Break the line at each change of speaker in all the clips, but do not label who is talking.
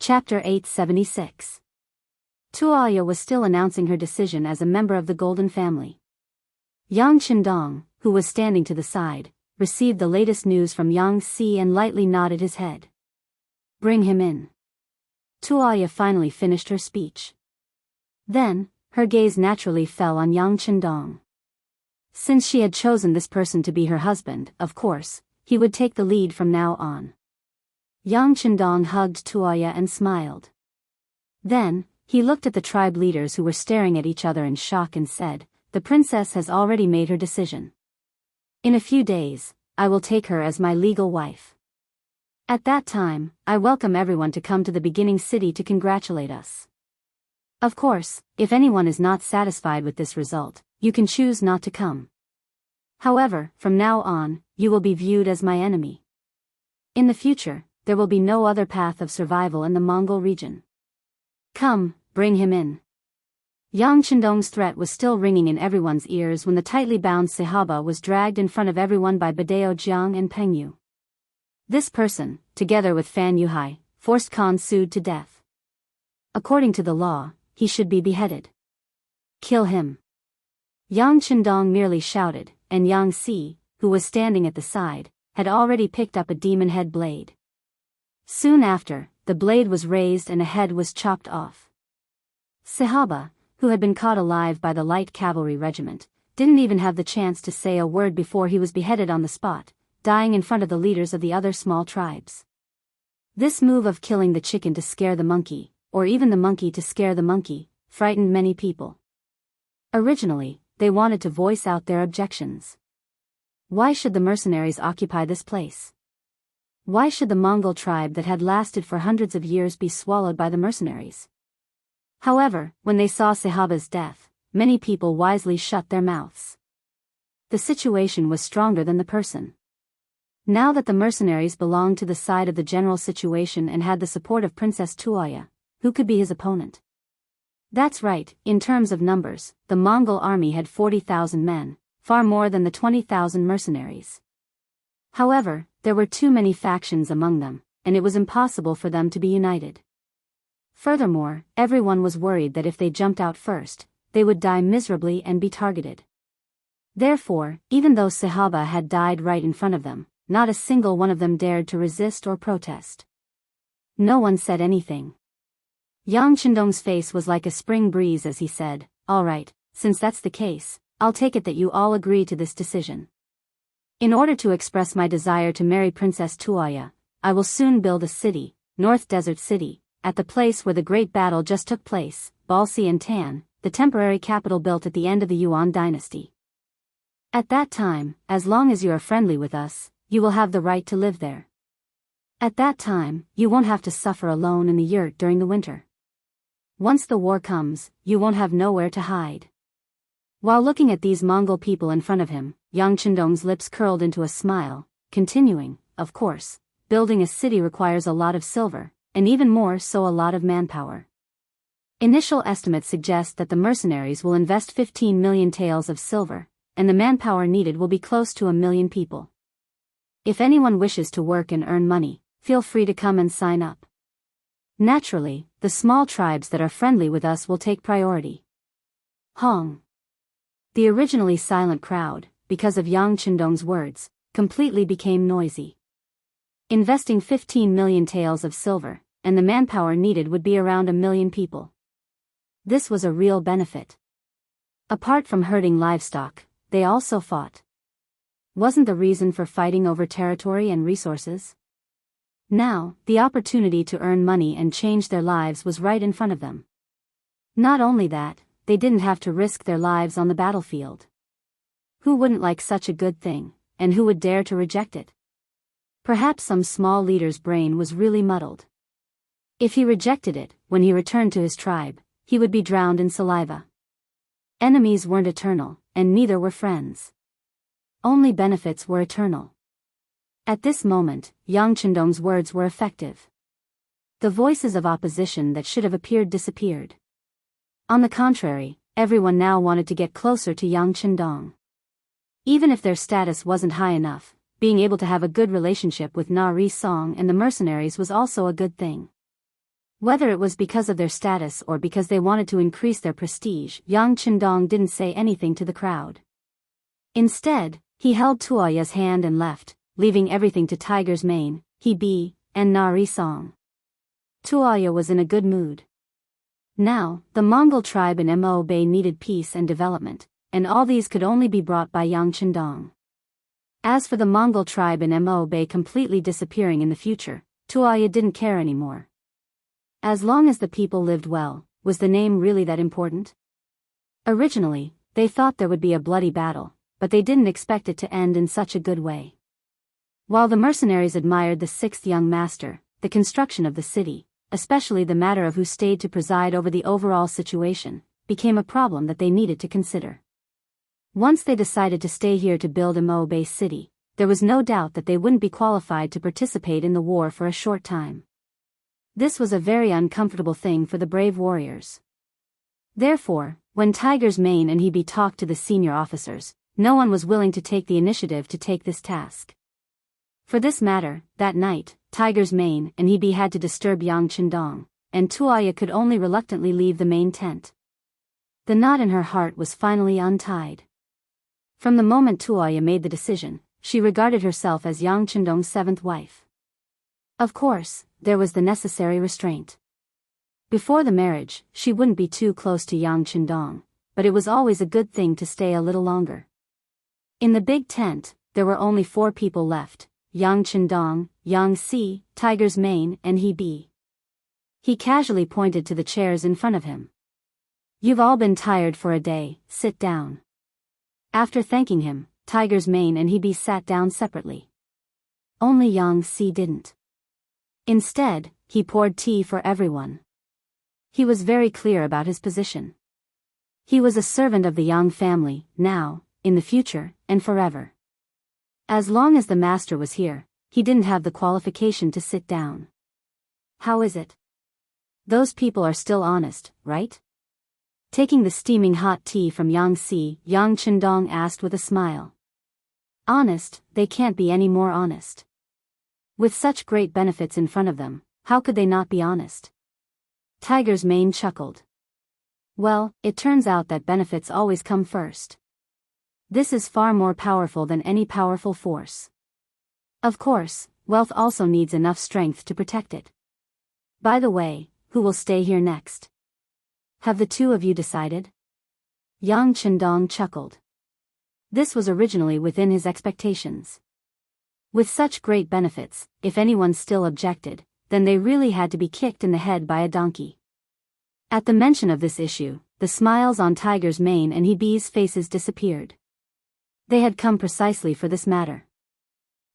Chapter 876. Tuoya was still announcing her decision as a member of the Golden Family. Yang Qindong, who was standing to the side, received the latest news from Yang Si and lightly nodded his head. Bring him in. Tuoya finally finished her speech. Then, her gaze naturally fell on Yang Qindong. Since she had chosen this person to be her husband, of course, he would take the lead from now on. Yang Qindong hugged Tuoya and smiled. Then, he looked at the tribe leaders who were staring at each other in shock and said, "The princess has already made her decision. In a few days, I will take her as my legal wife. At that time, I welcome everyone to come to the beginning city to congratulate us. Of course, if anyone is not satisfied with this result, you can choose not to come. However, from now on, you will be viewed as my enemy. In the future, there will be no other path of survival in the Mongol region. Come, bring him in." Yang Qindong's threat was still ringing in everyone's ears when the tightly bound Sahaba was dragged in front of everyone by Biyao Jiang and Pengyu. This person, together with Fan Yuhai, forced Khan Sud to death. According to the law, he should be beheaded. Kill him. Yang Qindong merely shouted, and Yang Si, who was standing at the side, had already picked up a demon head blade. Soon after, the blade was raised and a head was chopped off. Sahaba, who had been caught alive by the light cavalry regiment, didn't even have the chance to say a word before he was beheaded on the spot, dying in front of the leaders of the other small tribes. This move of killing the chicken to scare the monkey, or even the monkey to scare the monkey, frightened many people. Originally, they wanted to voice out their objections. Why should the mercenaries occupy this place? Why should the Mongol tribe that had lasted for hundreds of years be swallowed by the mercenaries? However, when they saw Sahaba's death, many people wisely shut their mouths. The situation was stronger than the person. Now that the mercenaries belonged to the side of the general situation and had the support of Princess Tuoya, who could be his opponent? That's right, in terms of numbers, the Mongol army had 40,000 men, far more than the 20,000 mercenaries. However, there were too many factions among them, and it was impossible for them to be united. Furthermore, everyone was worried that if they jumped out first, they would die miserably and be targeted. Therefore, even though Sahaba had died right in front of them, not a single one of them dared to resist or protest. No one said anything. Yang Qindong's face was like a spring breeze as he said, "All right, since that's the case, I'll take it that you all agree to this decision. In order to express my desire to marry Princess Tuoya, I will soon build a city, North Desert City, at the place where the great battle just took place, Balsi and Tan, the temporary capital built at the end of the Yuan dynasty. At that time, as long as you are friendly with us, you will have the right to live there. At that time, you won't have to suffer alone in the yurt during the winter. Once the war comes, you won't have nowhere to hide." While looking at these Mongol people in front of him, Yang Qindong's lips curled into a smile, continuing, "Of course, building a city requires a lot of silver, and even more so a lot of manpower. Initial estimates suggest that the mercenaries will invest 15 million taels of silver, and the manpower needed will be close to 1 million people. If anyone wishes to work and earn money, feel free to come and sign up. Naturally, the small tribes that are friendly with us will take priority." Hong. The originally silent crowd, because of Yang Qindong's words, completely became noisy. Investing 15 million taels of silver, and the manpower needed would be around 1 million people. This was a real benefit. Apart from herding livestock, they also fought. Wasn't the reason for fighting over territory and resources? Now, the opportunity to earn money and change their lives was right in front of them. Not only that, they didn't have to risk their lives on the battlefield. Who wouldn't like such a good thing, and who would dare to reject it? Perhaps some small leader's brain was really muddled. If he rejected it, when he returned to his tribe, he would be drowned in saliva. Enemies weren't eternal, and neither were friends. Only benefits were eternal. At this moment, Yang Qindong's words were effective. The voices of opposition that should have appeared disappeared. On the contrary, everyone now wanted to get closer to Yang Qindong. Even if their status wasn't high enough, being able to have a good relationship with Na Ri Song and the mercenaries was also a good thing. Whether it was because of their status or because they wanted to increase their prestige, Yang Qindong didn't say anything to the crowd. Instead, he held Tuoya's hand and left, leaving everything to Tiger's Mane, Hebe, and Nari Song. Tuoya was in a good mood. Now, the Mongol tribe in Mo Bay needed peace and development, and all these could only be brought by Yang Qindong. As for the Mongol tribe in Mo Bay completely disappearing in the future, Tuoya didn't care anymore. As long as the people lived well, was the name really that important? Originally, they thought there would be a bloody battle, but they didn't expect it to end in such a good way. While the mercenaries admired the sixth young master, the construction of the city, especially the matter of who stayed to preside over the overall situation, became a problem that they needed to consider. Once they decided to stay here to build a Mo-based city, there was no doubt that they wouldn't be qualified to participate in the war for a short time. This was a very uncomfortable thing for the brave warriors. Therefore, when Tiger's Mane and Hebe talked to the senior officers, no one was willing to take the initiative to take this task. For this matter, that night, Tiger's Mane and Hebe had to disturb Yang Qindong, and Tuoya could only reluctantly leave the main tent. The knot in her heart was finally untied. From the moment Tuoya made the decision, she regarded herself as Yang Qindong's seventh wife. Of course, there was the necessary restraint. Before the marriage, she wouldn't be too close to Yang Qindong, but it was always a good thing to stay a little longer. In the big tent, there were only 4 people left: Yang Qindong, Yang Si, Tiger's Mane, and Hebe. He casually pointed to the chairs in front of him. "You've all been tired for a day, sit down." After thanking him, Tiger's Mane and Hebe sat down separately. Only Yang Si didn't. Instead, he poured tea for everyone. He was very clear about his position. He was a servant of the Yang family, now, in the future, and forever. As long as the master was here, he didn't have the qualification to sit down. "How is it? Those people are still honest, right?" Taking the steaming hot tea from Yang Si, Yang Qindong asked with a smile. "Honest, they can't be any more honest. With such great benefits in front of them, how could they not be honest?" Tiger's Mane chuckled. "Well, it turns out that benefits always come first. This is far more powerful than any powerful force. Of course, wealth also needs enough strength to protect it. By the way, who will stay here next? Have the 2 of you decided?" Yang Qindong chuckled. This was originally within his expectations. With such great benefits, if anyone still objected, then they really had to be kicked in the head by a donkey. At the mention of this issue, the smiles on Tiger's Mane and Hebe's faces disappeared. They had come precisely for this matter.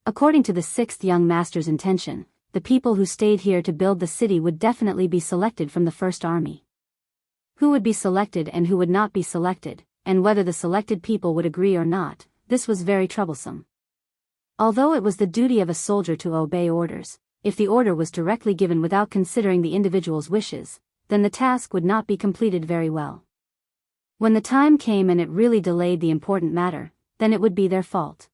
According to the 6th young master's intention, the people who stayed here to build the city would definitely be selected from the first army. Who would be selected and who would not be selected, and whether the selected people would agree or not, this was very troublesome. Although it was the duty of a soldier to obey orders, if the order was directly given without considering the individual's wishes, then the task would not be completed very well. When the time came and it really delayed the important matter, then it would be their fault.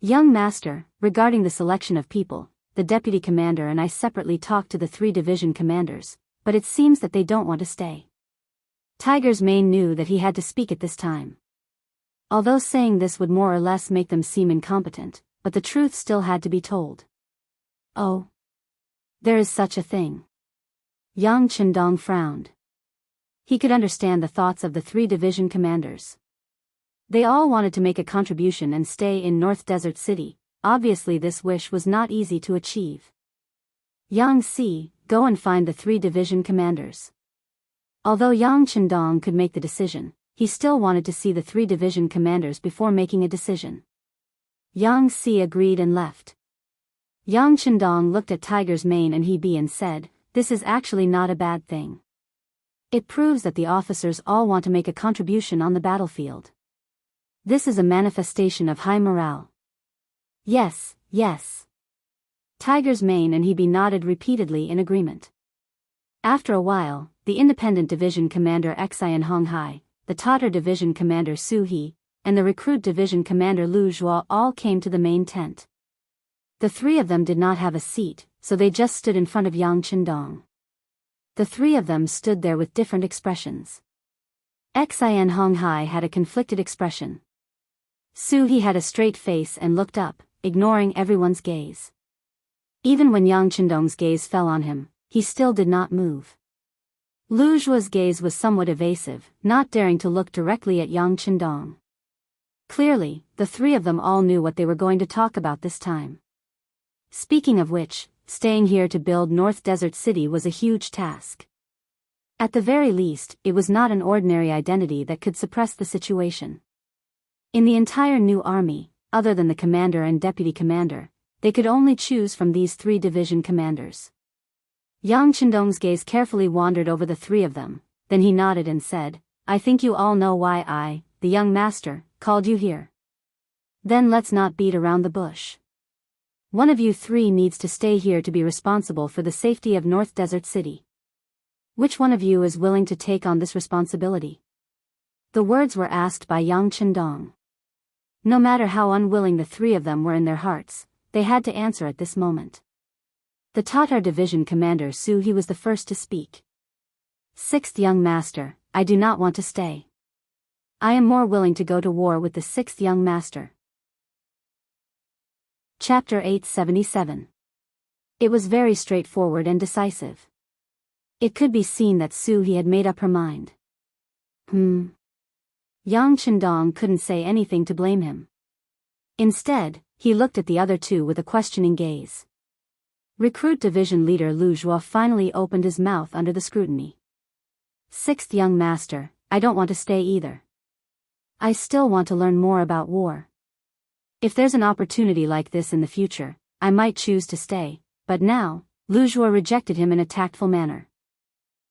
"Young master, regarding the selection of people, the deputy commander and I separately talked to the 3 division commanders, but it seems that they don't want to stay." Tiger's Mane knew that he had to speak at this time. Although saying this would more or less make them seem incompetent, but the truth still had to be told. "Oh. There is such a thing." Yang Qindong frowned. He could understand the thoughts of the 3 division commanders. They all wanted to make a contribution and stay in North Desert City. Obviously this wish was not easy to achieve. "Yang Si, go and find the 3 division commanders." Although Yang Qindong could make the decision, he still wanted to see the 3 division commanders before making a decision. Yang Si agreed and left. Yang Qindong looked at Tiger's Mane and Hebe and said, "This is actually not a bad thing. It proves that the officers all want to make a contribution on the battlefield. This is a manifestation of high morale." "Yes, yes." Tiger's Mane and Hebe nodded repeatedly in agreement. After a while, the independent division commander Xian Honghai, the Tatar division commander Su He, and the recruit division commander Lu Zhuo all came to the main tent. The 3 of them did not have a seat, so they just stood in front of Yang Qindong. The three of them stood there with different expressions. Xin Honghai had a conflicted expression. Su He had a straight face and looked up, ignoring everyone's gaze. Even when Yang Chendong's gaze fell on him, he still did not move. Lu Zhuo's gaze was somewhat evasive, not daring to look directly at Yang Chendong. Clearly, the three of them all knew what they were going to talk about this time. Speaking of which, staying here to build North Desert City was a huge task. At the very least, it was not an ordinary identity that could suppress the situation. In the entire new army, other than the commander and deputy commander, they could only choose from these three division commanders. Yang Chendong's gaze carefully wandered over the three of them, then he nodded and said, "I think you all know why I, the young master, called you here. Then let's not beat around the bush. One of you three needs to stay here to be responsible for the safety of North Desert City. Which one of you is willing to take on this responsibility?" The words were asked by Yang Chendong. No matter how unwilling the three of them were in their hearts, they had to answer at this moment. The Tatar Division Commander Su He was the first to speak. "Sixth young master, I do not want to stay. I am more willing to go to war with the sixth young master." Chapter 877. It was very straightforward and decisive. It could be seen that Su He had made up her mind. Yang Chendong couldn't say anything to blame him. Instead, he looked at the other two with a questioning gaze. Recruit Division Leader Lu Zhuo finally opened his mouth under the scrutiny. "Sixth young master, I don't want to stay either. I still want to learn more about war. If there's an opportunity like this in the future, I might choose to stay, but now," Lu Zhuo rejected him in a tactful manner.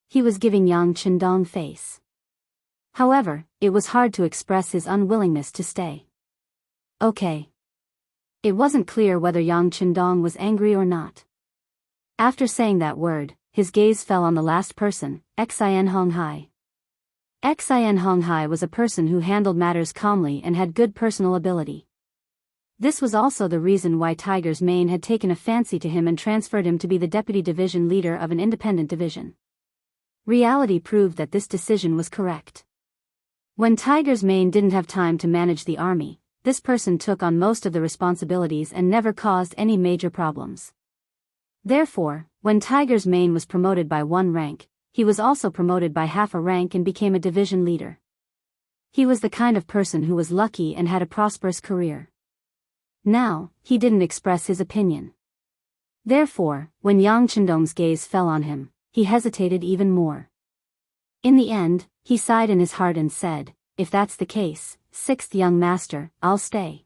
He was giving Yang Chendong face. However, it was hard to express his unwillingness to stay. Okay. It wasn't clear whether Yang Chendong was angry or not. After saying that word, his gaze fell on the last person, Xin Honghai. Xin Honghai was a person who handled matters calmly and had good personal ability. This was also the reason why Tiger's Mane had taken a fancy to him and transferred him to be the deputy division leader of an independent division. Reality proved that this decision was correct. When Tiger's Mane didn't have time to manage the army, this person took on most of the responsibilities and never caused any major problems. Therefore, when Tiger's Mane was promoted by 1 rank, he was also promoted by half a rank and became a division leader. He was the kind of person who was lucky and had a prosperous career. Now, he didn't express his opinion. Therefore, when Yang Chendong's gaze fell on him, he hesitated even more. In the end, he sighed in his heart and said, "If that's the case, sixth young master, I'll stay."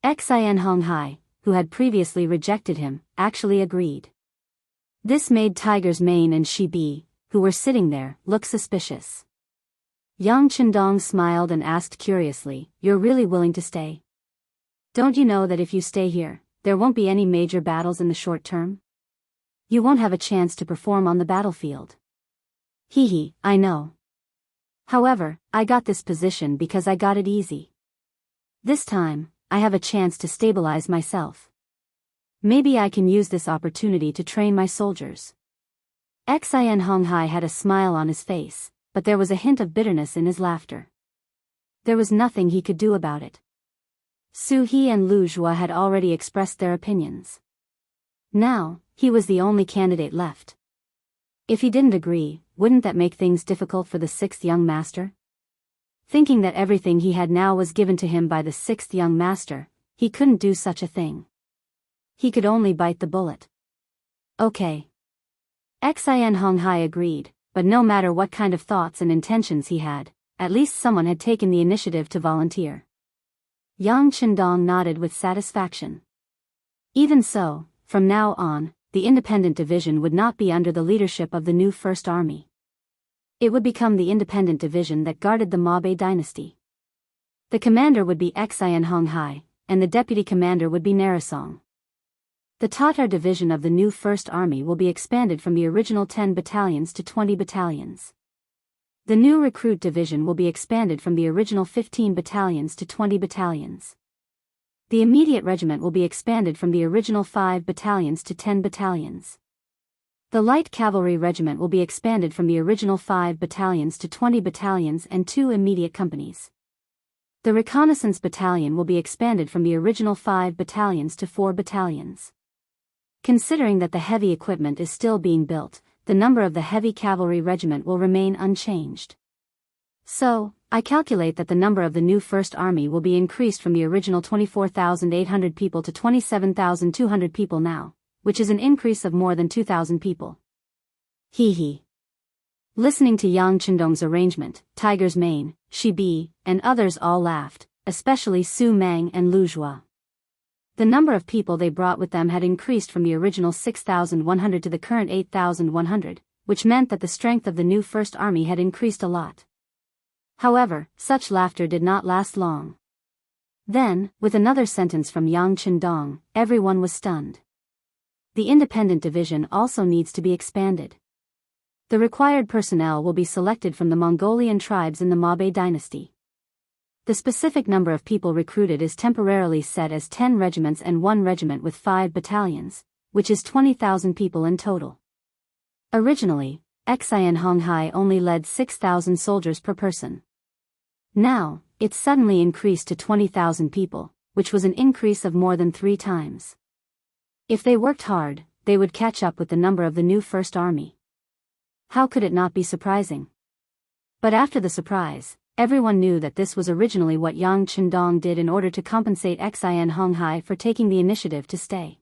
Xin Honghai, who had previously rejected him, actually agreed. This made Tiger's Mane and Shibi, who were sitting there, look suspicious. Yang Chendong smiled and asked curiously, "You're really willing to stay? Don't you know that if you stay here, there won't be any major battles in the short term? You won't have a chance to perform on the battlefield." "Hee, I know. However, I got this position because I got it easy. This time, I have a chance to stabilize myself. Maybe I can use this opportunity to train my soldiers." Xin Honghai had a smile on his face, but there was a hint of bitterness in his laughter. There was nothing he could do about it. Su He and Lu Zhuo had already expressed their opinions. Now, he was the only candidate left. If he didn't agree, wouldn't that make things difficult for the sixth young master? Thinking that everything he had now was given to him by the sixth young master, he couldn't do such a thing. He could only bite the bullet. Okay. Xin Honghai agreed, but no matter what kind of thoughts and intentions he had, at least someone had taken the initiative to volunteer. Yang Chendong nodded with satisfaction. Even so, from now on, the independent division would not be under the leadership of the new First Army. It would become the independent division that guarded the Mabe dynasty. The commander would be Xin Honghai, and the deputy commander would be Narasong. The Tatar division of the new First Army will be expanded from the original 10 battalions to 20 battalions. The new recruit division will be expanded from the original 15 battalions to 20 battalions. The immediate regiment will be expanded from the original 5 battalions to 10 battalions. The light cavalry regiment will be expanded from the original 5 battalions to 20 battalions and 2 immediate companies. The reconnaissance battalion will be expanded from the original 5 battalions to 4 battalions. Considering that the heavy equipment is still being built, the number of the heavy cavalry regiment will remain unchanged. So, I calculate that the number of the new First Army will be increased from the original 24,800 people to 27,200 people now, which is an increase of more than 2,000 people. Hee hee. Listening to Yang Chendong's arrangement, Tiger's Mane, Shi Bi, and others all laughed, especially Su Meng and Lu Zhua. The number of people they brought with them had increased from the original 6,100 to the current 8,100, which meant that the strength of the new First Army had increased a lot. However, such laughter did not last long. Then, with another sentence from Yang Chendong, everyone was stunned. The independent division also needs to be expanded. The required personnel will be selected from the Mongolian tribes in the Mabe dynasty. The specific number of people recruited is temporarily set as 10 regiments and 1 regiment with 5 battalions, which is 20,000 people in total. Originally, Xian Honghai only led 6,000 soldiers per person. Now, it suddenly increased to 20,000 people, which was an increase of more than 3 times. If they worked hard, they would catch up with the number of the new First Army. How could it not be surprising? But after the surprise, everyone knew that this was originally what Yang Chendong did in order to compensate Xian Honghai for taking the initiative to stay.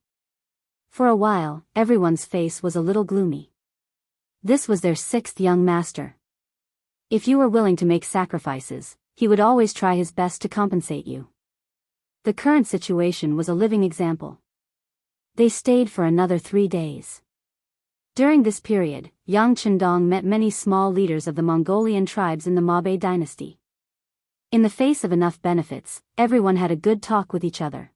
For a while, everyone's face was a little gloomy. This was their 6th young master. If you were willing to make sacrifices, he would always try his best to compensate you. The current situation was a living example. They stayed for another 3 days. During this period, Yang Chendong met many small leaders of the Mongolian tribes in the Mabe dynasty. In the face of enough benefits, everyone had a good talk with each other.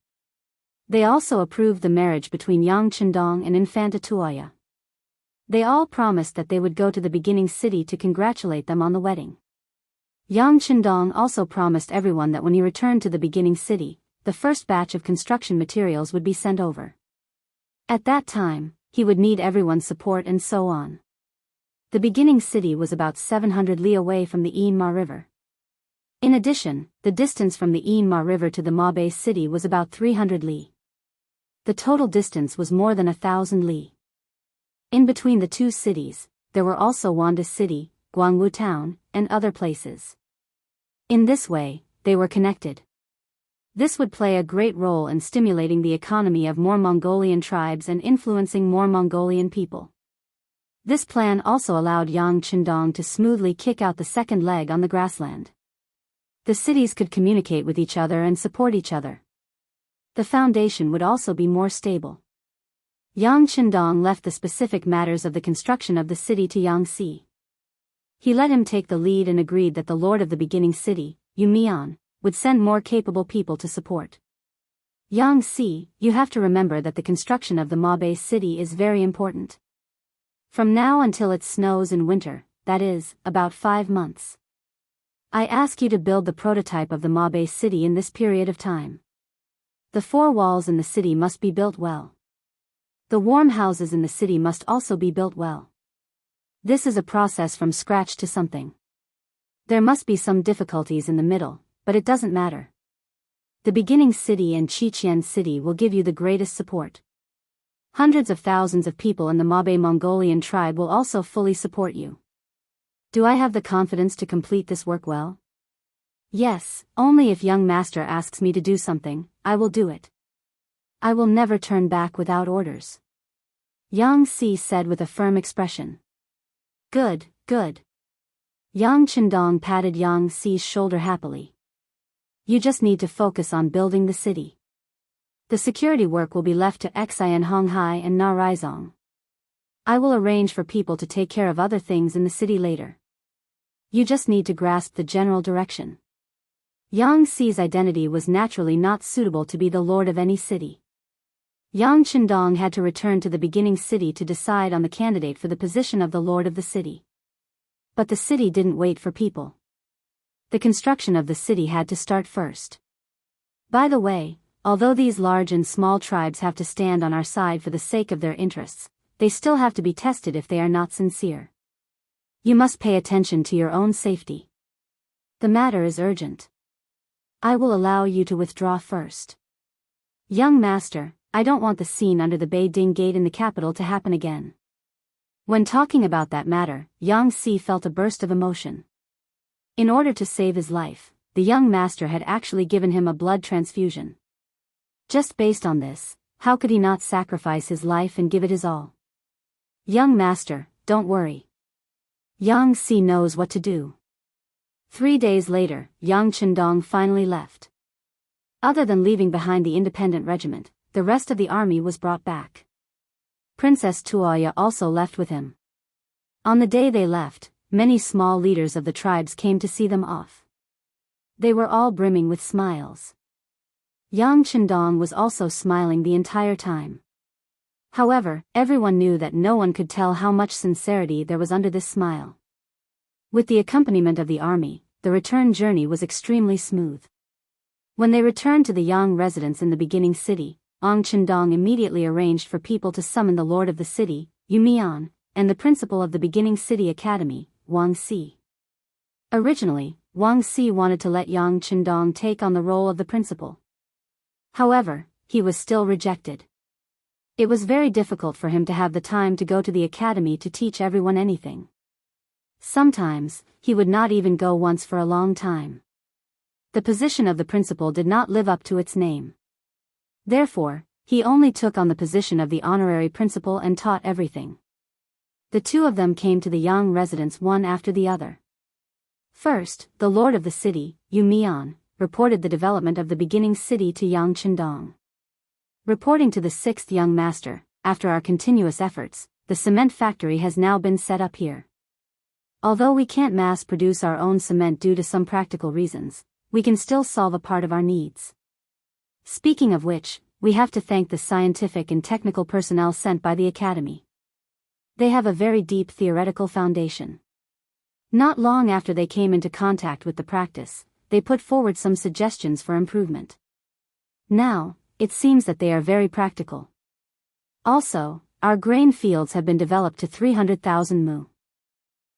They also approved the marriage between Yang Chendong and Infanta Tuaya. They all promised that they would go to the beginning city to congratulate them on the wedding. Yang Chendong also promised everyone that when he returned to the beginning city, the first batch of construction materials would be sent over. At that time, he would need everyone's support and so on. The beginning city was about 700 li away from the Inma River. In addition, the distance from the Inma River to the Mabe city was about 300 li. The total distance was more than 1,000 li. In between the two cities, there were also Wanda City, Guangwu Town, and other places. In this way, they were connected. This would play a great role in stimulating the economy of more Mongolian tribes and influencing more Mongolian people. This plan also allowed Yang Chendong to smoothly kick out the second leg on the grassland. The cities could communicate with each other and support each other. The foundation would also be more stable. Yang Chendong left the specific matters of the construction of the city to Yang Si. He let him take the lead and agreed that the lord of the beginning city, Yu Mian, would send more capable people to support. Yang Si, you have to remember that the construction of the Mabe city is very important. From now until it snows in winter, that is, about 5 months. I ask you to build the prototype of the Mabe city in this period of time. The 4 walls in the city must be built well. The warm houses in the city must also be built well. This is a process from scratch to something. There must be some difficulties in the middle, but it doesn't matter. The beginning city and Qiqian city will give you the greatest support. Hundreds of thousands of people in the Mabe Mongolian tribe will also fully support you. Do I have the confidence to complete this work well? Yes, only if young master asks me to do something, I will do it. I will never turn back without orders. Yang Si said with a firm expression. Good, good. Yang Chendong patted Yang Si's shoulder happily. You just need to focus on building the city. The security work will be left to Xian Honghai and Na Raizong. I will arrange for people to take care of other things in the city later. You just need to grasp the general direction. Yang Si's identity was naturally not suitable to be the lord of any city. Yang Chendong had to return to the beginning city to decide on the candidate for the position of the lord of the city. But the city didn't wait for people. The construction of the city had to start first. By the way, although these large and small tribes have to stand on our side for the sake of their interests, they still have to be tested if they are not sincere. You must pay attention to your own safety. The matter is urgent. I will allow you to withdraw first. Young master, I don't want the scene under the Beiding Gate in the capital to happen again. When talking about that matter, Yang Si felt a burst of emotion. In order to save his life, the young master had actually given him a blood transfusion. Just based on this, how could he not sacrifice his life and give it his all? Young master, don't worry. Yang Si knows what to do. 3 days later, Yang Chendong finally left. Other than leaving behind the independent regiment, the rest of the army was brought back. Princess Tuoya also left with him. On the day they left, many small leaders of the tribes came to see them off. They were all brimming with smiles. Yang Chendong was also smiling the entire time. However, everyone knew that no one could tell how much sincerity there was under this smile. With the accompaniment of the army, the return journey was extremely smooth. When they returned to the Yang residence in the beginning city, Yang Chendong immediately arranged for people to summon the lord of the city, Yu Mian, and the principal of the beginning city academy, Wang Si. Originally, Wang Si wanted to let Yang Chendong take on the role of the principal. However, he was still rejected. It was very difficult for him to have the time to go to the academy to teach everyone anything. Sometimes, he would not even go once for a long time. The position of the principal did not live up to its name. Therefore, he only took on the position of the honorary principal and taught everything. The two of them came to the Yang residence one after the other. First, the lord of the city, Yu Mian, reported the development of the beginning city to Yang Chendong. Reporting to the 6th young master, after our continuous efforts, the cement factory has now been set up here. Although we can't mass produce our own cement due to some practical reasons, we can still solve a part of our needs. Speaking of which, we have to thank the scientific and technical personnel sent by the academy. They have a very deep theoretical foundation. Not long after they came into contact with the practice, they put forward some suggestions for improvement. Now, it seems that they are very practical. Also, our grain fields have been developed to 300,000 mu.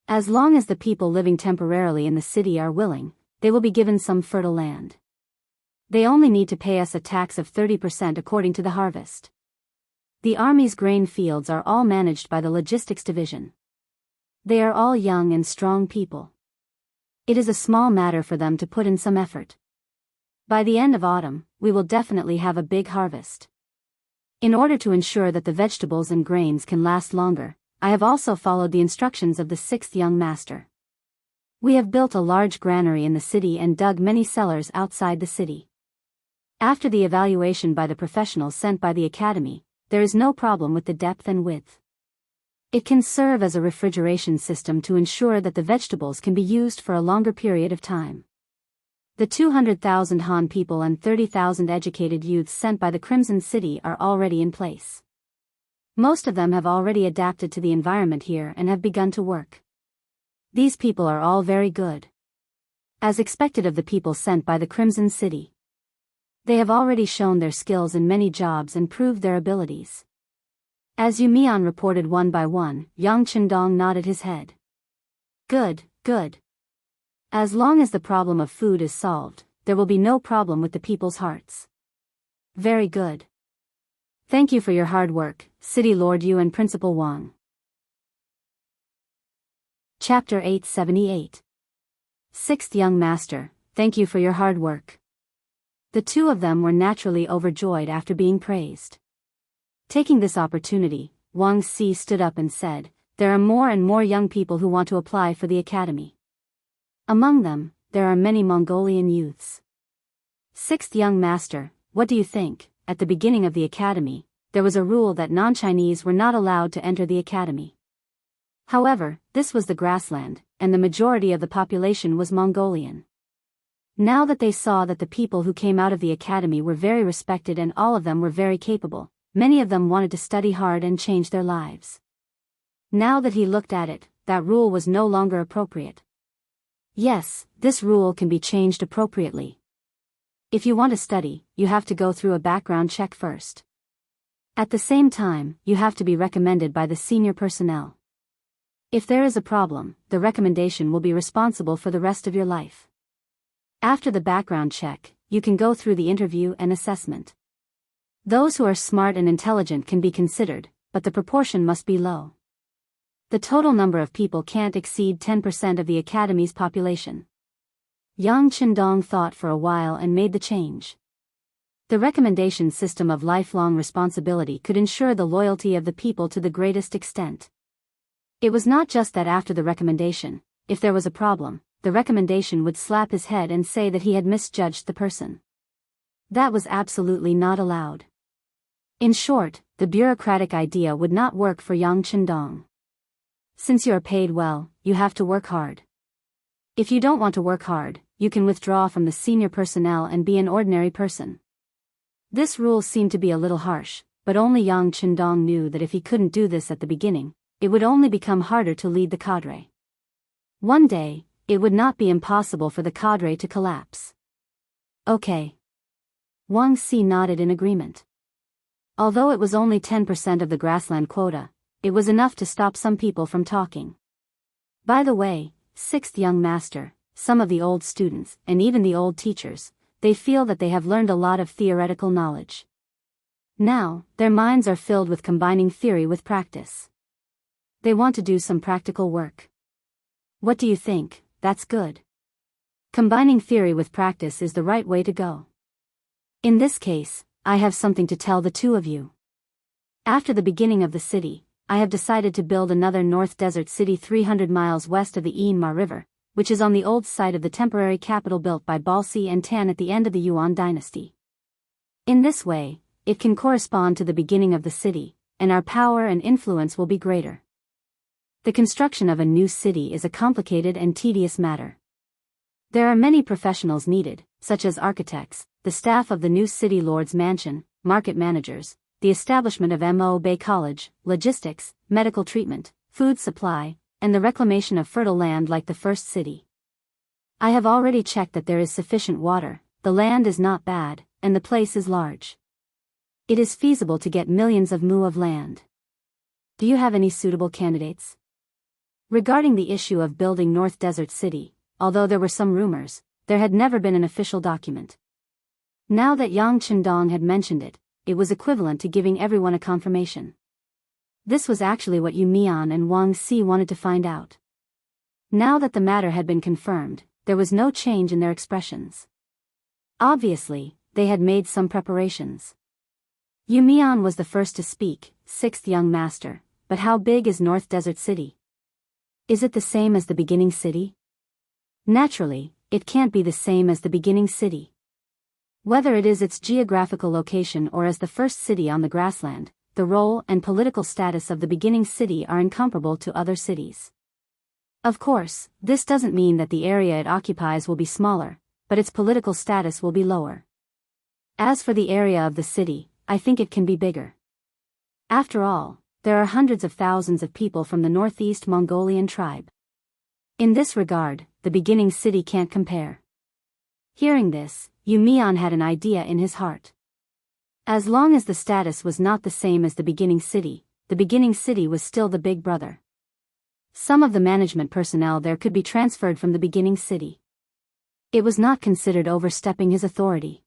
As long as the people living temporarily in the city are willing, they will be given some fertile land. They only need to pay us a tax of 30% according to the harvest. The army's grain fields are all managed by the logistics division. They are all young and strong people. It is a small matter for them to put in some effort. By the end of autumn, we will definitely have a big harvest. In order to ensure that the vegetables and grains can last longer, I have also followed the instructions of the 6th young master. We have built a large granary in the city and dug many cellars outside the city. After the evaluation by the professionals sent by the academy, there is no problem with the depth and width. It can serve as a refrigeration system to ensure that the vegetables can be used for a longer period of time. The 200,000 Han people and 30,000 educated youths sent by the Crimson City are already in place. Most of them have already adapted to the environment here and have begun to work. These people are all very good. As expected of the people sent by the Crimson City. They have already shown their skills in many jobs and proved their abilities. As Yu Mian reported one by one, Yang Chendong nodded his head. Good, good. As long as the problem of food is solved, there will be no problem with the people's hearts. Very good. Thank you for your hard work, City Lord Yu and Principal Wang. Chapter 878. 6th Young Master, thank you for your hard work. The two of them were naturally overjoyed after being praised. Taking this opportunity, Wang Si stood up and said, there are more and more young people who want to apply for the academy. Among them, there are many Mongolian youths. 6th Young Master, what do you think? At the beginning of the academy, there was a rule that non-Chinese were not allowed to enter the academy. However, this was the grassland, and the majority of the population was Mongolian. Now that they saw that the people who came out of the academy were very respected and all of them were very capable, many of them wanted to study hard and change their lives. Now that he looked at it, that rule was no longer appropriate. Yes, this rule can be changed appropriately. If you want to study, you have to go through a background check first. At the same time, you have to be recommended by the senior personnel. If there is a problem, the recommendation will be responsible for the rest of your life. After the background check, you can go through the interview and assessment. Those who are smart and intelligent can be considered, but the proportion must be low. The total number of people can't exceed 10% of the academy's population. Yang Qindong thought for a while and made the change. The recommendation system of lifelong responsibility could ensure the loyalty of the people to the greatest extent. It was not just that after the recommendation, if there was a problem, the recommendation would slap his head and say that he had misjudged the person. That was absolutely not allowed. In short, the bureaucratic idea would not work for Yang Qindong. Since you are paid well, you have to work hard. If you don't want to work hard, you can withdraw from the senior personnel and be an ordinary person. This rule seemed to be a little harsh, but only Yang Qindong knew that if he couldn't do this at the beginning, it would only become harder to lead the cadre. One day, it would not be impossible for the cadre to collapse. Okay. Wang Si nodded in agreement. Although it was only 10% of the grassland quota, it was enough to stop some people from talking. By the way, sixth young master, some of the old students, and even the old teachers, they feel that they have learned a lot of theoretical knowledge. Now, their minds are filled with combining theory with practice. They want to do some practical work. What do you think? That's good. Combining theory with practice is the right way to go. In this case, I have something to tell the two of you. After the beginning of the city, I have decided to build another North Desert city 300 miles west of the Yinma River, which is on the old site of the temporary capital built by Balsi and Tan at the end of the Yuan dynasty. In this way, it can correspond to the beginning of the city, and our power and influence will be greater. The construction of a new city is a complicated and tedious matter. There are many professionals needed, such as architects, the staff of the new city lord's mansion, market managers, the establishment of Mo Bay College, logistics, medical treatment, food supply, and the reclamation of fertile land like the first city. I have already checked that there is sufficient water, the land is not bad, and the place is large. It is feasible to get millions of mu of land. Do you have any suitable candidates? Regarding the issue of building North Desert City, although there were some rumors, there had never been an official document. Now that Yang Qindong had mentioned it, it was equivalent to giving everyone a confirmation. This was actually what Yu Mian and Wang Si wanted to find out. Now that the matter had been confirmed, there was no change in their expressions. Obviously, they had made some preparations. Yu Mian was the first to speak, sixth young master, but how big is North Desert City? Is it the same as the beginning city? Naturally, it can't be the same as the beginning city. Whether it is its geographical location or as the first city on the grassland, the role and political status of the beginning city are incomparable to other cities. Of course, this doesn't mean that the area it occupies will be smaller, but its political status will be lower. As for the area of the city, I think it can be bigger. After all, there are hundreds of thousands of people from the Northeast Mongolian tribe. In this regard, the beginning city can't compare. Hearing this, Yu Mian had an idea in his heart. As long as the status was not the same as the beginning city was still the big brother. Some of the management personnel there could be transferred from the beginning city. It was not considered overstepping his authority.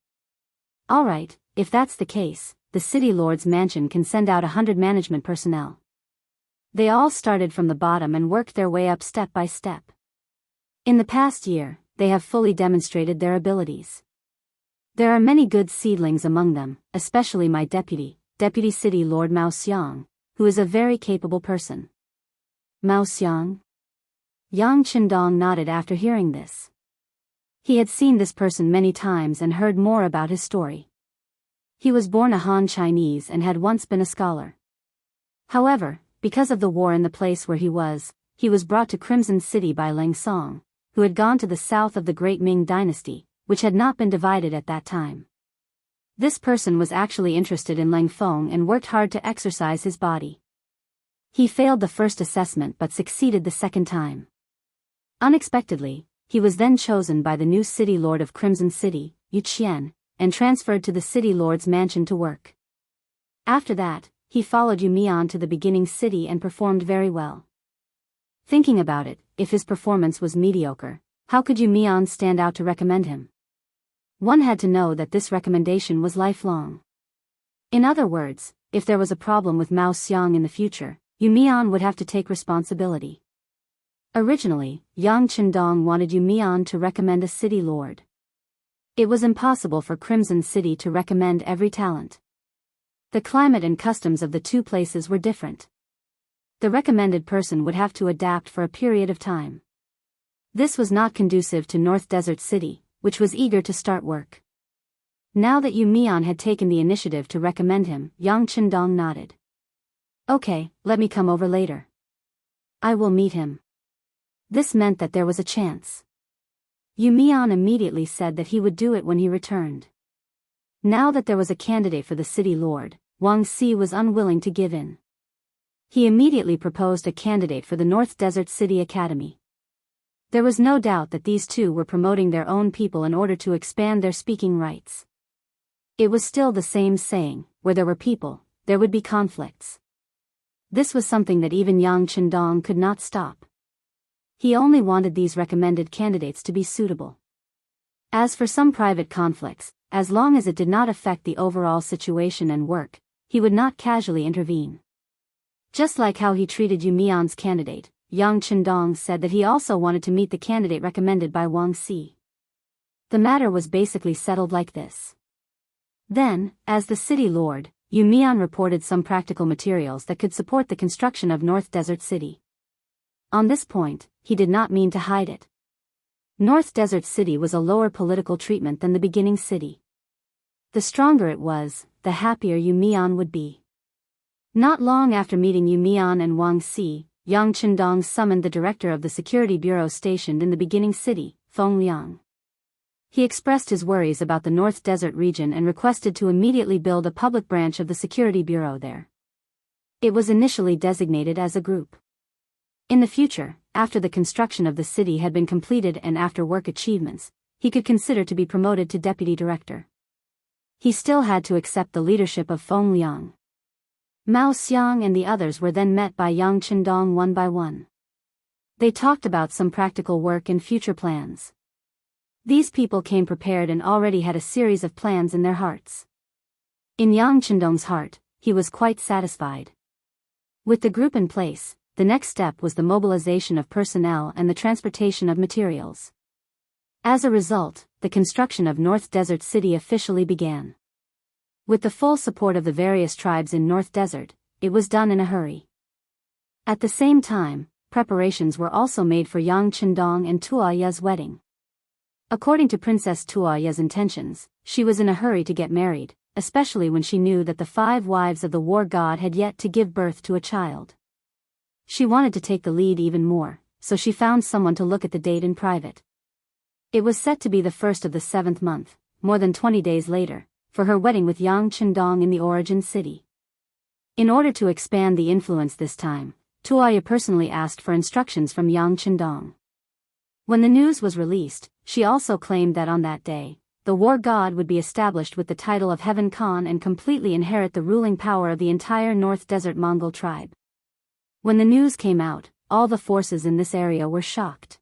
Alright, if that's the case, the city lord's mansion can send out 100 management personnel. They all started from the bottom and worked their way up step by step. In the past year, they have fully demonstrated their abilities. There are many good seedlings among them, especially my deputy city lord Mao Xiang, who is a very capable person. Mao Xiang? Yang Qindong nodded after hearing this. He had seen this person many times and heard more about his story. He was born a Han Chinese and had once been a scholar. However, because of the war in the place where he was brought to Crimson City by Leng Song, who had gone to the south of the Great Ming Dynasty, which had not been divided at that time. This person was actually interested in Leng Feng and worked hard to exercise his body. He failed the first assessment but succeeded the second time. Unexpectedly, he was then chosen by the new city lord of Crimson City, Yu Qian, and transferred to the city lord's mansion to work. After that, he followed Yu Mian to the beginning city and performed very well. Thinking about it, if his performance was mediocre, how could Yu Mian stand out to recommend him? One had to know that this recommendation was lifelong. In other words, if there was a problem with Mao Xiang in the future, Yu Mian would have to take responsibility. Originally, Yang Qindong wanted Yu Mian to recommend a city lord. It was impossible for Crimson City to recommend every talent. The climate and customs of the two places were different. The recommended person would have to adapt for a period of time. This was not conducive to North Desert City, which was eager to start work. Now that Yu Mian had taken the initiative to recommend him, Yang Qindong nodded. Okay, let me come over later. I will meet him. This meant that there was a chance. Yu Mian immediately said that he would do it when he returned. Now that there was a candidate for the city lord, Wang Si was unwilling to give in. He immediately proposed a candidate for the North Desert City Academy. There was no doubt that these two were promoting their own people in order to expand their speaking rights. It was still the same saying, where there were people, there would be conflicts. This was something that even Yang Qindong could not stop. He only wanted these recommended candidates to be suitable. As for some private conflicts, as long as it did not affect the overall situation and work, he would not casually intervene. Just like how he treated Yu Mian's candidate, Yang Qindong said that he also wanted to meet the candidate recommended by Wang Si. The matter was basically settled like this. Then, as the city lord, Yu Mian reported some practical materials that could support the construction of North Desert City. On this point, he did not mean to hide it. North Desert City was a lower political treatment than the beginning city. The stronger it was, the happier Yu Mian would be. Not long after meeting Yu Mian and Wang Si, Yang Qindong summoned the director of the security bureau stationed in the beginning city, Feng Liang. He expressed his worries about the North Desert region and requested to immediately build a public branch of the security bureau there. It was initially designated as a group. In the future, after the construction of the city had been completed and after work achievements, he could consider to be promoted to deputy director. He still had to accept the leadership of Feng Liang. Mao Xiang and the others were then met by Yang Qindong one by one. They talked about some practical work and future plans. These people came prepared and already had a series of plans in their hearts. In Yang Qindong's heart, he was quite satisfied. With the group in place, the next step was the mobilization of personnel and the transportation of materials. As a result, the construction of North Desert City officially began. With the full support of the various tribes in North Desert, it was done in a hurry. At the same time, preparations were also made for Yang Qindong and Tuoya's wedding. According to Princess Tuoya's intentions, she was in a hurry to get married, especially when she knew that the 5 wives of the war god had yet to give birth to a child. She wanted to take the lead even more, so she found someone to look at the date in private. It was set to be the 1st of the 7th month, more than 20 days later, for her wedding with Yang Qindong in the origin city. In order to expand the influence this time, Tuoya personally asked for instructions from Yang Qindong. When the news was released, she also claimed that on that day, the war god would be established with the title of Heaven Khan and completely inherit the ruling power of the entire North Desert Mongol tribe. When the news came out, all the forces in this area were shocked.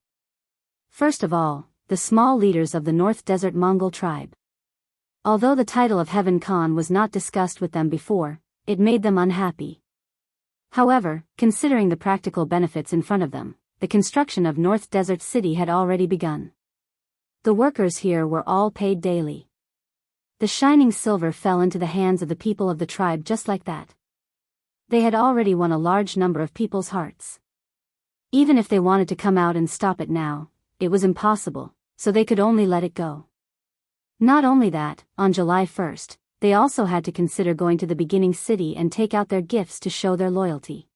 First of all, the small leaders of the North Desert Mongol tribe. Although the title of Heaven Khan was not discussed with them before, it made them unhappy. However, considering the practical benefits in front of them, the construction of North Desert City had already begun. The workers here were all paid daily. The shining silver fell into the hands of the people of the tribe just like that. They had already won a large number of people's hearts. Even if they wanted to come out and stop it now, it was impossible, so they could only let it go. Not only that, on July 1st, they also had to consider going to the beginning city and take out their gifts to show their loyalty.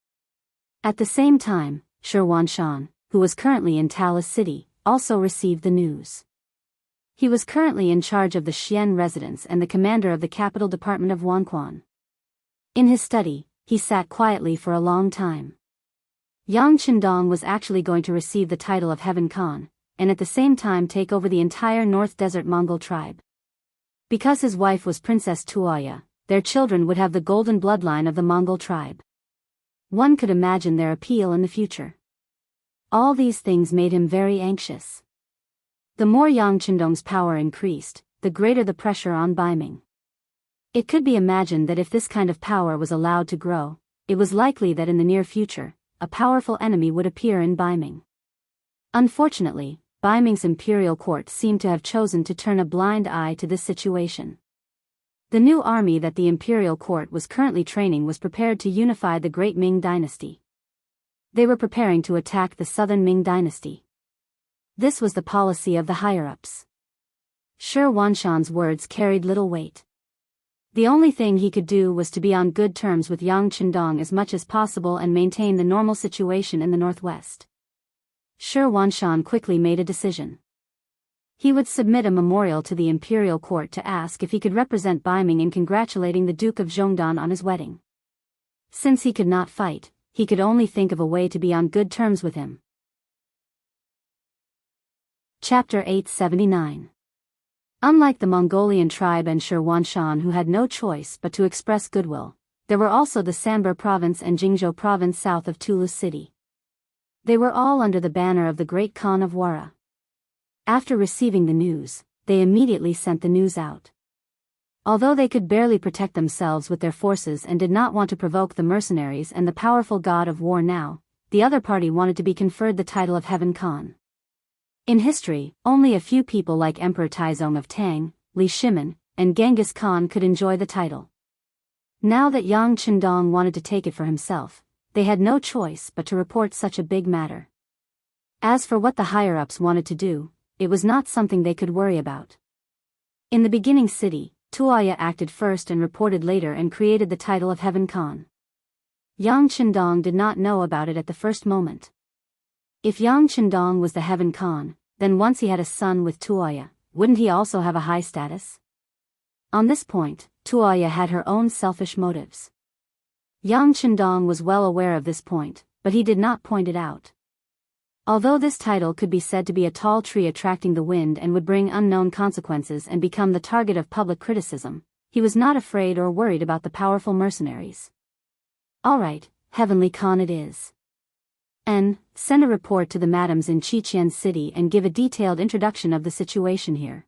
At the same time, Shirwan Shan, who was currently in Talis City, also received the news. He was currently in charge of the Xian residence and the commander of the capital department of Wanquan. In his study, he sat quietly for a long time. Yang Qindong was actually going to receive the title of Heaven Khan, and at the same time take over the entire North Desert Mongol tribe. Because his wife was Princess Tuoya, their children would have the golden bloodline of the Mongol tribe. One could imagine their appeal in the future. All these things made him very anxious. The more Yang Qindong's power increased, the greater the pressure on Baiming. It could be imagined that if this kind of power was allowed to grow, it was likely that in the near future, a powerful enemy would appear in Baiming. Unfortunately, Baiming's imperial court seemed to have chosen to turn a blind eye to this situation. The new army that the imperial court was currently training was prepared to unify the great Ming dynasty. They were preparing to attack the southern Ming dynasty. This was the policy of the higher-ups. Shi Wanshan's words carried little weight. The only thing he could do was to be on good terms with Yang Qindong as much as possible and maintain the normal situation in the northwest. Shi Wanshan quickly made a decision. He would submit a memorial to the imperial court to ask if he could represent Baiming in congratulating the Duke of Zhongdan on his wedding. Since he could not fight, he could only think of a way to be on good terms with him. Chapter 879. Unlike the Mongolian tribe and Shi Wanshan who had no choice but to express goodwill, there were also the Sambar province and Jingzhou province south of Toulouse city. They were all under the banner of the great Khan of Wara. After receiving the news, they immediately sent the news out. Although they could barely protect themselves with their forces and did not want to provoke the mercenaries and the powerful god of war now, the other party wanted to be conferred the title of Heaven Khan. In history, only a few people like Emperor Taizong of Tang, Li Shimin, and Genghis Khan could enjoy the title. Now that Yang Qindong wanted to take it for himself, they had no choice but to report such a big matter. As for what the higher-ups wanted to do, it was not something they could worry about. In the beginning city, Tuaya acted first and reported later and created the title of Heaven Khan. Yang Qindong did not know about it at the first moment. If Yang Qindong was the Heaven Khan, then once he had a son with Tuaya, wouldn't he also have a high status? On this point, Tuaya had her own selfish motives. Yang Qindong was well aware of this point, but he did not point it out. Although this title could be said to be a tall tree attracting the wind and would bring unknown consequences and become the target of public criticism, he was not afraid or worried about the powerful mercenaries. All right, Heavenly Khan it is. Send a report to the madams in Qiqian city and give a detailed introduction of the situation here.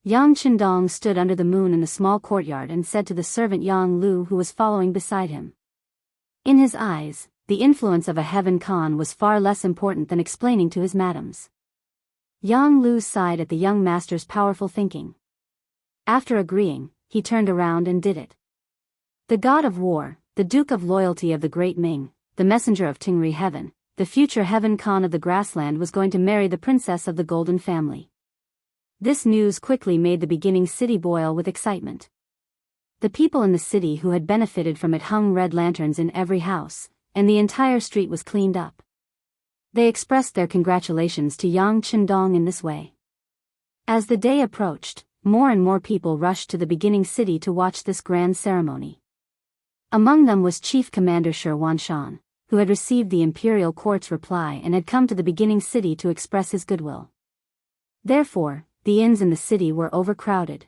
Yang Qindong stood under the moon in the small courtyard and said to the servant Yang Lu who was following beside him. In his eyes, the influence of a Heaven Khan was far less important than explaining to his madams. Yang Lu sighed at the young master's powerful thinking. After agreeing, he turned around and did it. The god of war, the Duke of Loyalty of the Great Ming, the messenger of Tingri Heaven, the future Heaven Khan of the grassland was going to marry the princess of the Golden family. This news quickly made the beginning city boil with excitement. The people in the city who had benefited from it hung red lanterns in every house, and the entire street was cleaned up. They expressed their congratulations to Yang Qindong in this way. As the day approached, more and more people rushed to the beginning city to watch this grand ceremony. Among them was Chief Commander Shi Wanshan, who had received the imperial court's reply and had come to the beginning city to express his goodwill. Therefore, the inns in the city were overcrowded.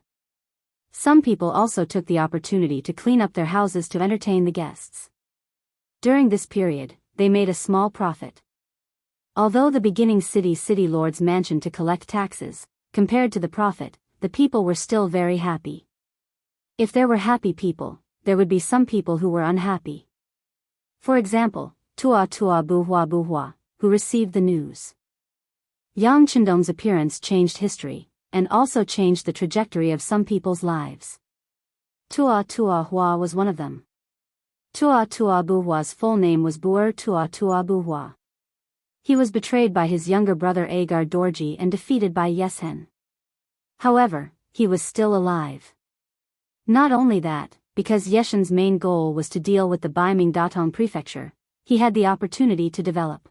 Some people also took the opportunity to clean up their houses to entertain the guests. During this period, they made a small profit. Although the beginning city lords mansioned to collect taxes, compared to the profit, the people were still very happy. If there were happy people, there would be some people who were unhappy. For example, Tua Bourgeois, who received the news. Yang Qindong's appearance changed history, and also changed the trajectory of some people's lives. Tua Hua was one of them. Tua Bourgeois' full name was Buer Tua Bourgeois. He was betrayed by his younger brother Agar Dorji and defeated by Yeshen. However, he was still alive. Not only that, because Yeshen's main goal was to deal with the Baiming Datong prefecture, he had the opportunity to develop.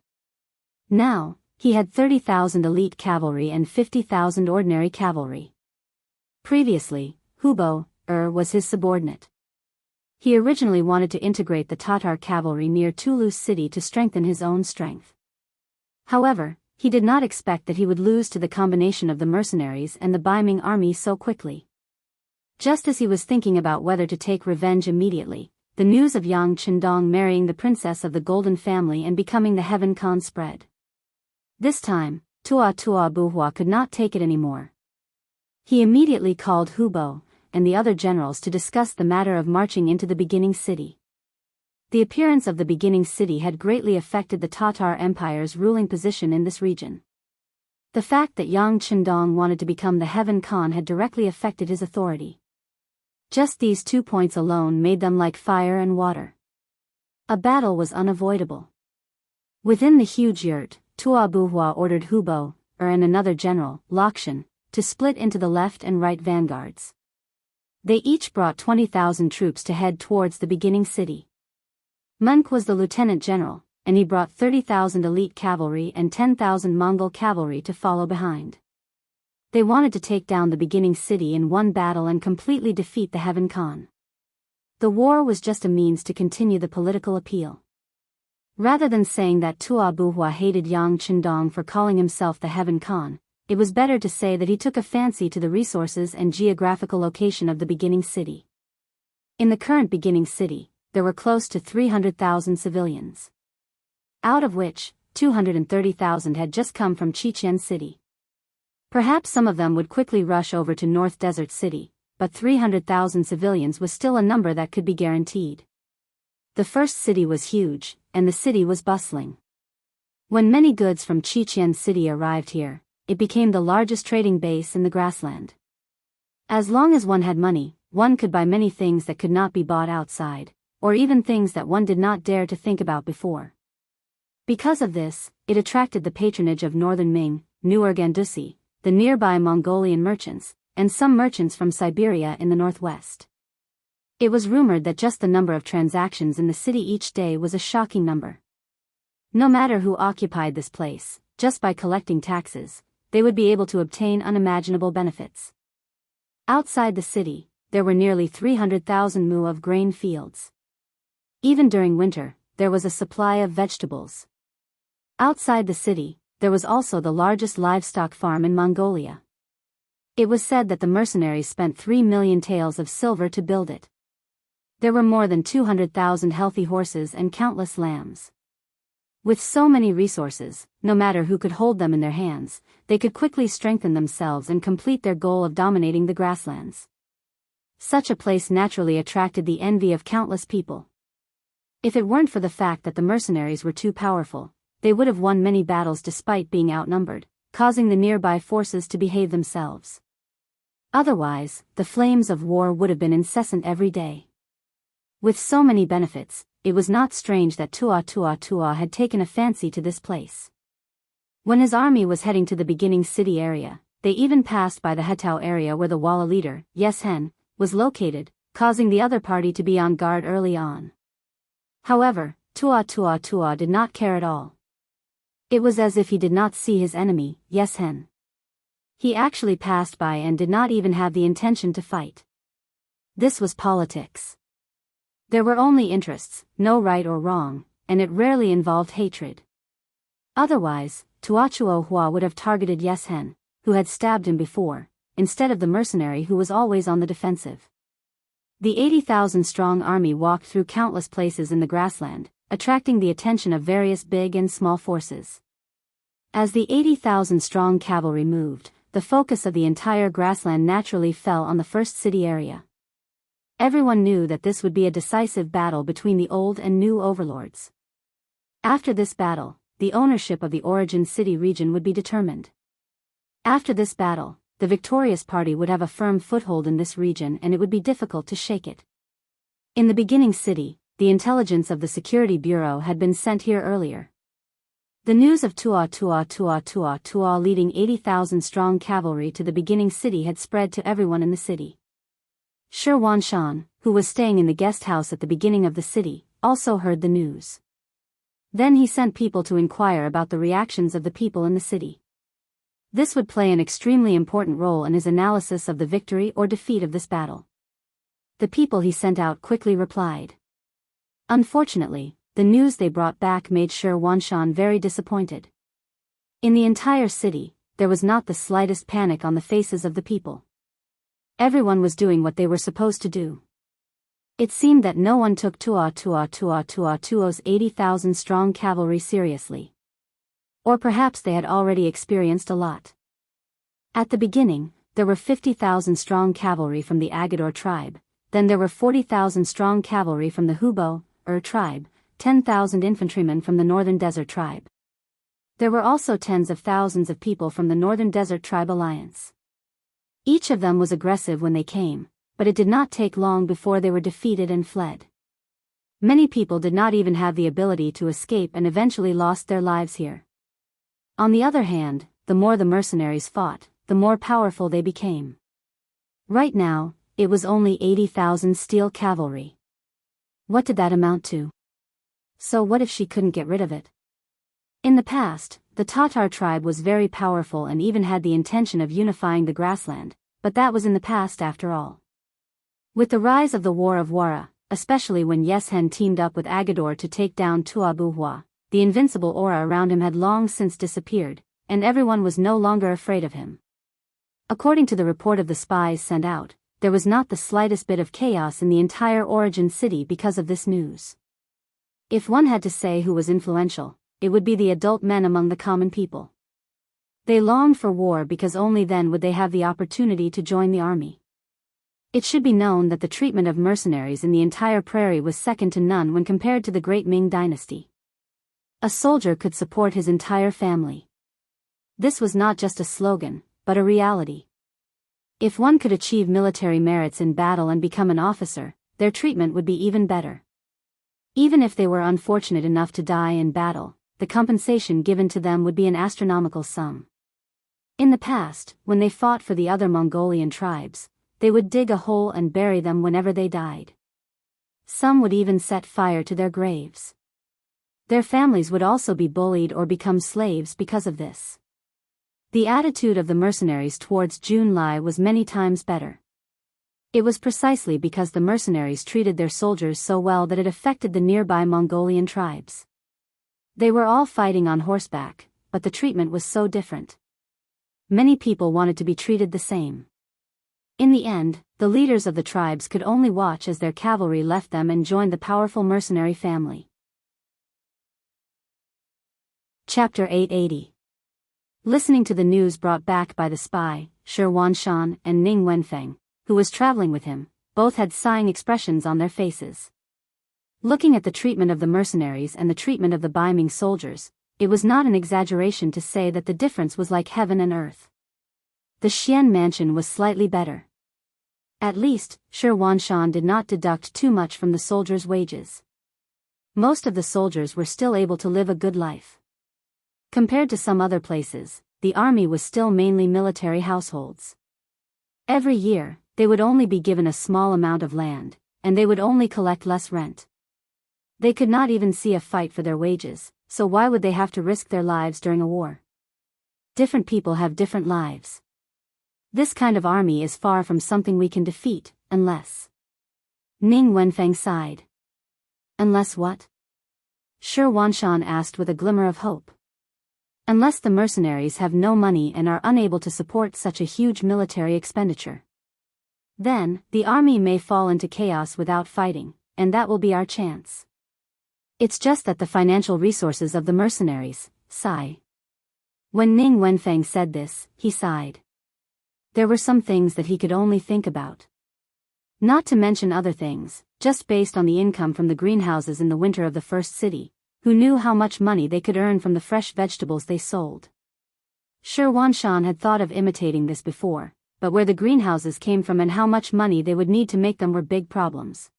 Now, he had 30,000 elite cavalry and 50,000 ordinary cavalry. Previously, Hubo, was his subordinate. He originally wanted to integrate the Tatar cavalry near Toulouse city to strengthen his own strength. However, he did not expect that he would lose to the combination of the mercenaries and the Baiming army so quickly. Just as he was thinking about whether to take revenge immediately, the news of Yang Chendong marrying the princess of the Golden Family and becoming the Heaven Khan spread. This time, Tua Buhua could not take it anymore. He immediately called Hubo and the other generals to discuss the matter of marching into the beginning city. The appearance of the beginning city had greatly affected the Tatar Empire's ruling position in this region. The fact that Yang Chendong wanted to become the Heaven Khan had directly affected his authority. Just these 2 points alone made them like fire and water. A battle was unavoidable. Within the huge yurt, Tua Buhua ordered Hubo, and another general, Lakshan, to split into the left and right vanguards. They each brought 20,000 troops to head towards the beginning city. Monk was the lieutenant general, and he brought 30,000 elite cavalry and 10,000 Mongol cavalry to follow behind. They wanted to take down the beginning city in one battle and completely defeat the Heaven Khan. The war was just a means to continue the political appeal. Rather than saying that Tua Buhua hated Yang Chendong for calling himself the Heaven Khan, it was better to say that he took a fancy to the resources and geographical location of the beginning city. In the current beginning city, there were close to 300,000 civilians. Out of which, 230,000 had just come from Chichen City. Perhaps some of them would quickly rush over to North Desert City, but 300,000 civilians was still a number that could be guaranteed. The first city was huge, and the city was bustling. When many goods from Chichen City arrived here, it became the largest trading base in the grassland. As long as one had money, one could buy many things that could not be bought outside, or even things that one did not dare to think about before. Because of this, it attracted the patronage of Northern Ming, Nuergandusi, the nearby Mongolian merchants, and some merchants from Siberia in the northwest. It was rumored that just the number of transactions in the city each day was a shocking number. No matter who occupied this place, just by collecting taxes, they would be able to obtain unimaginable benefits. Outside the city, there were nearly 300,000 mu of grain fields. Even during winter, there was a supply of vegetables. Outside the city, there was also the largest livestock farm in Mongolia. It was said that the mercenaries spent 3 million taels of silver to build it. There were more than 200,000 healthy horses and countless lambs. With so many resources, no matter who could hold them in their hands, they could quickly strengthen themselves and complete their goal of dominating the grasslands. Such a place naturally attracted the envy of countless people. If it weren't for the fact that the mercenaries were too powerful, they would have won many battles despite being outnumbered, causing the nearby forces to behave themselves. Otherwise, the flames of war would have been incessant every day. With so many benefits, it was not strange that Tua had taken a fancy to this place. When his army was heading to the beginning city area, they even passed by the Hetao area where the Walla leader, Yeshen, was located, causing the other party to be on guard early on. However, Tua did not care at all. It was as if he did not see his enemy, Yeshen. He actually passed by and did not even have the intention to fight. This was politics. There were only interests, no right or wrong, and it rarely involved hatred. Otherwise, Hua would have targeted Yeshen, who had stabbed him before, instead of the mercenary who was always on the defensive. The 80,000-strong army walked through countless places in the grassland, attracting the attention of various big and small forces. As the 80,000-strong cavalry moved, the focus of the entire grassland naturally fell on the first city area. Everyone knew that this would be a decisive battle between the old and new overlords. After this battle, the ownership of the origin city region would be determined. After this battle, the victorious party would have a firm foothold in this region and it would be difficult to shake it. In the beginning city, the intelligence of the Security Bureau had been sent here earlier. The news of Tua leading 80,000-strong cavalry to the beginning city had spread to everyone in the city. Shi Wanshan, who was staying in the guest house at the beginning of the city, also heard the news. Then he sent people to inquire about the reactions of the people in the city. This would play an extremely important role in his analysis of the victory or defeat of this battle. The people he sent out quickly replied. Unfortunately, the news they brought back made Shi Wanshan very disappointed. In the entire city, there was not the slightest panic on the faces of the people. Everyone was doing what they were supposed to do. It seemed that no one took Tuo's 80,000 strong cavalry seriously. Or perhaps they had already experienced a lot. At the beginning, there were 50,000 strong cavalry from the Agador tribe, then there were 40,000 strong cavalry from the Hubo, tribe, 10,000 infantrymen from the Northern Desert tribe. There were also tens of thousands of people from the Northern Desert Tribe Alliance. Each of them was aggressive when they came, but it did not take long before they were defeated and fled. Many people did not even have the ability to escape and eventually lost their lives here. On the other hand, the more the mercenaries fought, the more powerful they became. Right now, it was only 80,000 steel cavalry. What did that amount to? So what if she couldn't get rid of it? In the past, the Tatar tribe was very powerful and even had the intention of unifying the grassland, but that was in the past after all. With the rise of the War of Wara, especially when Yeshen teamed up with Agador to take down Tuabuhua, the invincible aura around him had long since disappeared, and everyone was no longer afraid of him. According to the report of the spies sent out, there was not the slightest bit of chaos in the entire Origin city because of this news. If one had to say who was influential, it would be the adult men among the common people. They longed for war because only then would they have the opportunity to join the army. It should be known that the treatment of mercenaries in the entire prairie was second to none when compared to the great Ming dynasty. A soldier could support his entire family. This was not just a slogan, but a reality. If one could achieve military merits in battle and become an officer, their treatment would be even better. Even if they were unfortunate enough to die in battle, the compensation given to them would be an astronomical sum. In the past, when they fought for the other Mongolian tribes, they would dig a hole and bury them whenever they died. Some would even set fire to their graves. Their families would also be bullied or become slaves because of this. The attitude of the mercenaries towards Junlai was many times better. It was precisely because the mercenaries treated their soldiers so well that it affected the nearby Mongolian tribes. They were all fighting on horseback, but the treatment was so different. Many people wanted to be treated the same. In the end, the leaders of the tribes could only watch as their cavalry left them and joined the powerful mercenary family. Chapter 880. Listening to the news brought back by the spy, Shi Wanshan and Ning Wenfeng, who was traveling with him, both had sighing expressions on their faces. Looking at the treatment of the mercenaries and the treatment of the Baiming soldiers, it was not an exaggeration to say that the difference was like heaven and earth. The Xian mansion was slightly better. At least, Shi Wanshan did not deduct too much from the soldiers' wages. Most of the soldiers were still able to live a good life. Compared to some other places, the army was still mainly military households. Every year, they would only be given a small amount of land, and they would only collect less rent. They could not even see a fight for their wages, so why would they have to risk their lives during a war? Different people have different lives. This kind of army is far from something we can defeat, unless... Ning Wenfeng sighed. Unless what? Shi Wanshan asked with a glimmer of hope. Unless the mercenaries have no money and are unable to support such a huge military expenditure. Then, the army may fall into chaos without fighting, and that will be our chance. It's just that the financial resources of the mercenaries, sigh. When Ning Wenfeng said this, he sighed. There were some things that he could only think about. Not to mention other things, just based on the income from the greenhouses in the winter of the first city, who knew how much money they could earn from the fresh vegetables they sold. Shi Wanshan had thought of imitating this before, but where the greenhouses came from and how much money they would need to make them were big problems.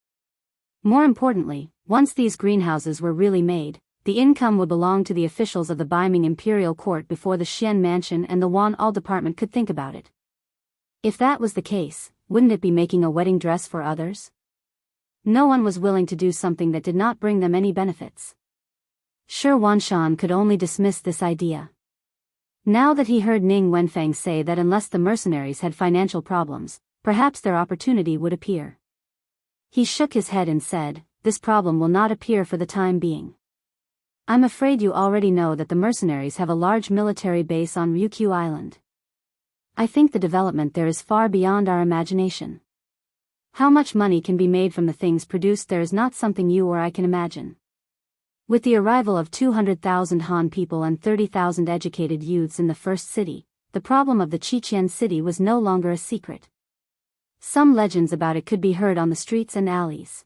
More importantly, once these greenhouses were really made, the income would belong to the officials of the Baiming Imperial Court before the Xian Mansion and the Wan All Department could think about it. If that was the case, wouldn't it be making a wedding dress for others? No one was willing to do something that did not bring them any benefits. Shi Wanshan could only dismiss this idea. Now that he heard Ning Wenfeng say that unless the mercenaries had financial problems, perhaps their opportunity would appear. He shook his head and said, "This problem will not appear for the time being. I'm afraid you already know that the mercenaries have a large military base on Ryukyu Island." I think the development there is far beyond our imagination. How much money can be made from the things produced there is not something you or I can imagine. With the arrival of 200,000 Han people and 30,000 educated youths in the first city, the problem of the Qiqian city was no longer a secret. Some legends about it could be heard on the streets and alleys.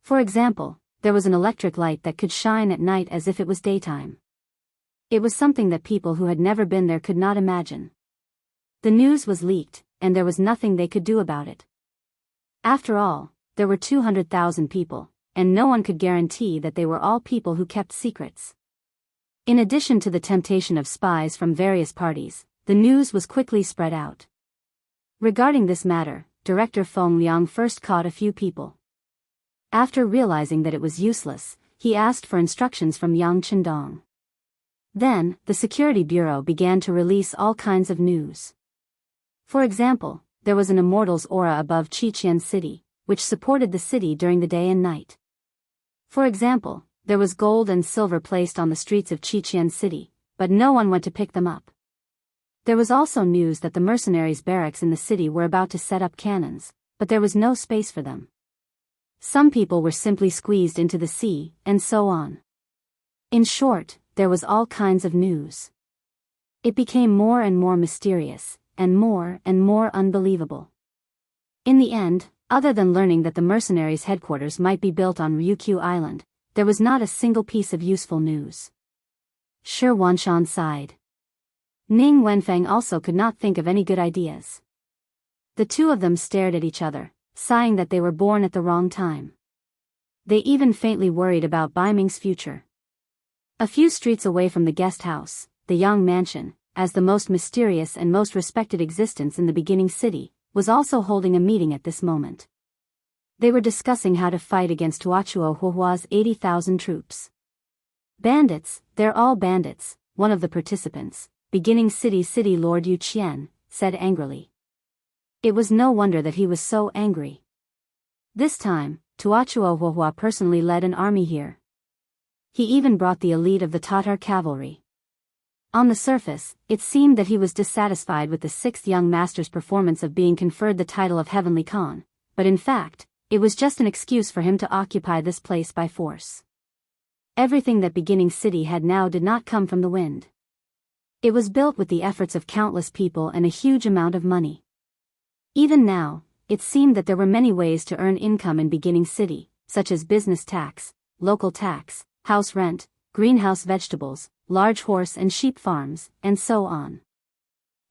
For example, there was an electric light that could shine at night as if it was daytime. It was something that people who had never been there could not imagine. The news was leaked, and there was nothing they could do about it. After all, there were 200,000 people, and no one could guarantee that they were all people who kept secrets. In addition to the temptation of spies from various parties, the news was quickly spread out. Regarding this matter, Director Feng Liang first caught a few people. After realizing that it was useless, he asked for instructions from Yang Qindong. Then, the Security Bureau began to release all kinds of news. For example, there was an immortal's aura above Qiqian City, which supported the city during the day and night. For example, there was gold and silver placed on the streets of Qiqian City, but no one went to pick them up. There was also news that the mercenaries' barracks in the city were about to set up cannons, but there was no space for them. Some people were simply squeezed into the sea, and so on. In short, there was all kinds of news. It became more and more mysterious, and more unbelievable. In the end, other than learning that the mercenaries' headquarters might be built on Ryukyu Island, there was not a single piece of useful news. Shi Wanshan sighed. Ning Wenfeng also could not think of any good ideas. The two of them stared at each other, sighing that they were born at the wrong time. They even faintly worried about Bai Ming's future. A few streets away from the guest house, the Yang Mansion, as the most mysterious and most respected existence in the beginning city, was also holding a meeting at this moment. They were discussing how to fight against Tuachuo Huahua's 80,000 troops. Bandits, they're all bandits, one of the participants, beginning city Lord Yu Qian, said angrily. It was no wonder that he was so angry. This time, Tuachuo Huahua personally led an army here. He even brought the elite of the Tatar cavalry. On the surface, it seemed that he was dissatisfied with the sixth young master's performance of being conferred the title of Heavenly Khan, but in fact, it was just an excuse for him to occupy this place by force. Everything that beginning city had now did not come from the wind. It was built with the efforts of countless people and a huge amount of money. Even now, it seemed that there were many ways to earn income in beginning city, such as business tax, local tax, house rent, greenhouse vegetables, large horse and sheep farms, and so on.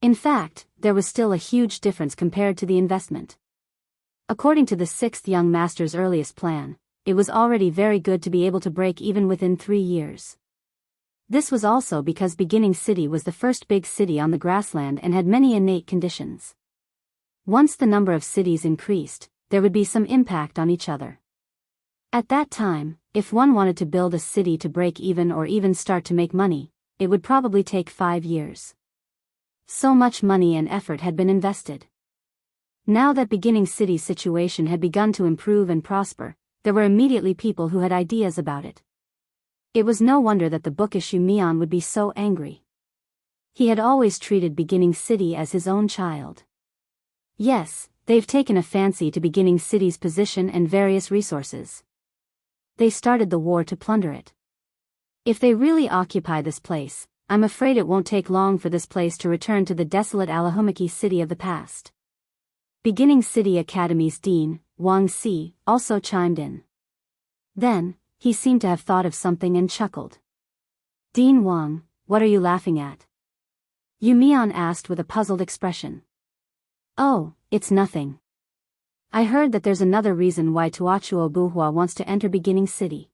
In fact, there was still a huge difference compared to the investment. According to the sixth young master's earliest plan, it was already very good to be able to break even within 3 years. This was also because beginning city was the first big city on the grassland and had many innate conditions. Once the number of cities increased, there would be some impact on each other. At that time, if one wanted to build a city to break even or even start to make money, it would probably take 5 years. So much money and effort had been invested. Now that beginning city's situation had begun to improve and prosper, there were immediately people who had ideas about it. It was no wonder that the bookish Yu Mian would be so angry. He had always treated beginning city as his own child. Yes, they've taken a fancy to beginning city's position and various resources. They started the war to plunder it. If they really occupy this place, I'm afraid it won't take long for this place to return to the desolate Alahomiki city of the past. Beginning City Academy's dean, Wang Si, also chimed in. Then, he seemed to have thought of something and chuckled. Dean Wang, what are you laughing at? Yu Mian asked with a puzzled expression. Oh, it's nothing. I heard that there's another reason why Tuachuo Buhua wants to enter beginning city.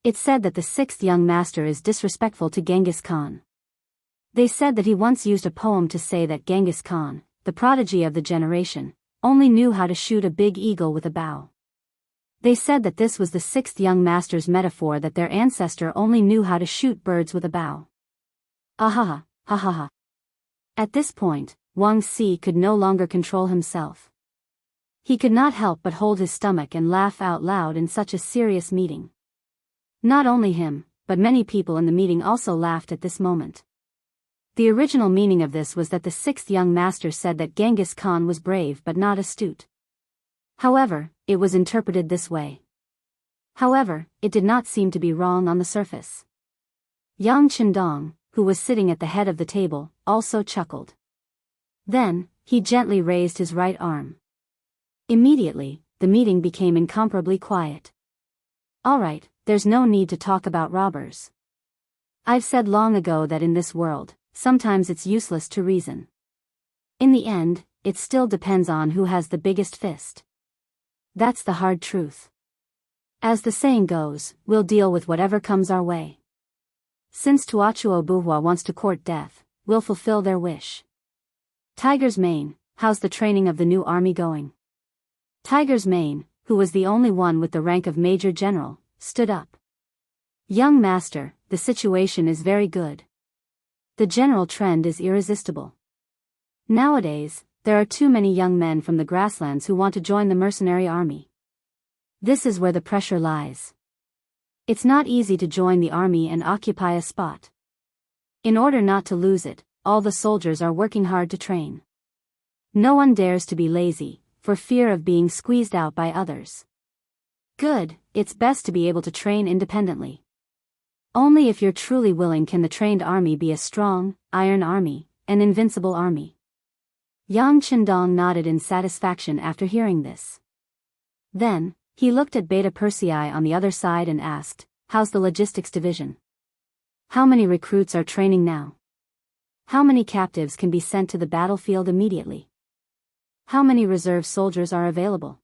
It's said that the sixth young master is disrespectful to Genghis Khan. They said that he once used a poem to say that Genghis Khan, the prodigy of the generation, only knew how to shoot a big eagle with a bow. They said that this was the sixth young master's metaphor that their ancestor only knew how to shoot birds with a bow. Ahaha, ha ha ha. At this point, Wang Si could no longer control himself. He could not help but hold his stomach and laugh out loud in such a serious meeting. Not only him, but many people in the meeting also laughed at this moment. The original meaning of this was that the sixth young master said that Genghis Khan was brave but not astute. However, it was interpreted this way. However, it did not seem to be wrong on the surface. Yang Qindong, who was sitting at the head of the table, also chuckled. Then, he gently raised his right arm. Immediately, the meeting became incomparably quiet. All right, there's no need to talk about robbers. I've said long ago that in this world, sometimes it's useless to reason. In the end, it still depends on who has the biggest fist. That's the hard truth. As the saying goes, we'll deal with whatever comes our way. Since Tuachuo Bourgeois wants to court death, we'll fulfill their wish. Tiger's Mane, how's the training of the new army going? Tiger's Mane, who was the only one with the rank of Major General, stood up. Young master, the situation is very good. The general trend is irresistible. Nowadays, there are too many young men from the grasslands who want to join the mercenary army. This is where the pressure lies. It's not easy to join the army and occupy a spot. In order not to lose it, all the soldiers are working hard to train. No one dares to be lazy, for fear of being squeezed out by others. Good, it's best to be able to train independently. Only if you're truly willing can the trained army be a strong, iron army, an invincible army. Yang Qindong nodded in satisfaction after hearing this. Then, he looked at Beta Persei on the other side and asked, how's the logistics division? How many recruits are training now? How many captives can be sent to the battlefield immediately? How many reserve soldiers are available?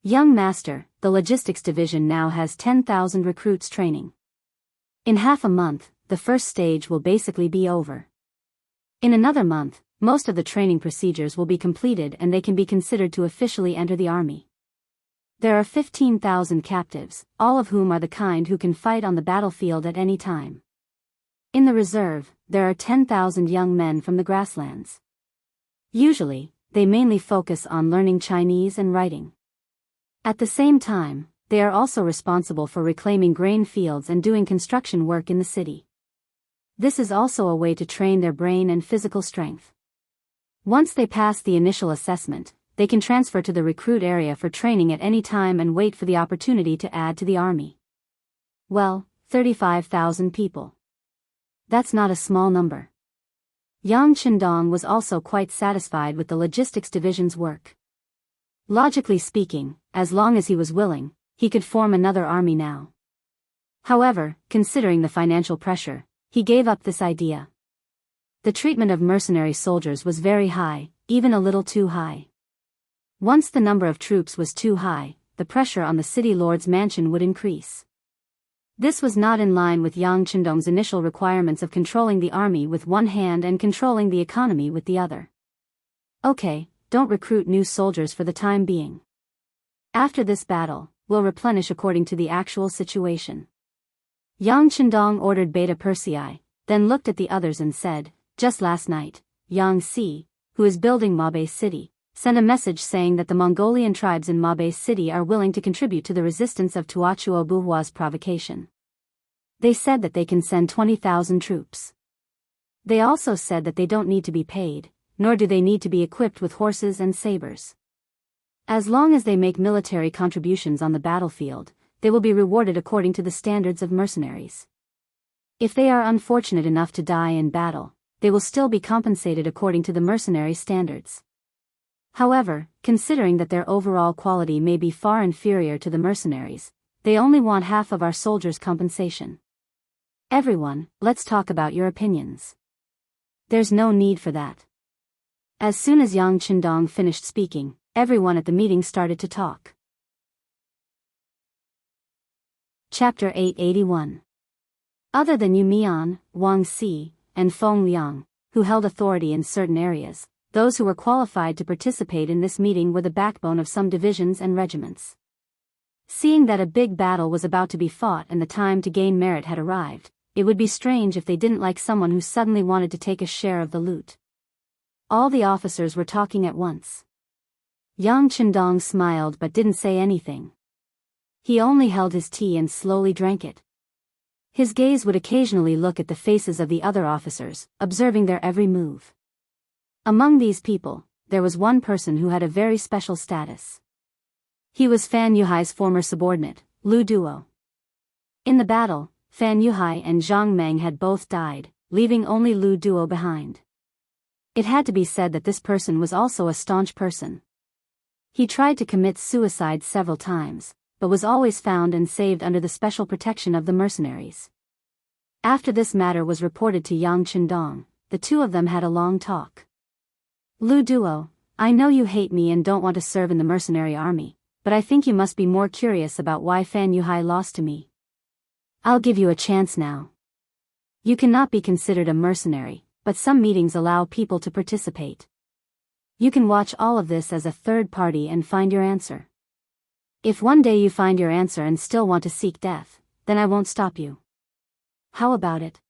Young master, the logistics division now has 10,000 recruits training. In half a month, the first stage will basically be over. In another month, most of the training procedures will be completed and they can be considered to officially enter the army. There are 15,000 captives, all of whom are the kind who can fight on the battlefield at any time. In the reserve, there are 10,000 young men from the grasslands. Usually, they mainly focus on learning Chinese and writing. At the same time, they are also responsible for reclaiming grain fields and doing construction work in the city. This is also a way to train their brain and physical strength. Once they pass the initial assessment, they can transfer to the recruit area for training at any time and wait for the opportunity to add to the army. Well, 35,000 people. That's not a small number. Yang Qindong was also quite satisfied with the logistics division's work. Logically speaking, as long as he was willing, he could form another army now. However, considering the financial pressure, he gave up this idea. The treatment of mercenary soldiers was very high, even a little too high. Once the number of troops was too high, the pressure on the city lord's mansion would increase. This was not in line with Yang Qindong's initial requirements of controlling the army with one hand and controlling the economy with the other. Okay, don't recruit new soldiers for the time being. After this battle, we'll replenish according to the actual situation. Yang Qindong ordered Beta Persei, then looked at the others and said, just last night, Yang Si, who is building Mabe City, sent a message saying that the Mongolian tribes in Mabe City are willing to contribute to the resistance of Tuachuo Bourgeois' provocation. They said that they can send 20,000 troops. They also said that they don't need to be paid, nor do they need to be equipped with horses and sabers. As long as they make military contributions on the battlefield, they will be rewarded according to the standards of mercenaries. If they are unfortunate enough to die in battle, they will still be compensated according to the mercenary standards. However, considering that their overall quality may be far inferior to the mercenaries, they only want half of our soldiers' compensation. Everyone, let's talk about your opinions. There's no need for that. As soon as Yang Qindong finished speaking, everyone at the meeting started to talk. Chapter 881. Other than Yu Mian, Wang Si, and Feng Liang, who held authority in certain areas, those who were qualified to participate in this meeting were the backbone of some divisions and regiments. Seeing that a big battle was about to be fought and the time to gain merit had arrived, it would be strange if they didn't like someone who suddenly wanted to take a share of the loot. All the officers were talking at once. Yang Qindong smiled but didn't say anything. He only held his tea and slowly drank it. His gaze would occasionally look at the faces of the other officers, observing their every move. Among these people, there was one person who had a very special status. He was Fan Yuhai's former subordinate, Lu Duo. In the battle, Fan Yuhai and Zhang Meng had both died, leaving only Lu Duo behind. It had to be said that this person was also a staunch person. He tried to commit suicide several times, but was always found and saved under the special protection of the mercenaries. After this matter was reported to Yang Chendong, the two of them had a long talk. Lu Duo, I know you hate me and don't want to serve in the mercenary army, but I think you must be more curious about why Fan Yuhai lost to me. I'll give you a chance now. You cannot be considered a mercenary, but some meetings allow people to participate. You can watch all of this as a third party and find your answer. If one day you find your answer and still want to seek death, then I won't stop you. How about it?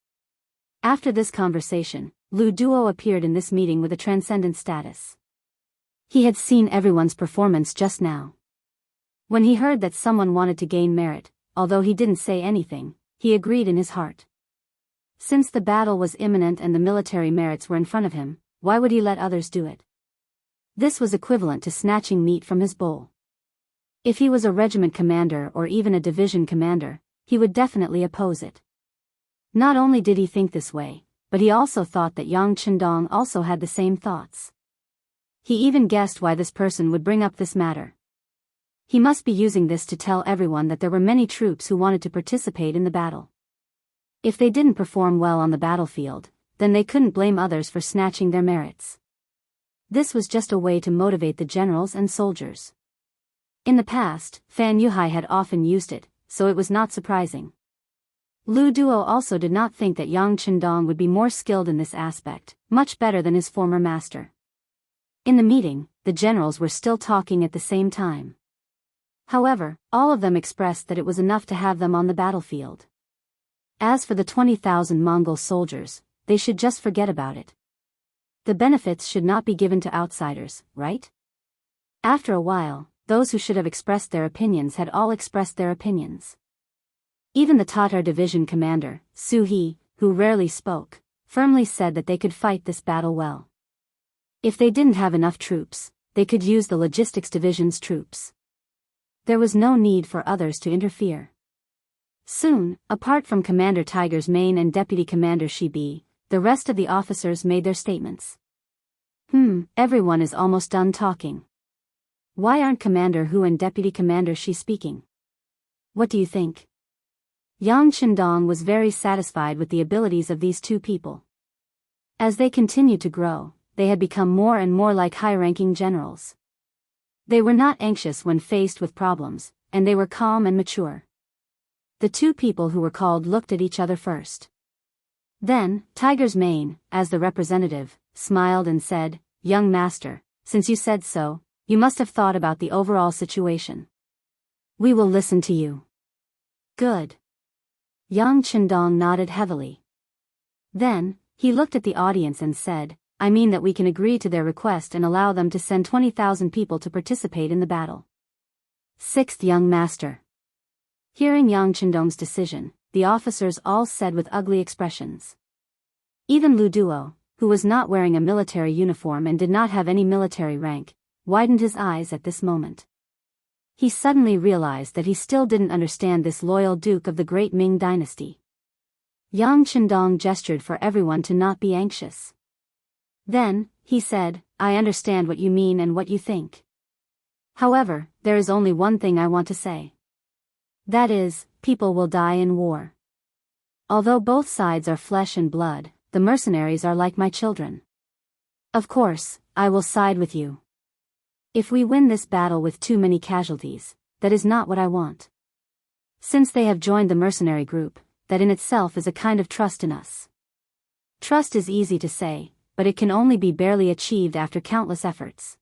After this conversation, Lu Duo appeared in this meeting with a transcendent status. He had seen everyone's performance just now. When he heard that someone wanted to gain merit, although he didn't say anything, he agreed in his heart. Since the battle was imminent and the military merits were in front of him, why would he let others do it? This was equivalent to snatching meat from his bowl. If he was a regiment commander or even a division commander, he would definitely oppose it. Not only did he think this way, but he also thought that Yang Chendong also had the same thoughts. He even guessed why this person would bring up this matter. He must be using this to tell everyone that there were many troops who wanted to participate in the battle. If they didn't perform well on the battlefield, then they couldn't blame others for snatching their merits. This was just a way to motivate the generals and soldiers. In the past, Fan Yuhai had often used it, so it was not surprising. Lu Duo also did not think that Yang Chendong would be more skilled in this aspect, much better than his former master. In the meeting, the generals were still talking at the same time. However, all of them expressed that it was enough to have them on the battlefield. As for the 20,000 Mongol soldiers, they should just forget about it. The benefits should not be given to outsiders, right? After a while, those who should have expressed their opinions had all expressed their opinions. Even the Tatar division commander, Su He, who rarely spoke, firmly said that they could fight this battle well. If they didn't have enough troops, they could use the logistics division's troops. There was no need for others to interfere. Soon, apart from Commander Tiger's Mane and Deputy Commander Shibi, the rest of the officers made their statements. Everyone is almost done talking. Why aren't Commander Hu and Deputy Commander Shi speaking? What do you think? Yang Chendong was very satisfied with the abilities of these two people. As they continued to grow, they had become more and more like high-ranking generals. They were not anxious when faced with problems, and they were calm and mature. The two people who were called looked at each other first. Then, Tiger's Mane, as the representative, smiled and said, "Young master, since you said so, you must have thought about the overall situation. We will listen to you." Good. Yang Chendong nodded heavily. Then, he looked at the audience and said, "I mean that we can agree to their request and allow them to send 20,000 people to participate in the battle." Sixth young master. Hearing Yang Chendong's decision, the officers all said with ugly expressions. Even Lu Duo, who was not wearing a military uniform and did not have any military rank, widened his eyes at this moment. He suddenly realized that he still didn't understand this loyal duke of the great Ming dynasty. Yang Chendong gestured for everyone to not be anxious. Then, he said, "I understand what you mean and what you think. However, there is only one thing I want to say. That is, people will die in war. Although both sides are flesh and blood, the mercenaries are like my children. Of course, I will side with you. If we win this battle with too many casualties, that is not what I want. Since they have joined the mercenary group, that in itself is a kind of trust in us. Trust is easy to say, but it can only be barely achieved after countless efforts.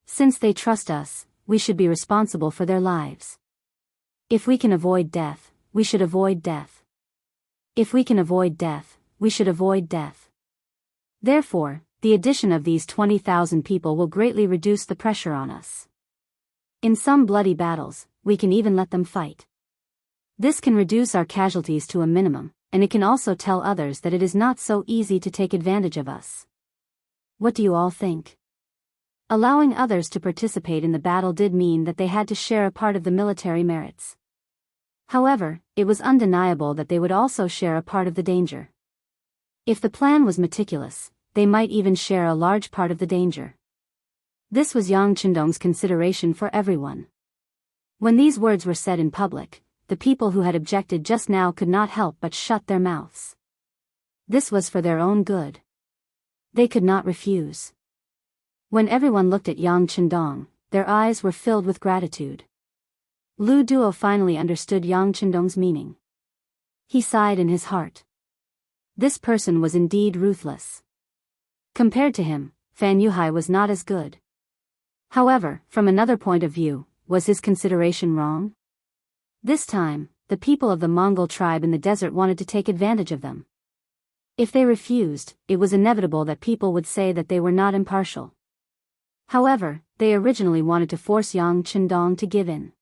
Since they trust us, we should be responsible for their lives. If we can avoid death, we should avoid death. If we can avoid death, we should avoid death. Therefore, the addition of these 20,000 people will greatly reduce the pressure on us. In some bloody battles, we can even let them fight. This can reduce our casualties to a minimum, and it can also tell others that it is not so easy to take advantage of us. What do you all think? Allowing others to participate in the battle did mean that they had to share a part of the military merits. However, it was undeniable that they would also share a part of the danger. If the plan was meticulous, they might even share a large part of the danger. This was Yang Chendong's consideration for everyone. When these words were said in public, the people who had objected just now could not help but shut their mouths. This was for their own good. They could not refuse. When everyone looked at Yang Chendong, their eyes were filled with gratitude. Lu Duo finally understood Yang Chendong's meaning. He sighed in his heart. This person was indeed ruthless. Compared to him, Fan Yuhai was not as good. However, from another point of view, was his consideration wrong? This time, the people of the Mongol tribe in the desert wanted to take advantage of them. If they refused, it was inevitable that people would say that they were not impartial. However, they originally wanted to force Yang Chendong to give in.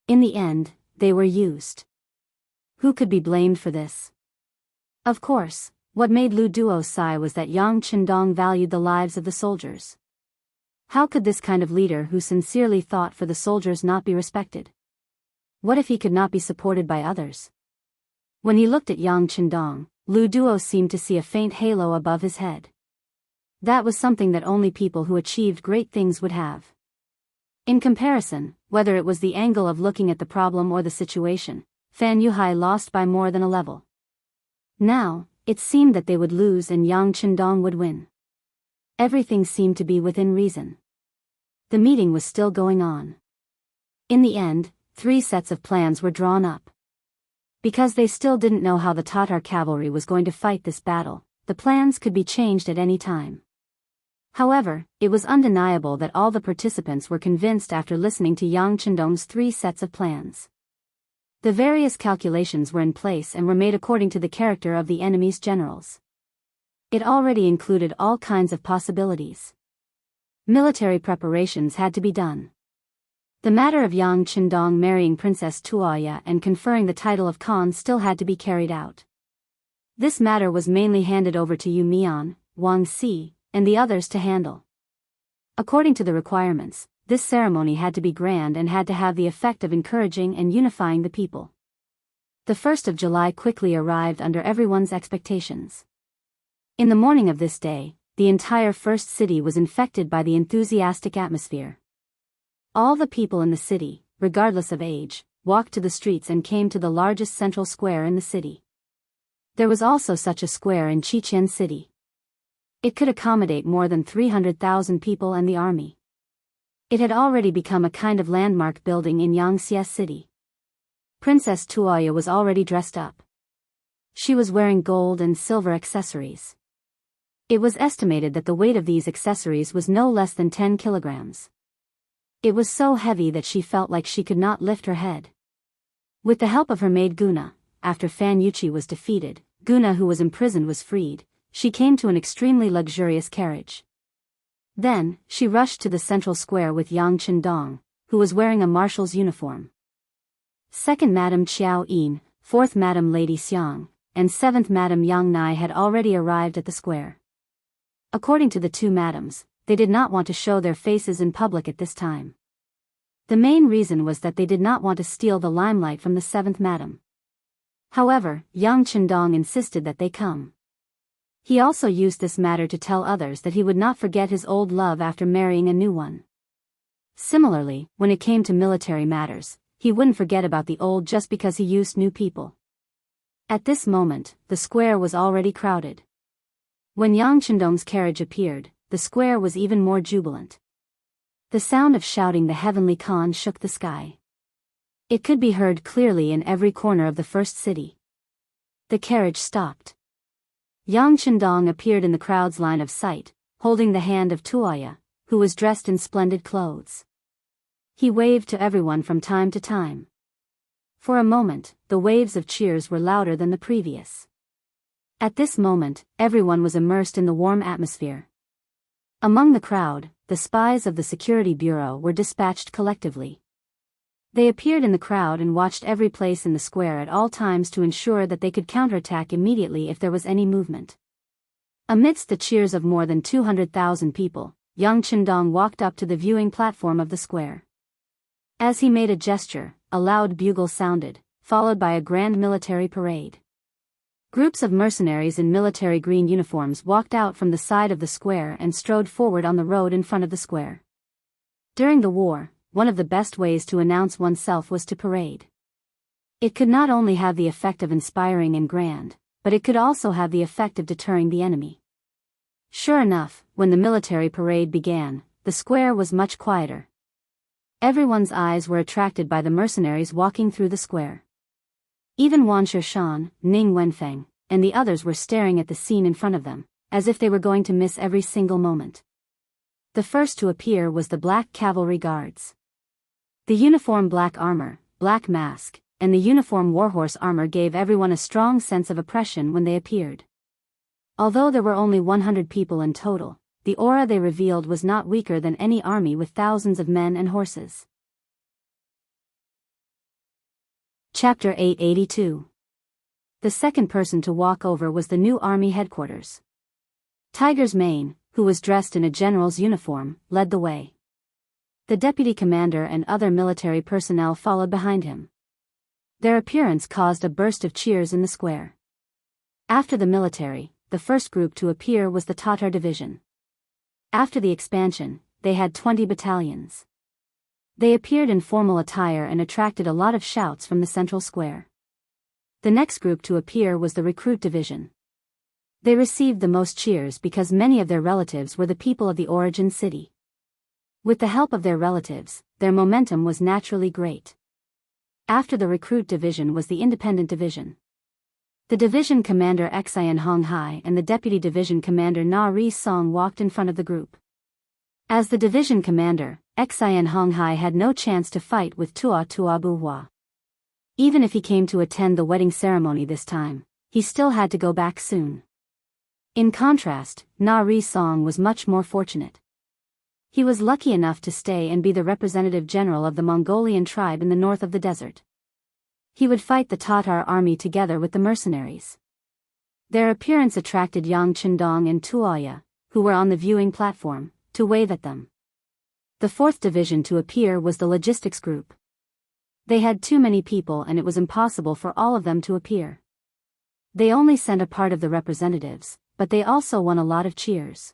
In the end, they were used. Who could be blamed for this? Of course, what made Lu Duo sigh was that Yang Chendong valued the lives of the soldiers. How could this kind of leader who sincerely thought for the soldiers not be respected? What if he could not be supported by others? When he looked at Yang Chendong, Lu Duo seemed to see a faint halo above his head. That was something that only people who achieved great things would have. In comparison, whether it was the angle of looking at the problem or the situation, Fan Yuhai lost by more than a level. Now, it seemed that they would lose and Yang Chendong would win. Everything seemed to be within reason. The meeting was still going on. In the end, 3 sets of plans were drawn up. Because they still didn't know how the Tatar cavalry was going to fight this battle, the plans could be changed at any time. However, it was undeniable that all the participants were convinced after listening to Yang Chendong's 3 sets of plans. The various calculations were in place and were made according to the character of the enemy's generals. It already included all kinds of possibilities. Military preparations had to be done. The matter of Yang Chendong marrying Princess Tuoya and conferring the title of Khan still had to be carried out. This matter was mainly handed over to Yu Mian, Wang Si, and the others to handle. According to the requirements, this ceremony had to be grand and had to have the effect of encouraging and unifying the people. The 1st of July quickly arrived under everyone's expectations. In the morning of this day, the entire first city was infected by the enthusiastic atmosphere. All the people in the city, regardless of age, walked to the streets and came to the largest central square in the city. There was also such a square in Chichen City. It could accommodate more than 300,000 people and the army. It had already become a kind of landmark building in Yangtze City. Princess Tuoya was already dressed up. She was wearing gold and silver accessories. It was estimated that the weight of these accessories was no less than 10 kilograms. It was so heavy that she felt like she could not lift her head. With the help of her maid Guna, after Fan Yuchi was defeated, Guna who was imprisoned was freed, she came to an extremely luxurious carriage. Then, she rushed to the central square with Yang Chendong, who was wearing a marshal's uniform. 2nd Madam Qiao Yin, 4th Madam Lady Xiang, and 7th Madam Yang Nai had already arrived at the square. According to the 2 madams, they did not want to show their faces in public at this time. The main reason was that they did not want to steal the limelight from the 7th madam. However, Yang Chendong insisted that they come. He also used this matter to tell others that he would not forget his old love after marrying a new one. Similarly, when it came to military matters, he wouldn't forget about the old just because he used new people. At this moment, the square was already crowded. When Yang Chendong's carriage appeared, the square was even more jubilant. The sound of shouting the heavenly Khan shook the sky. It could be heard clearly in every corner of the first city. The carriage stopped. Yang Chendong appeared in the crowd's line of sight, holding the hand of Tuoya, who was dressed in splendid clothes. He waved to everyone from time to time. For a moment, the waves of cheers were louder than the previous. At this moment, everyone was immersed in the warm atmosphere. Among the crowd, the spies of the Security Bureau were dispatched collectively. They appeared in the crowd and watched every place in the square at all times to ensure that they could counterattack immediately if there was any movement. Amidst the cheers of more than 200,000 people, young Qindong walked up to the viewing platform of the square. As he made a gesture, a loud bugle sounded, followed by a grand military parade. Groups of mercenaries in military green uniforms walked out from the side of the square and strode forward on the road in front of the square. During the war, one of the best ways to announce oneself was to parade. It could not only have the effect of inspiring and grand, but it could also have the effect of deterring the enemy. Sure enough, when the military parade began, the square was much quieter. Everyone's eyes were attracted by the mercenaries walking through the square. Even Wan Shan, Ning Wenfeng, and the others were staring at the scene in front of them, as if they were going to miss every single moment. The first to appear was the Black Cavalry Guards. The uniform black armor, black mask, and the uniform warhorse armor gave everyone a strong sense of oppression when they appeared. Although there were only 100 people in total, the aura they revealed was not weaker than any army with thousands of men and horses. Chapter 882. The second person to walk over was the new army headquarters. Tiger's Mane, who was dressed in a general's uniform, led the way. The deputy commander and other military personnel followed behind him. Their appearance caused a burst of cheers in the square. After the military, the first group to appear was the Tatar division. After the expansion, they had 20 battalions. They appeared in formal attire and attracted a lot of shouts from the central square. The next group to appear was the recruit division. They received the most cheers because many of their relatives were the people of the origin city. With the help of their relatives, their momentum was naturally great. After the recruit division was the independent division. The division commander Xian Honghai and the deputy division commander Na Ri Song walked in front of the group. As the division commander, Xian Honghai had no chance to fight with Tua Buhua. Even if he came to attend the wedding ceremony this time, he still had to go back soon. In contrast, Na Ri Song was much more fortunate. He was lucky enough to stay and be the representative general of the Mongolian tribe in the north of the desert. He would fight the Tatar army together with the mercenaries. Their appearance attracted Yang Qindong and Tuoya, who were on the viewing platform, to wave at them. The fourth division to appear was the logistics group. They had too many people and it was impossible for all of them to appear. They only sent a part of the representatives, but they also won a lot of cheers.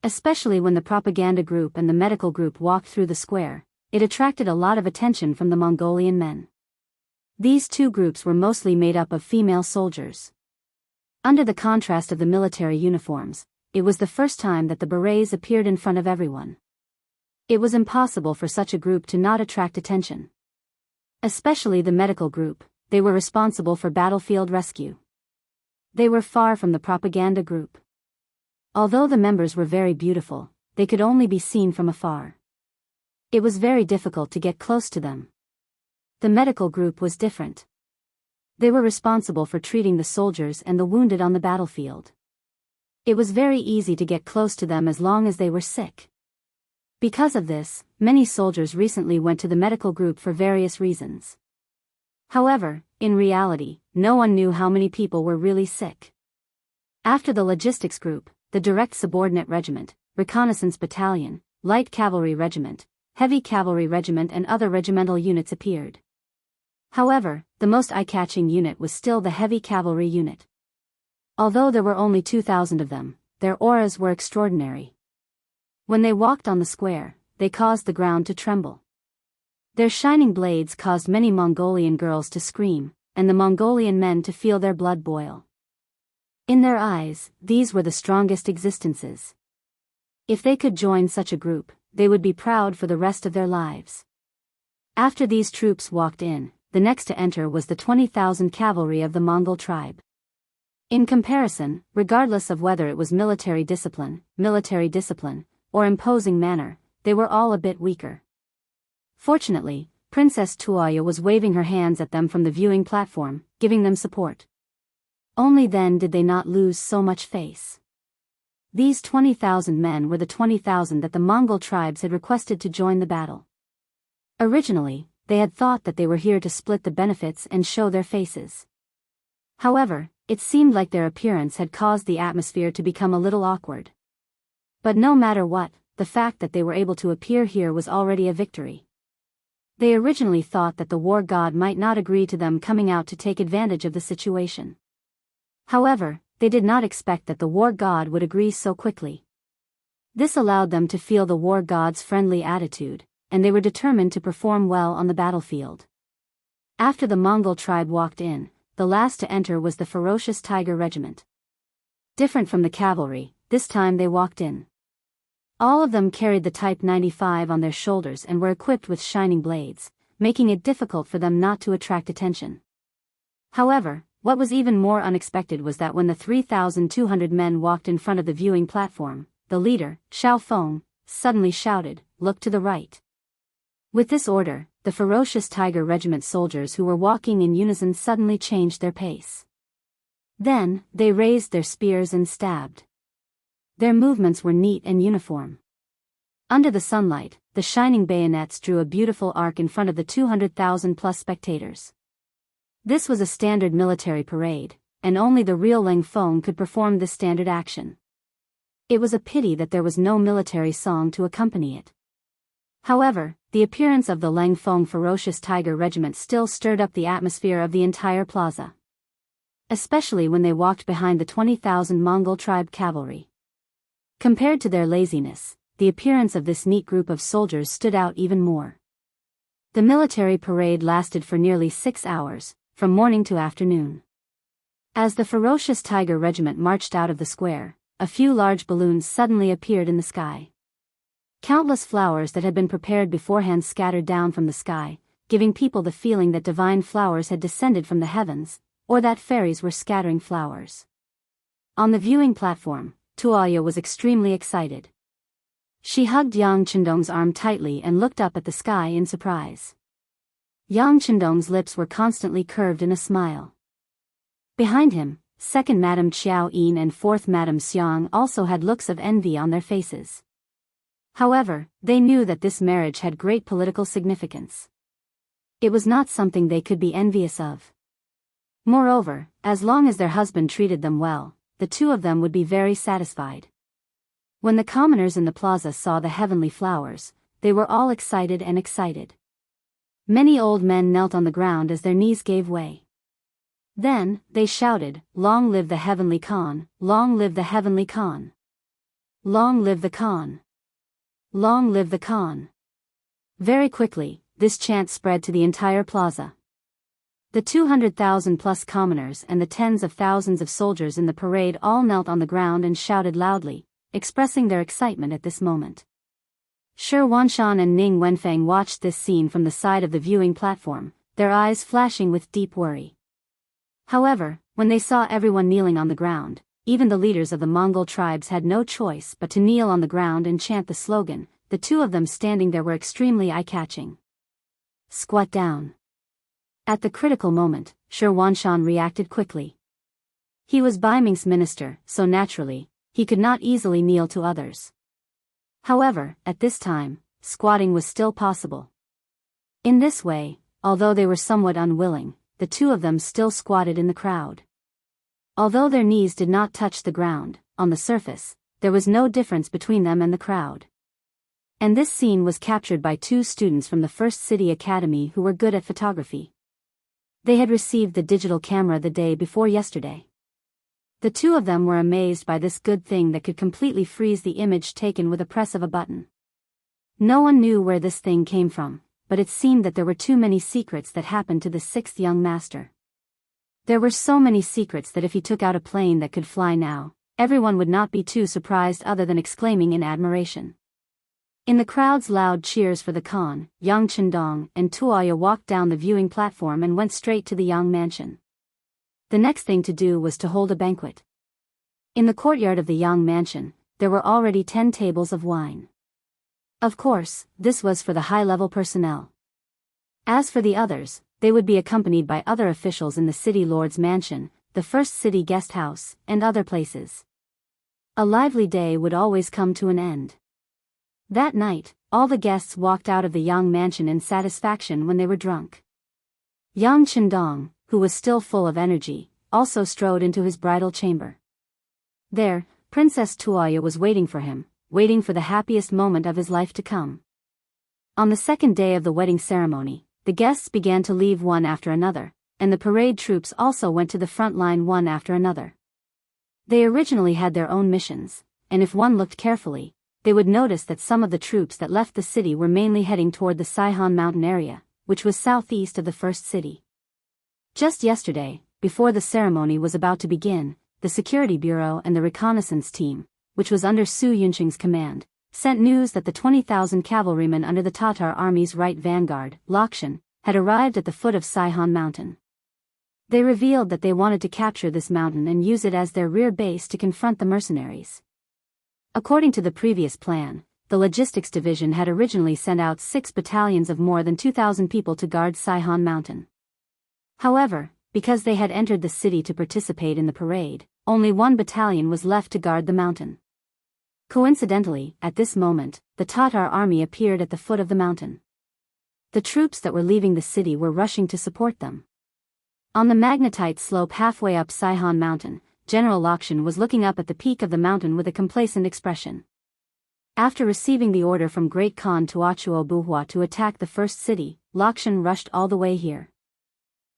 Especially when the propaganda group and the medical group walked through the square, it attracted a lot of attention from the Mongolian men. These two groups were mostly made up of female soldiers. Under the contrast of the military uniforms, it was the first time that the berets appeared in front of everyone. It was impossible for such a group to not attract attention. Especially the medical group, they were responsible for battlefield rescue. They were far from the propaganda group. Although the members were very beautiful, they could only be seen from afar. It was very difficult to get close to them. The medical group was different. They were responsible for treating the soldiers and the wounded on the battlefield. It was very easy to get close to them as long as they were sick. Because of this, many soldiers recently went to the medical group for various reasons. However, in reality, no one knew how many people were really sick. After the logistics group, the direct subordinate regiment, reconnaissance battalion, light cavalry regiment, heavy cavalry regiment and other regimental units appeared. However, the most eye-catching unit was still the heavy cavalry unit. Although there were only 2,000 of them, their auras were extraordinary. When they walked on the square, they caused the ground to tremble. Their shining blades caused many Mongolian girls to scream, and the Mongolian men to feel their blood boil. In their eyes, these were the strongest existences. If they could join such a group, they would be proud for the rest of their lives. After these troops walked in, the next to enter was the 20,000 cavalry of the Mongol tribe. In comparison, regardless of whether it was military discipline, or imposing manner, they were all a bit weaker. Fortunately, Princess Tuoya was waving her hands at them from the viewing platform, giving them support. Only then did they not lose so much face. These 20,000 men were the 20,000 that the Mongol tribes had requested to join the battle. Originally, they had thought that they were here to split the benefits and show their faces. However, it seemed like their appearance had caused the atmosphere to become a little awkward. But no matter what, the fact that they were able to appear here was already a victory. They originally thought that the war god might not agree to them coming out to take advantage of the situation. However, they did not expect that the war god would agree so quickly. This allowed them to feel the war god's friendly attitude, and they were determined to perform well on the battlefield. After the Mongol tribe walked in, the last to enter was the ferocious tiger regiment. Different from the cavalry, this time they walked in. All of them carried the Type 95 on their shoulders and were equipped with shining blades, making it difficult for them not to attract attention. However, what was even more unexpected was that when the 3,200 men walked in front of the viewing platform, the leader, Xiao Feng, suddenly shouted, "Look to the right." With this order, the ferocious tiger regiment soldiers who were walking in unison suddenly changed their pace. Then, they raised their spears and stabbed. Their movements were neat and uniform. Under the sunlight, the shining bayonets drew a beautiful arc in front of the 200,000+ spectators. This was a standard military parade, and only the real Lang Feng could perform this standard action. It was a pity that there was no military song to accompany it. However, the appearance of the Lang Feng ferocious tiger regiment still stirred up the atmosphere of the entire plaza. Especially when they walked behind the 20,000 Mongol tribe cavalry. Compared to their laziness, the appearance of this neat group of soldiers stood out even more. The military parade lasted for nearly 6 hours, from morning to afternoon. As the ferocious tiger regiment marched out of the square, a few large balloons suddenly appeared in the sky. Countless flowers that had been prepared beforehand scattered down from the sky, giving people the feeling that divine flowers had descended from the heavens, or that fairies were scattering flowers. On the viewing platform, Tuoya was extremely excited. She hugged Yang Chendong's arm tightly and looked up at the sky in surprise. Yang Chendong's lips were constantly curved in a smile. Behind him, second Madame Qiao Yin and fourth Madame Xiang also had looks of envy on their faces. However, they knew that this marriage had great political significance. It was not something they could be envious of. Moreover, as long as their husband treated them well, the two of them would be very satisfied. When the commoners in the plaza saw the heavenly flowers, they were all excited and excited. Many old men knelt on the ground as their knees gave way. Then, they shouted, "Long live the heavenly Khan! Long live the heavenly Khan! Long live the Khan! Long live the Khan!" Very quickly, this chant spread to the entire plaza. The 200,000+ commoners and the tens of thousands of soldiers in the parade all knelt on the ground and shouted loudly, expressing their excitement at this moment. Shi Wanshan and Ning Wenfeng watched this scene from the side of the viewing platform, their eyes flashing with deep worry. However, when they saw everyone kneeling on the ground, even the leaders of the Mongol tribes had no choice but to kneel on the ground and chant the slogan. The two of them standing there were extremely eye-catching. "Squat down." At the critical moment, Shi Wanshan reacted quickly. He was Bai Ming's minister, so naturally, he could not easily kneel to others. However, at this time, squatting was still possible. In this way, although they were somewhat unwilling, the two of them still squatted in the crowd. Although their knees did not touch the ground, on the surface, there was no difference between them and the crowd. And this scene was captured by two students from the First City Academy who were good at photography. They had received the digital camera the day before yesterday. The two of them were amazed by this good thing that could completely freeze the image taken with a press of a button. No one knew where this thing came from, but it seemed that there were too many secrets that happened to the sixth young master. There were so many secrets that if he took out a plane that could fly now, everyone would not be too surprised other than exclaiming in admiration. In the crowd's loud cheers for the Khan, Yang Chendong and Tuoya walked down the viewing platform and went straight to the Yang mansion. The next thing to do was to hold a banquet. In the courtyard of the Yang mansion, there were already 10 tables of wine. Of course, this was for the high-level personnel. As for the others, they would be accompanied by other officials in the city lord's mansion, the first city guest house, and other places. A lively day would always come to an end. That night, all the guests walked out of the Yang mansion in satisfaction when they were drunk. Yang Chendong, who was still full of energy, also strode into his bridal chamber. There, Princess Tuoya was waiting for him, waiting for the happiest moment of his life to come. On the second day of the wedding ceremony, the guests began to leave one after another, and the parade troops also went to the front line one after another. They originally had their own missions, and if one looked carefully, they would notice that some of the troops that left the city were mainly heading toward the Saihan Mountain area, which was southeast of the first city. Just yesterday, before the ceremony was about to begin, the Security Bureau and the reconnaissance team, which was under Su Yunqing's command, sent news that the 20,000 cavalrymen under the Tatar army's right vanguard, Lakshan, had arrived at the foot of Saihan Mountain. They revealed that they wanted to capture this mountain and use it as their rear base to confront the mercenaries. According to the previous plan, the logistics division had originally sent out 6 battalions of more than 2,000 people to guard Saihan Mountain. However, because they had entered the city to participate in the parade, only 1 battalion was left to guard the mountain. Coincidentally, at this moment, the Tatar army appeared at the foot of the mountain. The troops that were leaving the city were rushing to support them. On the magnetite slope halfway up Saihan Mountain, General Lakshan was looking up at the peak of the mountain with a complacent expression. After receiving the order from Great Khan Tuachuo Buhua to attack the first city, Lakshan rushed all the way here.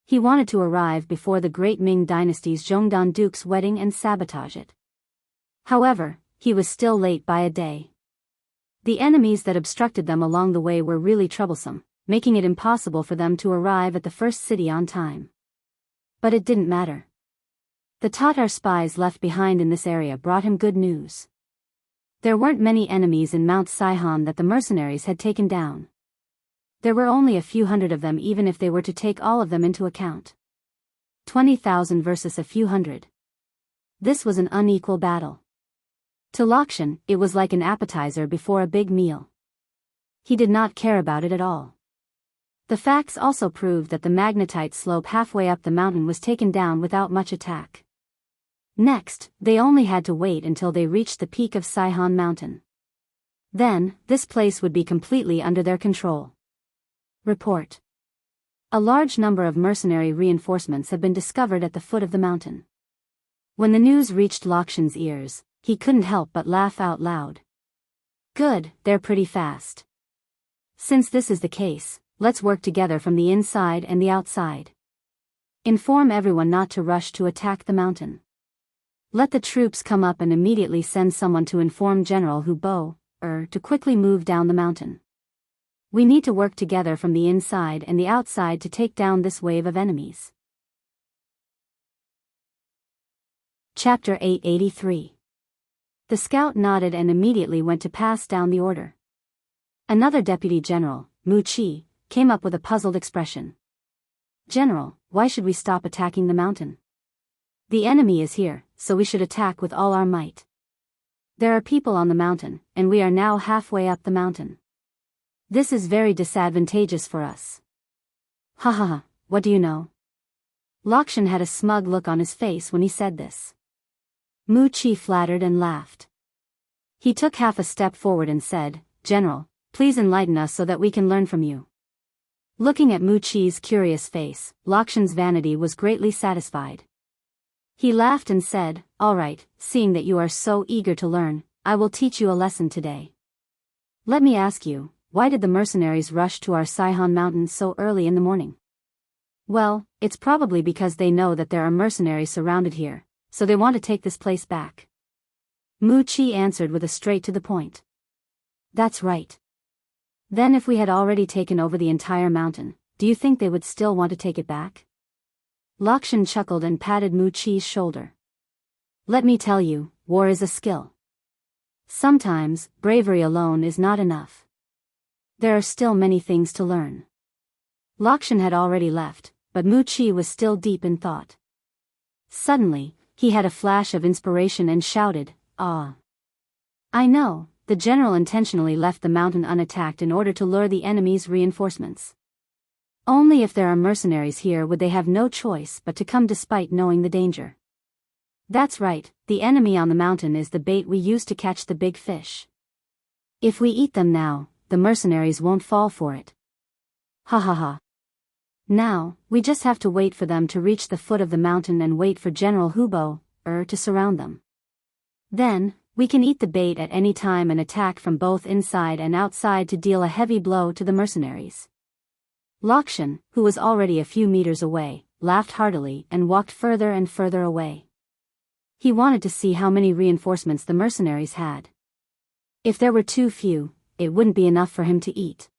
He wanted to arrive before the great Ming dynasty's Zhongdan Duke's wedding and sabotage it. However, he was still late by a day. The enemies that obstructed them along the way were really troublesome, making it impossible for them to arrive at the first city on time. But it didn't matter. The Tatar spies left behind in this area brought him good news. There weren't many enemies in Mount Saihan that the mercenaries had taken down. There were only a few hundred of them even if they were to take all of them into account. 20,000 versus a few hundred. This was an unequal battle. To Lakshan, it was like an appetizer before a big meal. He did not care about it at all. The facts also proved that the magnetite slope halfway up the mountain was taken down without much attack. Next, they only had to wait until they reached the peak of Saihan Mountain. Then, this place would be completely under their control. Report. A large number of mercenary reinforcements have been discovered at the foot of the mountain. When the news reached Lakshan's ears, he couldn't help but laugh out loud. Good, they're pretty fast. Since this is the case, let's work together from the inside and the outside. Inform everyone not to rush to attack the mountain. Let the troops come up and immediately send someone to inform General Hubo, to quickly move down the mountain. We need to work together from the inside and the outside to take down this wave of enemies. Chapter 883. The scout nodded and immediately went to pass down the order. Another deputy general, Mu Chi, came up with a puzzled expression. General, why should we stop attacking the mountain? The enemy is here, so we should attack with all our might. There are people on the mountain, and we are now halfway up the mountain. This is very disadvantageous for us. Ha ha ha, what do you know? Lakshan had a smug look on his face when he said this. Mu Chi flattered and laughed. He took half a step forward and said, General, please enlighten us so that we can learn from you. Looking at Mu Chi's curious face, Lakshan's vanity was greatly satisfied. He laughed and said, all right, seeing that you are so eager to learn, I will teach you a lesson today. Let me ask you, why did the mercenaries rush to our Saihan Mountain so early in the morning? Well, it's probably because they know that there are mercenaries surrounded here, so they want to take this place back. Mu Chi answered with a straight to the point. That's right. Then if we had already taken over the entire mountain, do you think they would still want to take it back? Lakshan chuckled and patted Mu Chi's shoulder. Let me tell you, war is a skill. Sometimes, bravery alone is not enough. There are still many things to learn. Lakshan had already left, but Mu Chi was still deep in thought. Suddenly, he had a flash of inspiration and shouted, ah! I know, the general intentionally left the mountain unattacked in order to lure the enemy's reinforcements. Only if there are mercenaries here would they have no choice but to come despite knowing the danger. That's right, the enemy on the mountain is the bait we use to catch the big fish. If we eat them now, the mercenaries won't fall for it. Ha ha ha. Now, we just have to wait for them to reach the foot of the mountain and wait for General Hubo, to surround them. Then, we can eat the bait at any time and attack from both inside and outside to deal a heavy blow to the mercenaries. Lakshan, who was already a few meters away, laughed heartily and walked further and further away. He wanted to see how many reinforcements the mercenaries had. If there were too few, it wouldn't be enough for him to eat.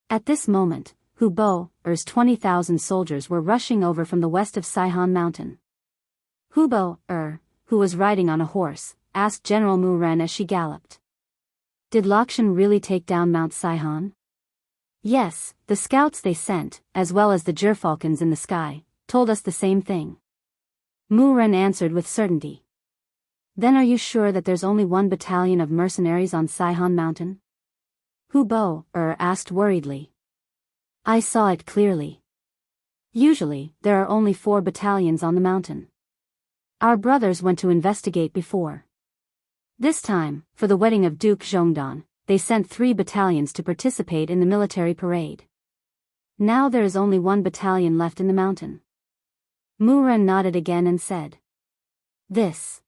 At this moment, Hubo's 20,000 soldiers were rushing over from the west of Saihan Mountain. Hubo, who was riding on a horse, asked General Mu Ren as she galloped. Did Lakshan really take down Mount Saihan? Yes, the scouts they sent, as well as the gerfalcons in the sky, told us the same thing. Mu Ren answered with certainty. Then are you sure that there's only one battalion of mercenaries on Saihan Mountain? Hubo, asked worriedly. I saw it clearly. Usually, there are only 4 battalions on the mountain. Our brothers went to investigate before. This time, for the wedding of Duke Zhongdan, they sent 3 battalions to participate in the military parade. Now there is only 1 battalion left in the mountain. Mu Ren nodded again and said. This.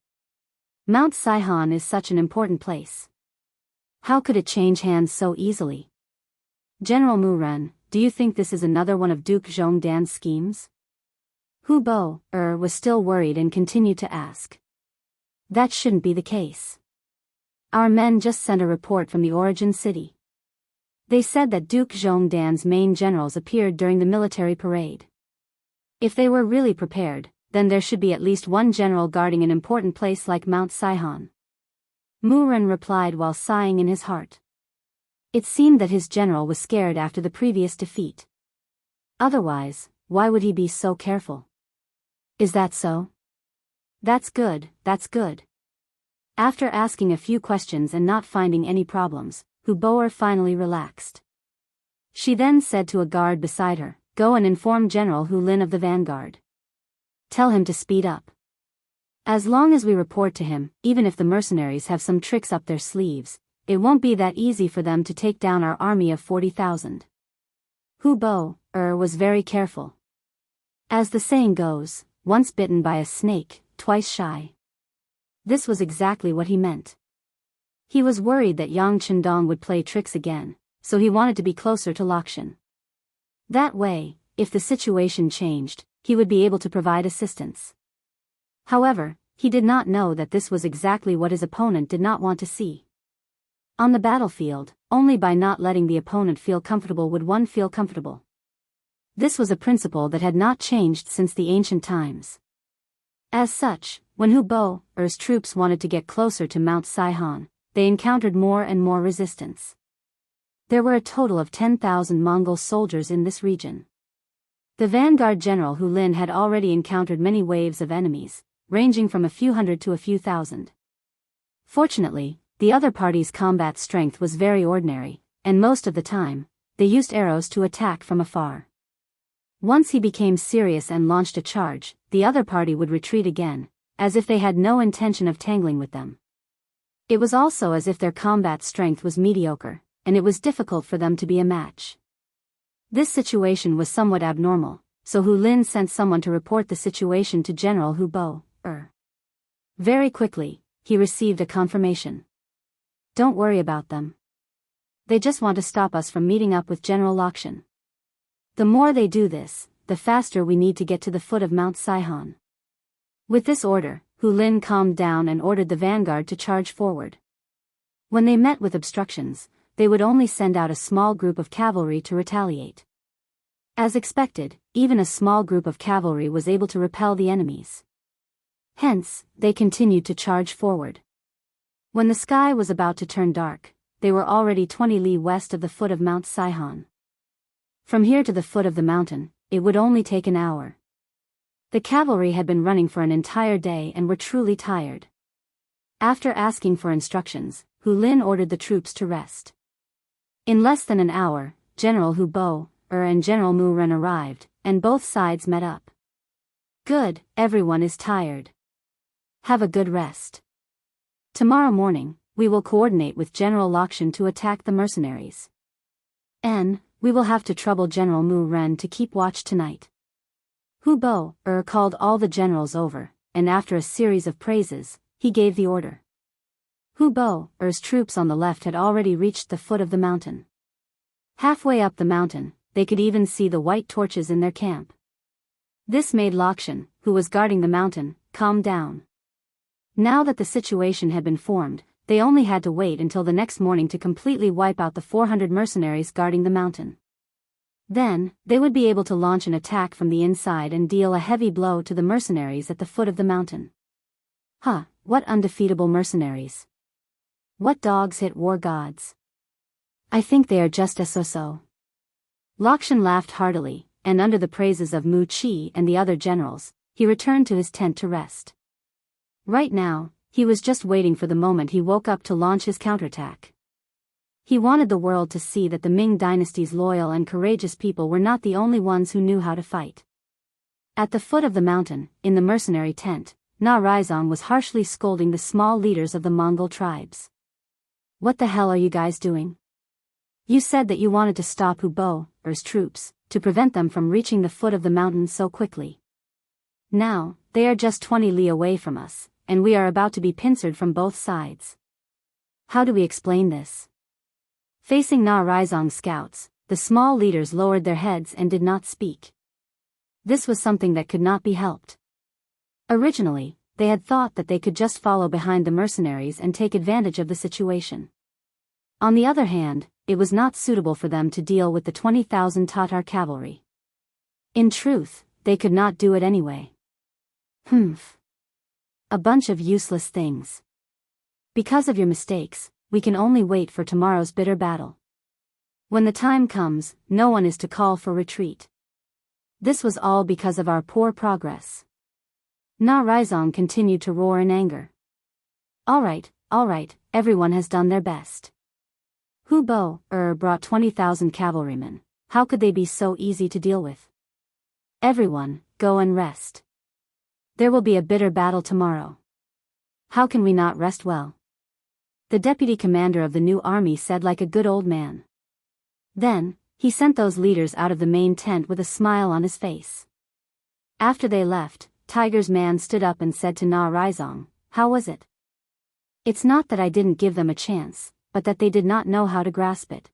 Mount Saihan is such an important place. How could it change hands so easily? General Mu Ren, do you think this is another one of Duke Zhongdan's schemes? Hubo, was still worried and continued to ask. That shouldn't be the case. Our men just sent a report from the origin city. They said that Duke Zhongdan's main generals appeared during the military parade. If they were really prepared, then there should be at least 1 general guarding an important place like Mount Saihan. Mu Ren replied while sighing in his heart. It seemed that his general was scared after the previous defeat. Otherwise, why would he be so careful? Is that so? That's good, that's good. After asking a few questions and not finding any problems, Hubo finally relaxed. She then said to a guard beside her, go and inform General Hu Lin of the vanguard. Tell him to speed up. As long as we report to him, even if the mercenaries have some tricks up their sleeves, it won't be that easy for them to take down our army of 40,000. Hubo, was very careful. As the saying goes, once bitten by a snake, twice shy. This was exactly what he meant. He was worried that Yang Chendong would play tricks again, so he wanted to be closer to Lakshan. That way, if the situation changed, he would be able to provide assistance. However, he did not know that this was exactly what his opponent did not want to see. On the battlefield, only by not letting the opponent feel comfortable would one feel comfortable. This was a principle that had not changed since the ancient times. As such, when Hubo's troops wanted to get closer to Mount Saihan, they encountered more and more resistance. There were a total of 10,000 Mongol soldiers in this region. The vanguard general Hu Lin had already encountered many waves of enemies, ranging from a few hundred to a few thousand. Fortunately, the other party's combat strength was very ordinary, and most of the time, they used arrows to attack from afar. Once he became serious and launched a charge, the other party would retreat again, as if they had no intention of tangling with them. It was also as if their combat strength was mediocre, and it was difficult for them to be a match. This situation was somewhat abnormal, so Hu Lin sent someone to report the situation to General Hubo. Very quickly, he received a confirmation. Don't worry about them. They just want to stop us from meeting up with General Lakshan. The more they do this, the faster we need to get to the foot of Mount Saihan. With this order, Hu Lin calmed down and ordered the vanguard to charge forward. When they met with obstructions, they would only send out a small group of cavalry to retaliate. As expected, even a small group of cavalry was able to repel the enemies. Hence, they continued to charge forward. When the sky was about to turn dark, they were already 20 li west of the foot of Mount Saihan. From here to the foot of the mountain, it would only take an hour. The cavalry had been running for an entire day and were truly tired. After asking for instructions, Hu Lin ordered the troops to rest. In less than an hour, General Hubo and General Mu Ren arrived, and both sides met up. Good, everyone is tired. Have a good rest. Tomorrow morning, we will coordinate with General Lakshan to attack the mercenaries. N. We will have to trouble General Mu Ren to keep watch tonight. Hu Bo called all the generals over, and after a series of praises, he gave the order. Hu Bo's troops on the left had already reached the foot of the mountain. Halfway up the mountain, they could even see the white torches in their camp. This made Lakshan, who was guarding the mountain, calm down. Now that the situation had been formed, they only had to wait until the next morning to completely wipe out the 400 mercenaries guarding the mountain. Then, they would be able to launch an attack from the inside and deal a heavy blow to the mercenaries at the foot of the mountain. Huh, what undefeatable mercenaries. What dogs hit war gods. I think they are just a so-so. Lakshan laughed heartily, and under the praises of Mu Chi and the other generals, he returned to his tent to rest. Right now, he was just waiting for the moment he woke up to launch his counterattack. He wanted the world to see that the Ming dynasty's loyal and courageous people were not the only ones who knew how to fight. At the foot of the mountain, in the mercenary tent, Na Raizong was harshly scolding the small leaders of the Mongol tribes. What the hell are you guys doing? You said that you wanted to stop Hu Bo's troops, to prevent them from reaching the foot of the mountain so quickly. Now, they are just 20 li away from us, and we are about to be pincered from both sides. How do we explain this? Facing Na Raizong's scouts, the small leaders lowered their heads and did not speak. This was something that could not be helped. Originally, they had thought that they could just follow behind the mercenaries and take advantage of the situation. On the other hand, it was not suitable for them to deal with the 20,000 Tatar cavalry. In truth, they could not do it anyway. Humph. A bunch of useless things. Because of your mistakes, we can only wait for tomorrow's bitter battle. When the time comes, no one is to call for retreat. This was all because of our poor progress. Na Raizong continued to roar in anger. All right, everyone has done their best. Hu Bo brought 20,000 cavalrymen. How could they be so easy to deal with? Everyone, go and rest. There will be a bitter battle tomorrow. How can we not rest well? The deputy commander of the new army said like a good old man. Then, he sent those leaders out of the main tent with a smile on his face. After they left, Tiger's man stood up and said to Na Raizong, "How was it?" "It's not that I didn't give them a chance, but that they did not know how to grasp it.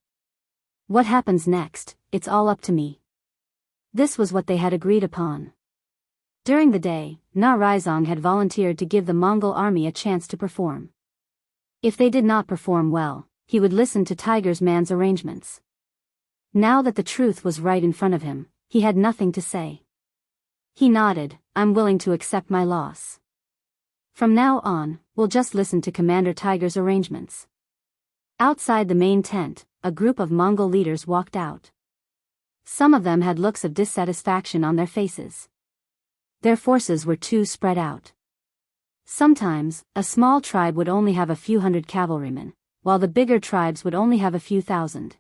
What happens next, it's all up to me." This was what they had agreed upon. During the day, Na Raizong had volunteered to give the Mongol army a chance to perform. If they did not perform well, he would listen to Tiger's man's arrangements. Now that the truth was right in front of him, he had nothing to say. He nodded, "I'm willing to accept my loss. From now on, we'll just listen to Commander Tiger's arrangements." Outside the main tent, a group of Mongol leaders walked out. Some of them had looks of dissatisfaction on their faces. Their forces were too spread out. Sometimes, a small tribe would only have a few hundred cavalrymen, while the bigger tribes would only have a few thousand.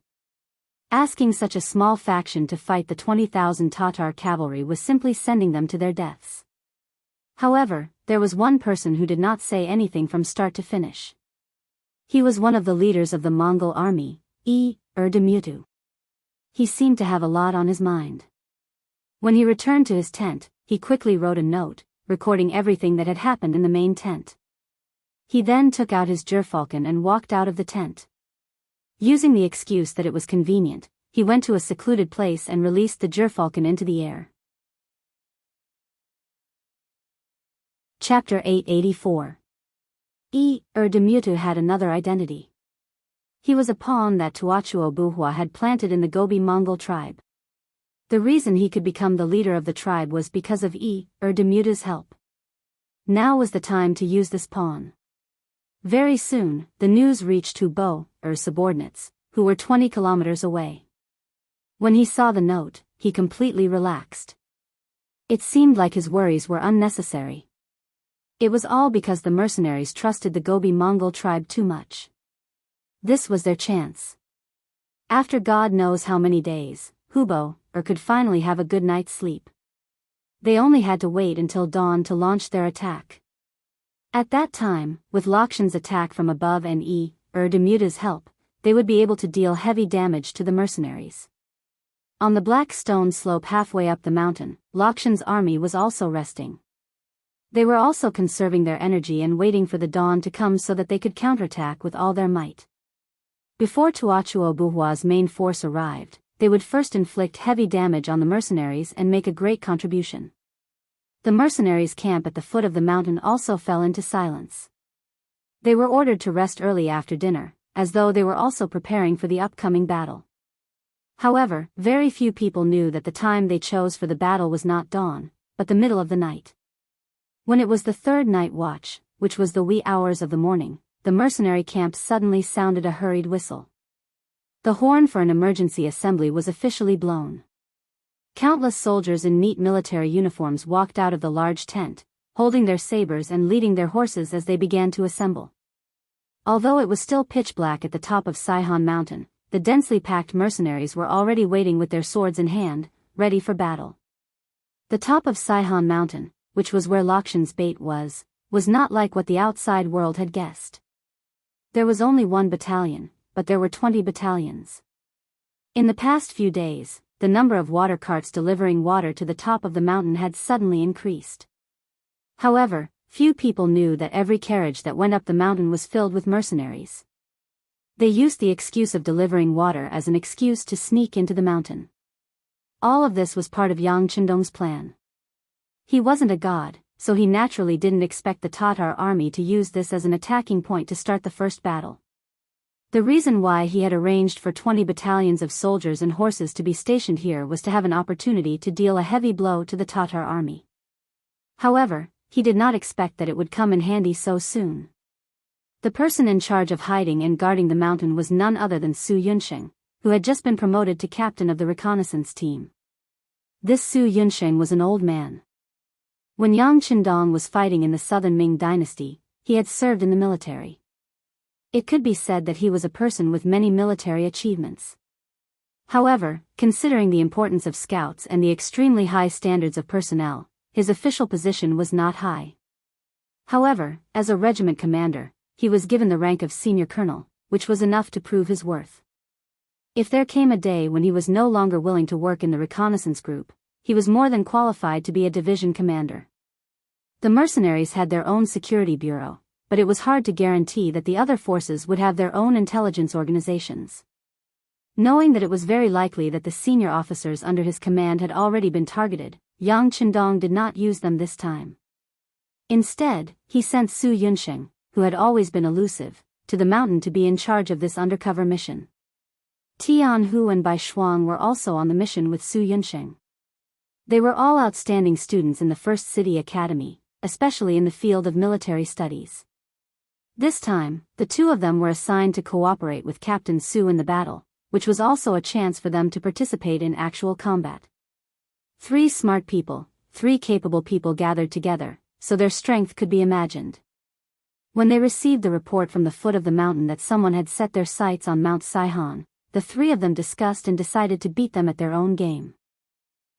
Asking such a small faction to fight the 20,000 Tatar cavalry was simply sending them to their deaths. However, there was one person who did not say anything from start to finish. He was one of the leaders of the Mongol army, Demutu. He seemed to have a lot on his mind. When he returned to his tent, he quickly wrote a note, recording everything that had happened in the main tent. He then took out his gerfalcon and walked out of the tent. Using the excuse that it was convenient, he went to a secluded place and released the gerfalcon into the air. Chapter 884. Demutu had another identity. He was a pawn that Tuachuo Buhua had planted in the Gobi Mongol tribe. The reason he could become the leader of the tribe was because of Demutu's help. Now was the time to use this pawn. Very soon, the news reached Hu Bo's subordinates, who were 20 kilometers away. When he saw the note, he completely relaxed. It seemed like his worries were unnecessary. It was all because the mercenaries trusted the Gobi Mongol tribe too much. This was their chance. After God knows how many days, Hu Bo could finally have a good night's sleep. They only had to wait until dawn to launch their attack. At that time, with Lakshan's attack from above and Demuta's help, they would be able to deal heavy damage to the mercenaries. On the black stone slope halfway up the mountain, Lakshan's army was also resting. They were also conserving their energy and waiting for the dawn to come so that they could counterattack with all their might. Before Tuachuo Buhua's main force arrived, they would first inflict heavy damage on the mercenaries and make a great contribution. The mercenaries' camp at the foot of the mountain also fell into silence. They were ordered to rest early after dinner, as though they were also preparing for the upcoming battle. However, very few people knew that the time they chose for the battle was not dawn, but the middle of the night. When it was the third night watch, which was the wee hours of the morning, the mercenary camp suddenly sounded a hurried whistle. The horn for an emergency assembly was officially blown. Countless soldiers in neat military uniforms walked out of the large tent, holding their sabers and leading their horses as they began to assemble. Although it was still pitch black at the top of Saihan Mountain, the densely packed mercenaries were already waiting with their swords in hand, ready for battle. The top of Saihan Mountain, which was where Lakshan's bait was not like what the outside world had guessed. There was only 1 battalion, but there were 20 battalions. In the past few days, the number of water carts delivering water to the top of the mountain had suddenly increased. However, few people knew that every carriage that went up the mountain was filled with mercenaries. They used the excuse of delivering water as an excuse to sneak into the mountain. All of this was part of Yang Chendong's plan. He wasn't a god, so he naturally didn't expect the Tatar army to use this as an attacking point to start the first battle. The reason why he had arranged for 20 battalions of soldiers and horses to be stationed here was to have an opportunity to deal a heavy blow to the Tatar army. However, he did not expect that it would come in handy so soon. The person in charge of hiding and guarding the mountain was none other than Su Yunsheng, who had just been promoted to captain of the reconnaissance team. This Su Yunsheng was an old man. When Yang Chendong was fighting in the southern Ming dynasty, he had served in the military. It could be said that he was a person with many military achievements. However, considering the importance of scouts and the extremely high standards of personnel, his official position was not high. However, as a regiment commander, he was given the rank of senior colonel, which was enough to prove his worth. If there came a day when he was no longer willing to work in the reconnaissance group, he was more than qualified to be a division commander. The mercenaries had their own security bureau, but it was hard to guarantee that the other forces would have their own intelligence organizations. Knowing that it was very likely that the senior officers under his command had already been targeted, Yang Chendong did not use them this time. Instead, he sent Su Yunsheng, who had always been elusive, to the mountain to be in charge of this undercover mission. Tianhu and Bai Shuang were also on the mission with Su Yunsheng. They were all outstanding students in the First City Academy, especially in the field of military studies. This time, the two of them were assigned to cooperate with Captain Su in the battle, which was also a chance for them to participate in actual combat. 3 smart people, 3 capable people gathered together, so their strength could be imagined. When they received the report from the foot of the mountain that someone had set their sights on Mount Saihan, the 3 of them discussed and decided to beat them at their own game.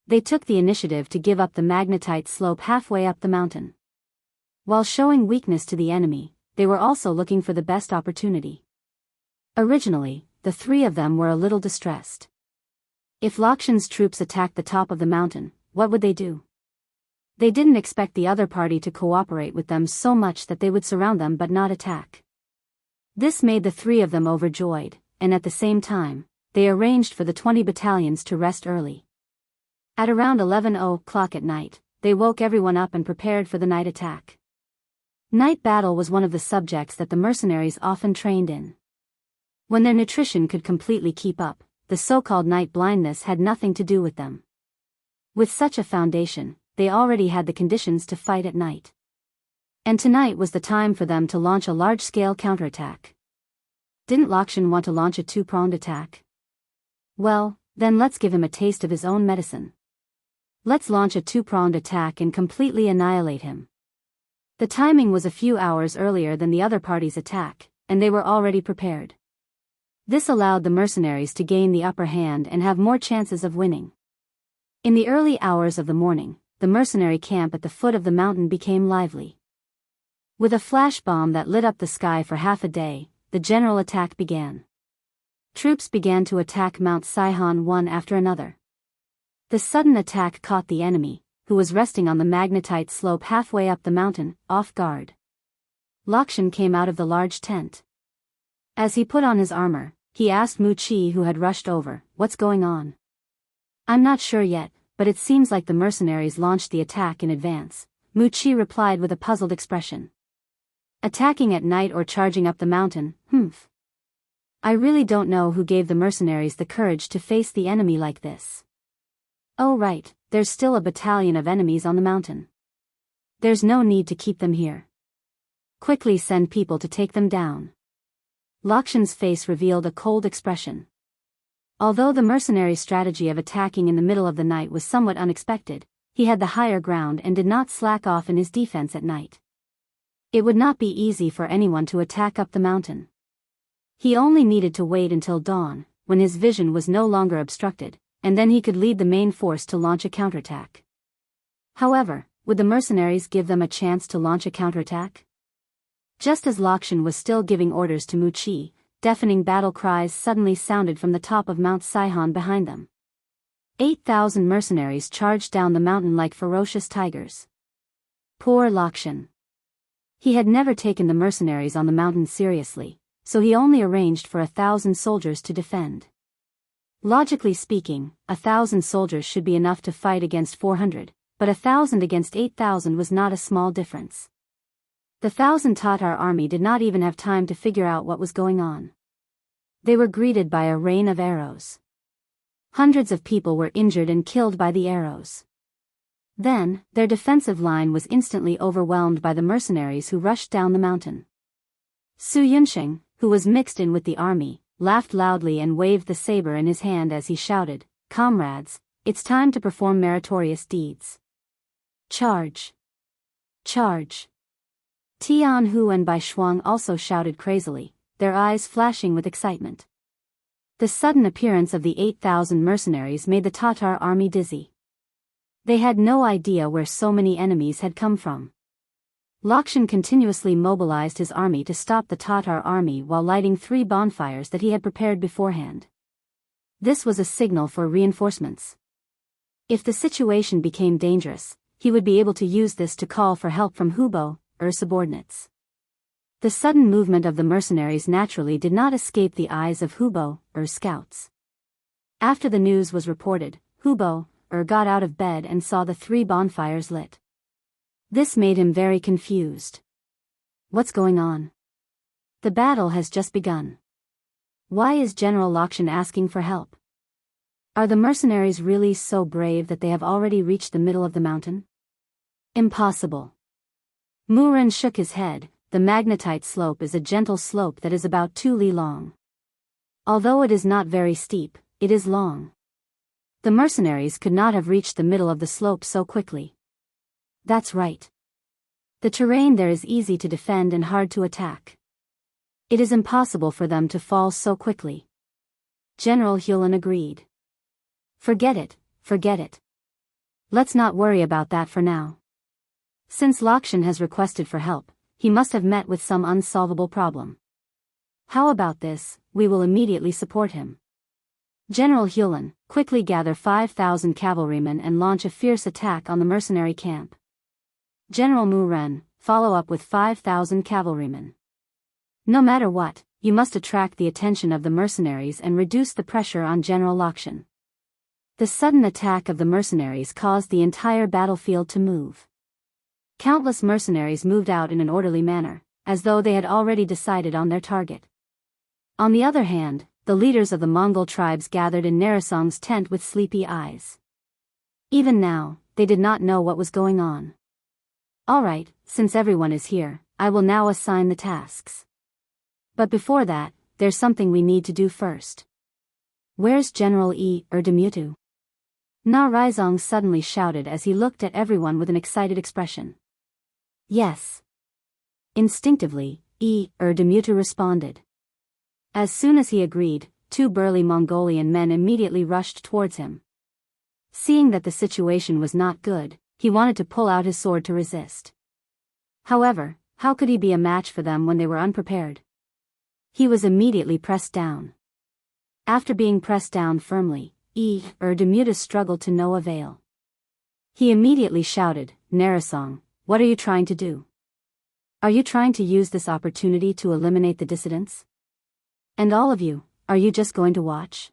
They took the initiative to give up the magnetite slope halfway up the mountain. While showing weakness to the enemy, they were also looking for the best opportunity. Originally, the 3 of them were a little distressed. If Lakshan's troops attacked the top of the mountain, what would they do? They didn't expect the other party to cooperate with them so much that they would surround them but not attack. This made the 3 of them overjoyed, and at the same time, they arranged for the 20 battalions to rest early. At around 11 o'clock at night, they woke everyone up and prepared for the night attack. Night battle was one of the subjects that the mercenaries often trained in. When their nutrition could completely keep up, the so-called night blindness had nothing to do with them. With such a foundation, they already had the conditions to fight at night. And tonight was the time for them to launch a large-scale counterattack. Didn't Lakshan want to launch a 2-pronged attack? Well, then let's give him a taste of his own medicine. Let's launch a 2-pronged attack and completely annihilate him. The timing was a few hours earlier than the other party's attack, and they were already prepared. This allowed the mercenaries to gain the upper hand and have more chances of winning. In the early hours of the morning, the mercenary camp at the foot of the mountain became lively. With a flash bomb that lit up the sky for half a day, the general attack began. Troops began to attack Mount Saihan one after another. The sudden attack caught the enemy, who was resting on the magnetite slope halfway up the mountain, off guard. Lakshan came out of the large tent. As he put on his armor, he asked Mu Chi, who had rushed over, "What's going on?" "I'm not sure yet, but it seems like the mercenaries launched the attack in advance," Mu Chi replied with a puzzled expression. "Attacking at night or charging up the mountain, I really don't know who gave the mercenaries the courage to face the enemy like this." "Oh right, there's still a battalion of enemies on the mountain. There's no need to keep them here. Quickly send people to take them down." Lakshan's face revealed a cold expression. Although the mercenaries' strategy of attacking in the middle of the night was somewhat unexpected, he had the higher ground and did not slack off in his defense at night. It would not be easy for anyone to attack up the mountain. He only needed to wait until dawn, when his vision was no longer obstructed, and then he could lead the main force to launch a counterattack. However, would the mercenaries give them a chance to launch a counterattack? Just as Lakshan was still giving orders to Mu Chi, deafening battle cries suddenly sounded from the top of Mount Saihan behind them. 8,000 mercenaries charged down the mountain like ferocious tigers. Poor Lakshan. He had never taken the mercenaries on the mountain seriously, so he only arranged for 1,000 soldiers to defend. Logically speaking, 1,000 soldiers should be enough to fight against 400, but 1,000 against 8,000 was not a small difference. The 1,000 Tatar army did not even have time to figure out what was going on. They were greeted by a rain of arrows. Hundreds of people were injured and killed by the arrows. Then, their defensive line was instantly overwhelmed by the mercenaries who rushed down the mountain. Su Yunsheng, who was mixed in with the army, laughed loudly and waved the saber in his hand as he shouted, "Comrades, it's time to perform meritorious deeds. Charge! Charge!" Tian Hu and Bai Shuang also shouted crazily, their eyes flashing with excitement. The sudden appearance of the 8,000 mercenaries made the Tatar army dizzy. They had no idea where so many enemies had come from. Lakshan continuously mobilized his army to stop the Tatar army while lighting 3 bonfires that he had prepared beforehand. This was a signal for reinforcements. If the situation became dangerous, he would be able to use this to call for help from Hubo, or subordinates. The sudden movement of the mercenaries naturally did not escape the eyes of Hubo, or scouts. After the news was reported, Hubo, or got out of bed and saw the 3 bonfires lit. This made him very confused. What's going on? The battle has just begun. Why is General Lakshan asking for help? Are the mercenaries really so brave that they have already reached the middle of the mountain? Impossible. Muren shook his head. The magnetite slope is a gentle slope that is about 2 li long. Although it is not very steep, it is long. The mercenaries could not have reached the middle of the slope so quickly. That's right. The terrain there is easy to defend and hard to attack. It is impossible for them to fall so quickly. General Hulan agreed. Forget it, forget it. Let's not worry about that for now. Since Lakshan has requested for help, he must have met with some unsolvable problem. How about this? We will immediately support him. General Hulan, quickly gather 5,000 cavalrymen and launch a fierce attack on the mercenary camp. General Mu Ren, follow up with 5,000 cavalrymen. No matter what, you must attract the attention of the mercenaries and reduce the pressure on General Lakshan. The sudden attack of the mercenaries caused the entire battlefield to move. Countless mercenaries moved out in an orderly manner, as though they had already decided on their target. On the other hand, the leaders of the Mongol tribes gathered in Narisong's tent with sleepy eyes. Even now, they did not know what was going on. All right, since everyone is here, I will now assign the tasks. But before that, there's something we need to do first. Where's General Demutu? Na Rizong suddenly shouted as he looked at everyone with an excited expression. Yes. Instinctively, Demutu responded. As soon as he agreed, 2 burly Mongolian men immediately rushed towards him. Seeing that the situation was not good, he wanted to pull out his sword to resist. However, How could he be a match for them when they were unprepared? He was immediately pressed down. After being pressed down firmly, Demutus struggled to no avail. He immediately shouted, "Narasong, what are you trying to do? Are you trying to use this opportunity to eliminate the dissidents? And all of you, are you just going to watch?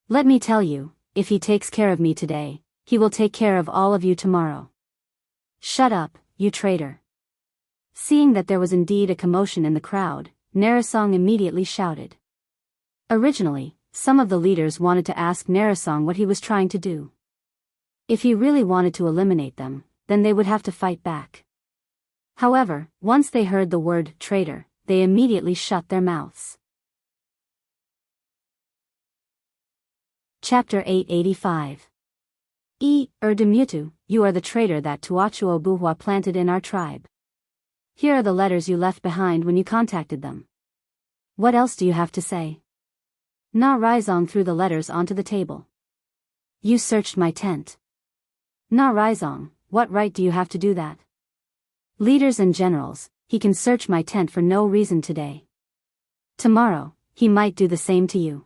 Let me tell you, if he takes care of me today, he will take care of all of you tomorrow. Shut up, you traitor." Seeing that there was indeed a commotion in the crowd, Narasong immediately shouted. Originally, some of the leaders wanted to ask Narasong what he was trying to do. If he really wanted to eliminate them, then they would have to fight back. However, once they heard the word traitor, they immediately shut their mouths. Chapter 885. Demutu, you are the traitor that Tuachuo Buhua planted in our tribe. Here are the letters you left behind when you contacted them. What else do you have to say? Na Raizong threw the letters onto the table. You searched my tent. Na Raizong, what right do you have to do that? Leaders and generals, he can search my tent for no reason today. Tomorrow, he might do the same to you.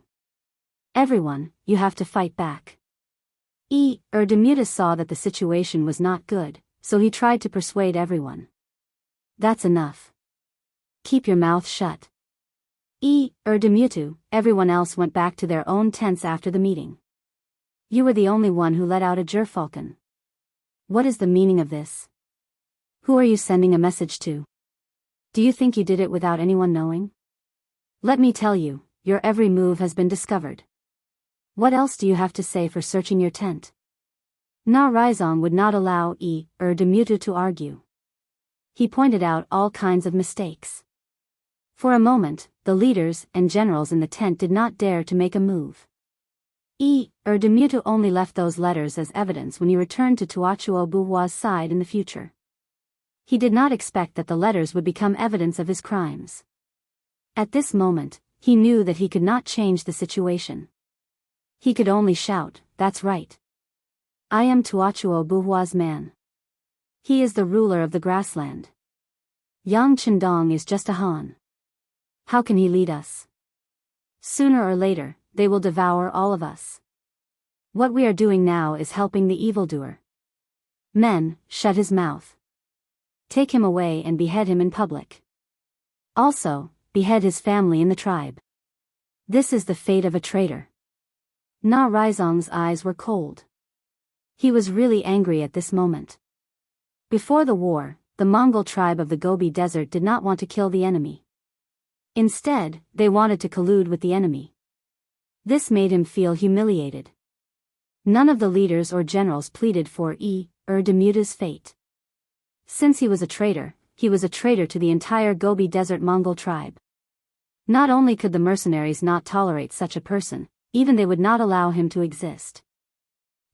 Everyone, you have to fight back. Demutus saw that the situation was not good, so he tried to persuade everyone. That's enough. Keep your mouth shut. Demutu, everyone else went back to their own tents after the meeting. You were the only one who let out a gerfalcon. What is the meaning of this? Who are you sending a message to? Do you think you did it without anyone knowing? Let me tell you, your every move has been discovered. What else do you have to say for searching your tent? Na Raizong would not allow Demutu to argue. He pointed out all kinds of mistakes. For a moment, the leaders and generals in the tent did not dare to make a move. Demutu only left those letters as evidence when he returned to Tuachuo Buhua's side in the future. He did not expect that the letters would become evidence of his crimes. At this moment, he knew that he could not change the situation. He could only shout, "That's right. I am Tuachuo Buhua's man. He is the ruler of the grassland. Yang Chendong is just a Han. How can he lead us? Sooner or later, they will devour all of us. What we are doing now is helping the evildoer. Men, shut his mouth. Take him away and behead him in public. Also, behead his family in the tribe. This is the fate of a traitor." Na Raizong's eyes were cold. He was really angry at this moment. Before the war, the Mongol tribe of the Gobi Desert did not want to kill the enemy. Instead, they wanted to collude with the enemy. This made him feel humiliated. None of the leaders or generals pleaded for Demuta's fate. Since he was a traitor to the entire Gobi Desert Mongol tribe. Not only could the mercenaries not tolerate such a person, even they would not allow him to exist.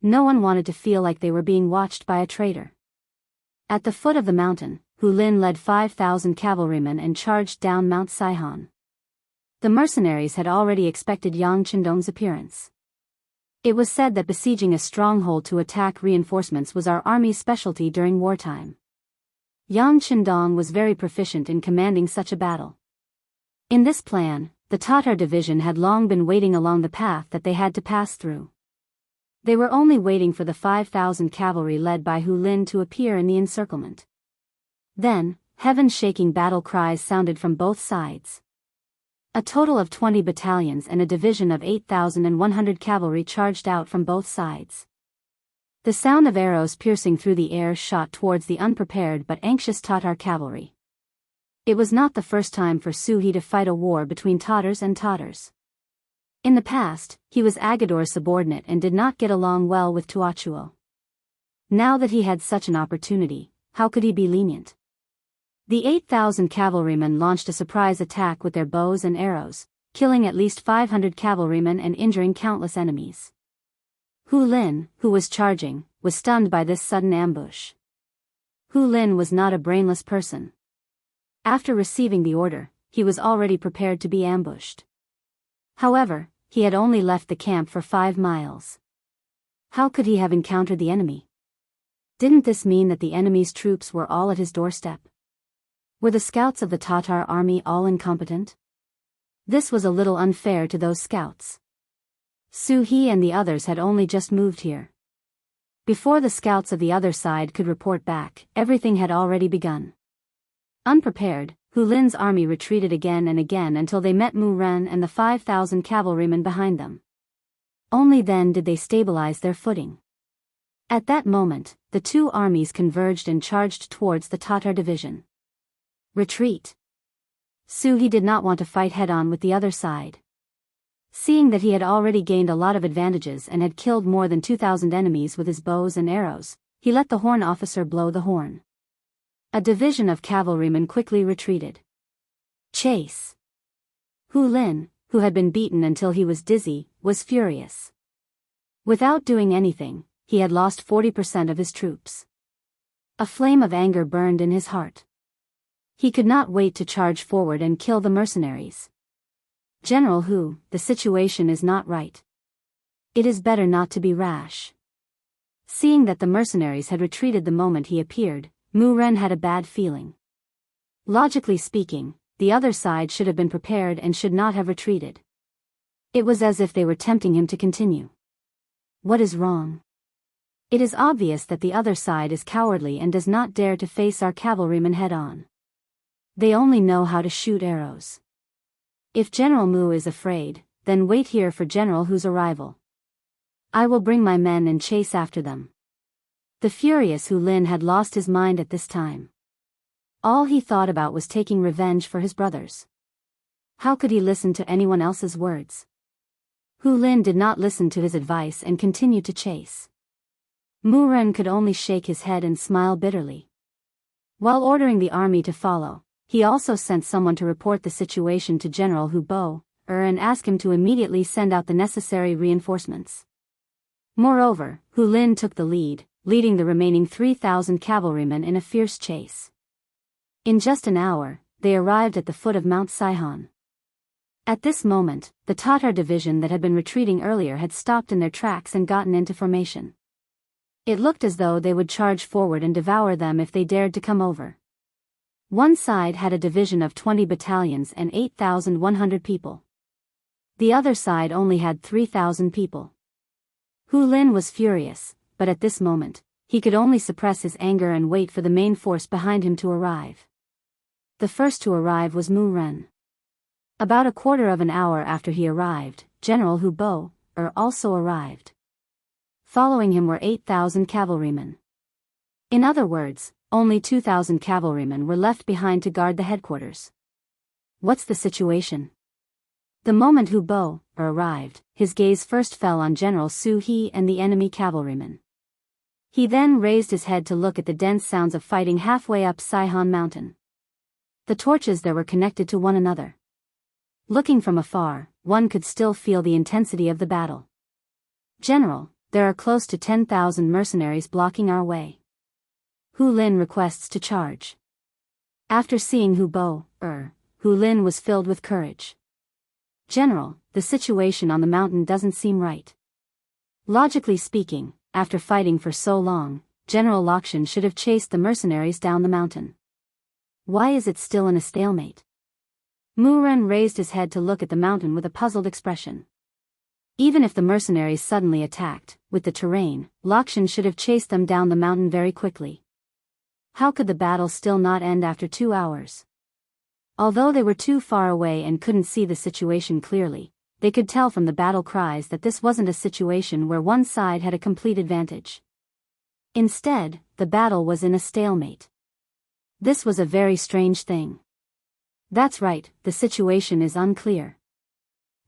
No one wanted to feel like they were being watched by a traitor. At the foot of the mountain, Hu Lin led 5,000 cavalrymen and charged down Mount Saihan. The mercenaries had already expected Yang Chendong's appearance. It was said that besieging a stronghold to attack reinforcements was our army's specialty during wartime. Yang Chendong was very proficient in commanding such a battle. In this plan, the Tatar division had long been waiting along the path that they had to pass through. They were only waiting for the 5,000 cavalry led by Hu Lin to appear in the encirclement. Then, heaven-shaking battle cries sounded from both sides. A total of 20 battalions and a division of 8,100 cavalry charged out from both sides. The sound of arrows piercing through the air shot towards the unprepared but anxious Tatar cavalry. It was not the first time for Suhi to fight a war between Tatars and Tatars. In the past, he was Agador's subordinate and did not get along well with Tuachuo. Now that he had such an opportunity, how could he be lenient? The 8,000 cavalrymen launched a surprise attack with their bows and arrows, killing at least 500 cavalrymen and injuring countless enemies. Hu Lin, who was charging, was stunned by this sudden ambush. Hu Lin was not a brainless person. After receiving the order, he was already prepared to be ambushed. However, he had only left the camp for 5 miles. How could he have encountered the enemy? Didn't this mean that the enemy's troops were all at his doorstep? Were the scouts of the Tatar army all incompetent? This was a little unfair to those scouts. Su He and the others had only just moved here. Before the scouts of the other side could report back, everything had already begun. Unprepared, Hu Lin's army retreated again and again until they met Mu Ren and the 5,000 cavalrymen behind them. Only then did they stabilize their footing. At that moment, the two armies converged and charged towards the Tatar division. Retreat. Su He did not want to fight head-on with the other side. Seeing that he had already gained a lot of advantages and had killed more than 2,000 enemies with his bows and arrows, he let the horn officer blow the horn. A division of cavalrymen quickly retreated. Chase. Hu Lin, who had been beaten until he was dizzy, was furious. Without doing anything, he had lost 40% of his troops. A flame of anger burned in his heart. He could not wait to charge forward and kill the mercenaries. General Hu, the situation is not right. It is better not to be rash. Seeing that the mercenaries had retreated the moment he appeared, Mu Ren had a bad feeling. Logically speaking, the other side should have been prepared and should not have retreated. It was as if they were tempting him to continue. What is wrong? It is obvious that the other side is cowardly and does not dare to face our cavalrymen head-on. They only know how to shoot arrows. If General Mu is afraid, then wait here for General Hu's arrival. I will bring my men and chase after them. The furious Hu Lin had lost his mind at this time. All he thought about was taking revenge for his brothers. How could he listen to anyone else's words? Hu Lin did not listen to his advice and continued to chase. Mu Ren could only shake his head and smile bitterly. While ordering the army to follow, he also sent someone to report the situation to General Hu Bo, and ask him to immediately send out the necessary reinforcements. Moreover, Hu Lin took the lead, leading the remaining 3,000 cavalrymen in a fierce chase. In just an hour, they arrived at the foot of Mount Saihan. At this moment, the Tatar division that had been retreating earlier had stopped in their tracks and gotten into formation. It looked as though they would charge forward and devour them if they dared to come over. One side had a division of 20 battalions and 8,100 people. The other side only had 3,000 people. Hu Lin was furious, but at this moment, he could only suppress his anger and wait for the main force behind him to arrive. The first to arrive was Mu Ren. About a quarter of an hour after he arrived, General Hu Bo, also arrived. Following him were 8,000 cavalrymen. In other words, only 2,000 cavalrymen were left behind to guard the headquarters. What's the situation? The moment Hu Bo arrived, his gaze first fell on General Su He and the enemy cavalrymen. He then raised his head to look at the dense sounds of fighting halfway up Saihan Mountain. The torches there were connected to one another. Looking from afar, one could still feel the intensity of the battle. General, there are close to 10,000 mercenaries blocking our way. Hu Lin requests to charge. After seeing Hu Bo, Hu Lin was filled with courage. General, the situation on the mountain doesn't seem right. Logically speaking, after fighting for so long, General Lakshan should have chased the mercenaries down the mountain. Why is it still in a stalemate? Mu Ren raised his head to look at the mountain with a puzzled expression. Even if the mercenaries suddenly attacked, with the terrain, Lakshan should have chased them down the mountain very quickly. How could the battle still not end after 2 hours? Although they were too far away and couldn't see the situation clearly, they could tell from the battle cries that this wasn't a situation where one side had a complete advantage. Instead, the battle was in a stalemate. This was a very strange thing. That's right, the situation is unclear.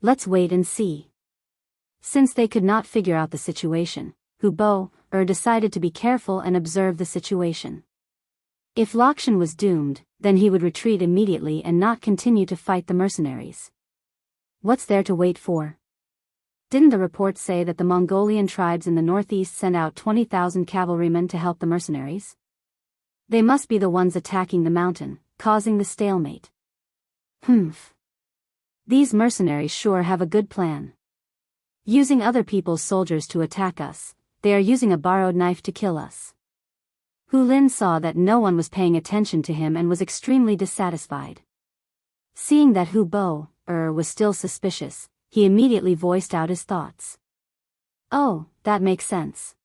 Let's wait and see. Since they could not figure out the situation, Hu Bo, decided to be careful and observe the situation. If Lakshan was doomed, then he would retreat immediately and not continue to fight the mercenaries. What's there to wait for? Didn't the report say that the Mongolian tribes in the northeast sent out 20,000 cavalrymen to help the mercenaries? They must be the ones attacking the mountain, causing the stalemate. These mercenaries sure have a good plan. Using other people's soldiers to attack us, they are using a borrowed knife to kill us. Hu Lin saw that no one was paying attention to him and was extremely dissatisfied. Seeing that Hu Bo was still suspicious, he immediately voiced out his thoughts. Oh, that makes sense.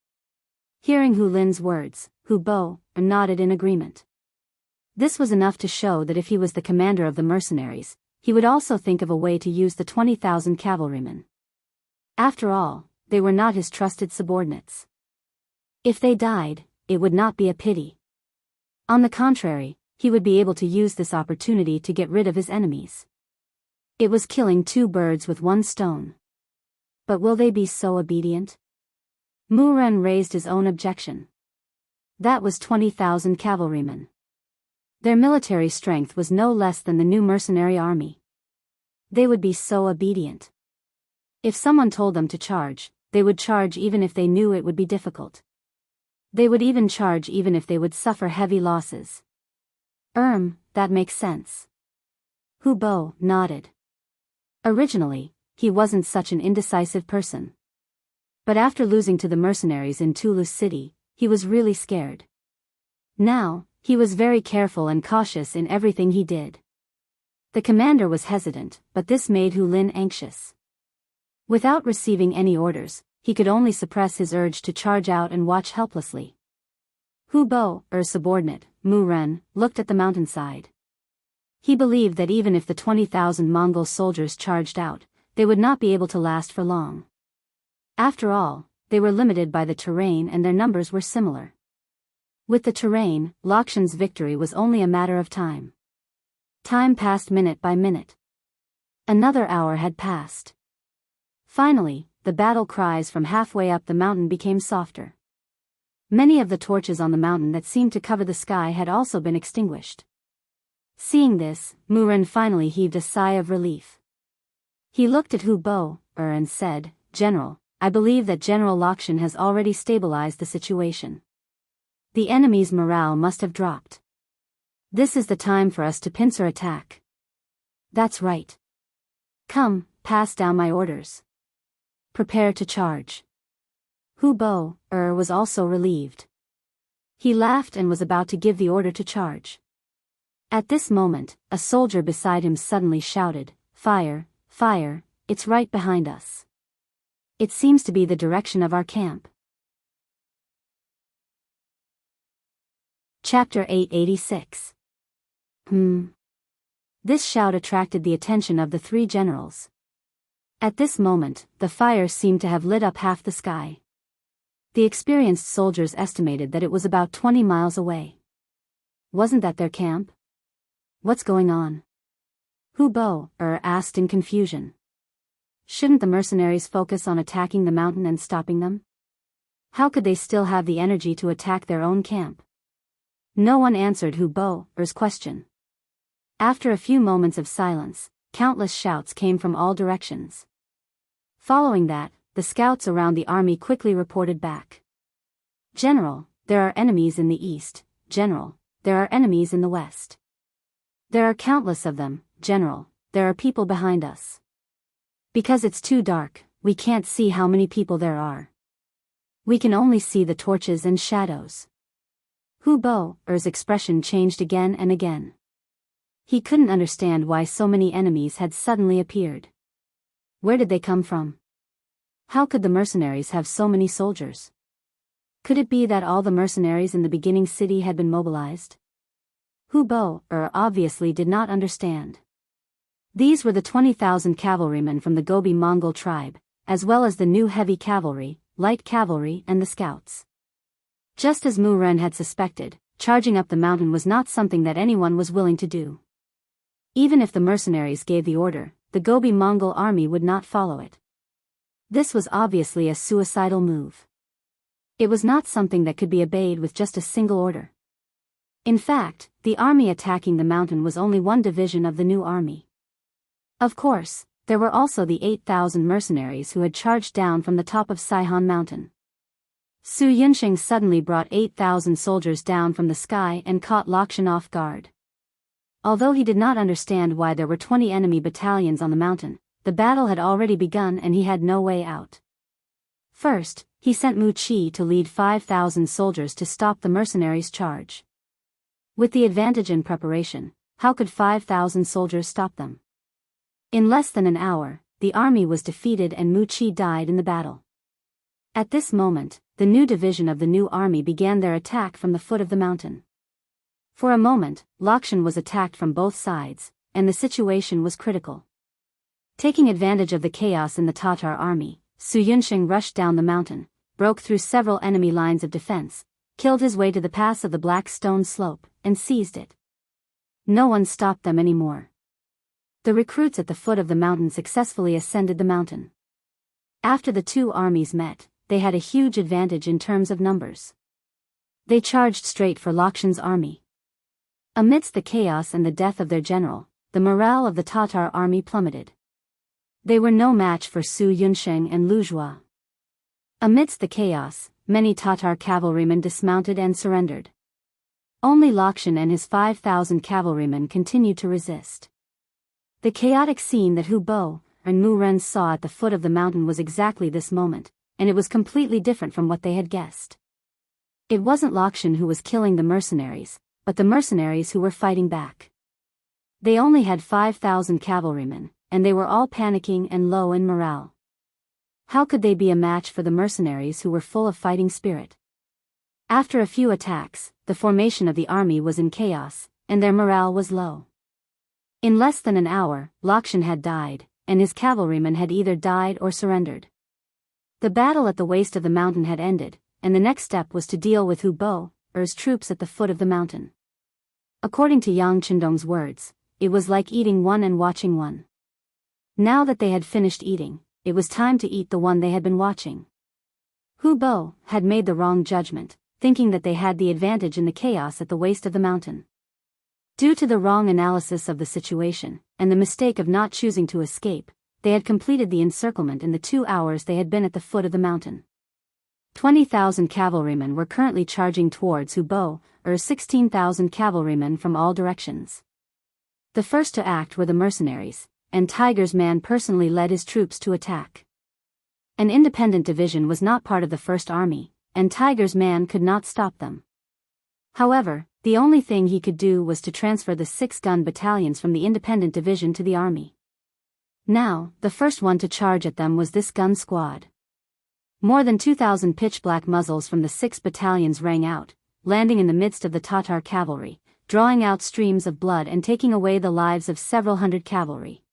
Hearing Hu Lin's words, Hu Bo nodded in agreement. This was enough to show that if he was the commander of the mercenaries, he would also think of a way to use the 20,000 cavalrymen. After all, they were not his trusted subordinates. If they died, it would not be a pity. On the contrary, he would be able to use this opportunity to get rid of his enemies. It was killing two birds with one stone. But will they be so obedient? Mu Ren raised his own objection. That was 20,000 cavalrymen. Their military strength was no less than the new mercenary army. They would be so obedient. If someone told them to charge, they would charge even if they knew it would be difficult. They would even charge even if they would suffer heavy losses. That makes sense. Hu Bo nodded. Originally, he wasn't such an indecisive person. But after losing to the mercenaries in Toulouse City, he was really scared. Now, he was very careful and cautious in everything he did. The commander was hesitant, but this made Hu Lin anxious. Without receiving any orders, he could only suppress his urge to charge out and watch helplessly. Hu Bo, subordinate, Mu Ren, looked at the mountainside. He believed that even if the 20,000 Mongol soldiers charged out, they would not be able to last for long. After all, they were limited by the terrain and their numbers were similar. With the terrain, Lakshan's victory was only a matter of time. Time passed minute by minute. Another hour had passed. Finally, the battle cries from halfway up the mountain became softer. Many of the torches on the mountain that seemed to cover the sky had also been extinguished. Seeing this, Mu Ren finally heaved a sigh of relief. He looked at Hu Bo and said, "General, I believe that General Lakshan has already stabilized the situation. The enemy's morale must have dropped. This is the time for us to pincer attack." "That's right. Come, pass down my orders. Prepare to charge." Hu Bo was also relieved. He laughed and was about to give the order to charge. At this moment, a soldier beside him suddenly shouted, "Fire, fire, it's right behind us. It seems to be the direction of our camp." Chapter 886. This shout attracted the attention of the three generals. At this moment, the fire seemed to have lit up half the sky. The experienced soldiers estimated that it was about 20 miles away. Wasn't that their camp? What's going on? Hu Bo asked in confusion. Shouldn't the mercenaries focus on attacking the mountain and stopping them? How could they still have the energy to attack their own camp? No one answered Hu Bo's question. After a few moments of silence, countless shouts came from all directions. Following that, the scouts around the army quickly reported back. "General, there are enemies in the east. General, there are enemies in the west. There are countless of them. General, there are people behind us. Because it's too dark, we can't see how many people there are. We can only see the torches and shadows." Hu Bo's expression changed again and again. He couldn't understand why so many enemies had suddenly appeared. Where did they come from? How could the mercenaries have so many soldiers? Could it be that all the mercenaries in the beginning city had been mobilized? Hu Bo obviously did not understand. These were the 20,000 cavalrymen from the Gobi Mongol tribe, as well as the new heavy cavalry, light cavalry and the scouts. Just as Mu Ren had suspected, charging up the mountain was not something that anyone was willing to do. Even if the mercenaries gave the order, the Gobi Mongol army would not follow it. This was obviously a suicidal move. It was not something that could be obeyed with just a single order. In fact, the army attacking the mountain was only one division of the new army. Of course, there were also the 8,000 mercenaries who had charged down from the top of Saihan Mountain. Su Yunsheng suddenly brought 8,000 soldiers down from the sky and caught Lakshan off guard. Although he did not understand why there were 20 enemy battalions on the mountain, the battle had already begun and he had no way out. First, he sent Mu Qi to lead 5,000 soldiers to stop the mercenaries' charge. With the advantage in preparation, how could 5,000 soldiers stop them? In less than an hour, the army was defeated and Mu Qi died in the battle. At this moment, the new division of the new army began their attack from the foot of the mountain. For a moment, Lakshan was attacked from both sides, and the situation was critical. Taking advantage of the chaos in the Tatar army, Su Yunsheng rushed down the mountain, broke through several enemy lines of defense, killed his way to the pass of the Black Stone Slope, and seized it. No one stopped them anymore. The recruits at the foot of the mountain successfully ascended the mountain. After the two armies met, they had a huge advantage in terms of numbers. They charged straight for Lakshan's army. Amidst the chaos and the death of their general, the morale of the Tatar army plummeted. They were no match for Su Yunsheng and Lu Zhua. Amidst the chaos, many Tatar cavalrymen dismounted and surrendered. Only Lakshan and his 5,000 cavalrymen continued to resist. The chaotic scene that Hu Bo and Mu Ren saw at the foot of the mountain was exactly this moment, and it was completely different from what they had guessed. It wasn't Lakshan who was killing the mercenaries, but the mercenaries who were fighting back. They only had 5,000 cavalrymen, and they were all panicking and low in morale. How could they be a match for the mercenaries who were full of fighting spirit? After a few attacks, the formation of the army was in chaos, and their morale was low. In less than an hour, Lakshan had died, and his cavalrymen had either died or surrendered. The battle at the waist of the mountain had ended, and the next step was to deal with Hu Bo Er's troops at the foot of the mountain. According to Yang Chendong's words, it was like eating one and watching one. Now that they had finished eating, it was time to eat the one they had been watching. Hu Bo had made the wrong judgment, thinking that they had the advantage in the chaos at the waist of the mountain. Due to the wrong analysis of the situation, and the mistake of not choosing to escape, they had completed the encirclement in the 2 hours they had been at the foot of the mountain. 20,000 cavalrymen were currently charging towards Hu Bo Er's 16,000 cavalrymen from all directions. The first to act were the mercenaries, and Tiger's Man personally led his troops to attack. An independent division was not part of the First Army, and Tiger's Man could not stop them. However, the only thing he could do was to transfer the 6-gun battalions from the independent division to the army. Now, the first one to charge at them was this gun squad. More than 2,000 pitch-black muzzles from the 6 battalions rang out, landing in the midst of the Tatar cavalry, drawing out streams of blood and taking away the lives of several hundred cavalry.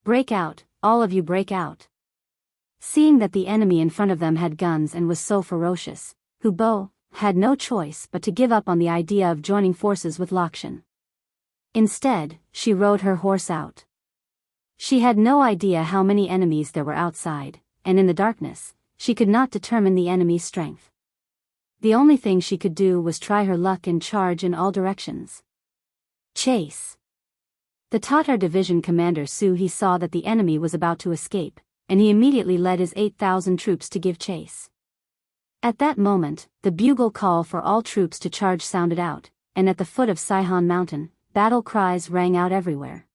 "Break out, all of you break out." Seeing that the enemy in front of them had guns and was so ferocious, Hu Bo had no choice but to give up on the idea of joining forces with Lakshan. Instead, she rode her horse out. She had no idea how many enemies there were outside, and in the darkness, she could not determine the enemy's strength. The only thing she could do was try her luck and charge in all directions. Chase. The Tatar division commander Su He saw that the enemy was about to escape, and he immediately led his 8,000 troops to give chase. At that moment, the bugle call for all troops to charge sounded out, and at the foot of Saihan Mountain, battle cries rang out everywhere.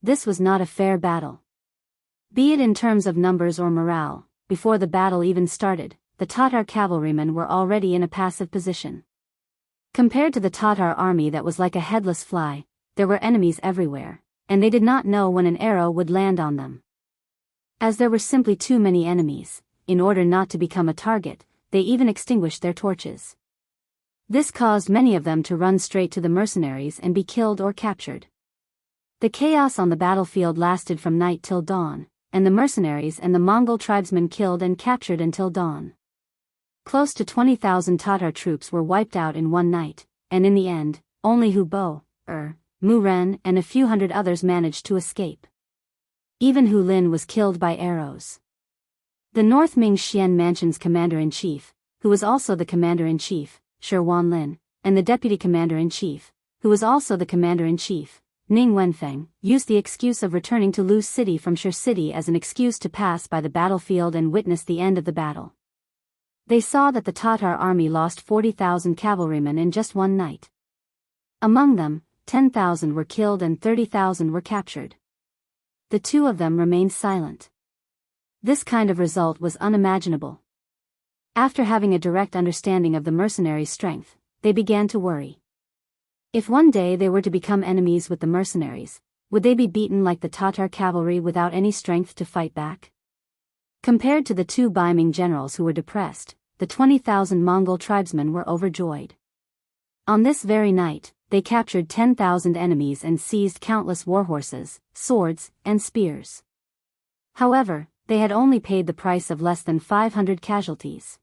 This was not a fair battle. Be it in terms of numbers or morale, before the battle even started, the Tatar cavalrymen were already in a passive position. Compared to the Tatar army that was like a headless fly, there were enemies everywhere, and they did not know when an arrow would land on them. As there were simply too many enemies, in order not to become a target, they even extinguished their torches. This caused many of them to run straight to the mercenaries and be killed or captured. The chaos on the battlefield lasted from night till dawn, and the mercenaries and the Mongol tribesmen killed and captured until dawn. Close to 20,000 Tatar troops were wiped out in one night, and in the end, only Hu Bo Mu Ren and a few hundred others managed to escape. Even Hu Lin was killed by arrows. The North Ming Xian Mansion's commander-in-chief, who was also the commander-in-chief, Shi Wanlin, and the deputy commander-in-chief, who was also the commander-in-chief, Ning Wenfeng, used the excuse of returning to Lu City from Shi City as an excuse to pass by the battlefield and witness the end of the battle. They saw that the Tatar army lost 40,000 cavalrymen in just one night. Among them, 10,000 were killed and 30,000 were captured. The two of them remained silent. This kind of result was unimaginable. After having a direct understanding of the mercenaries' strength, they began to worry. If one day they were to become enemies with the mercenaries, would they be beaten like the Tatar cavalry without any strength to fight back? Compared to the 2 Baiming generals who were depressed, the 20,000 Mongol tribesmen were overjoyed. On this very night, they captured 10,000 enemies and seized countless warhorses, swords, and spears. However, they had only paid the price of less than 500 casualties.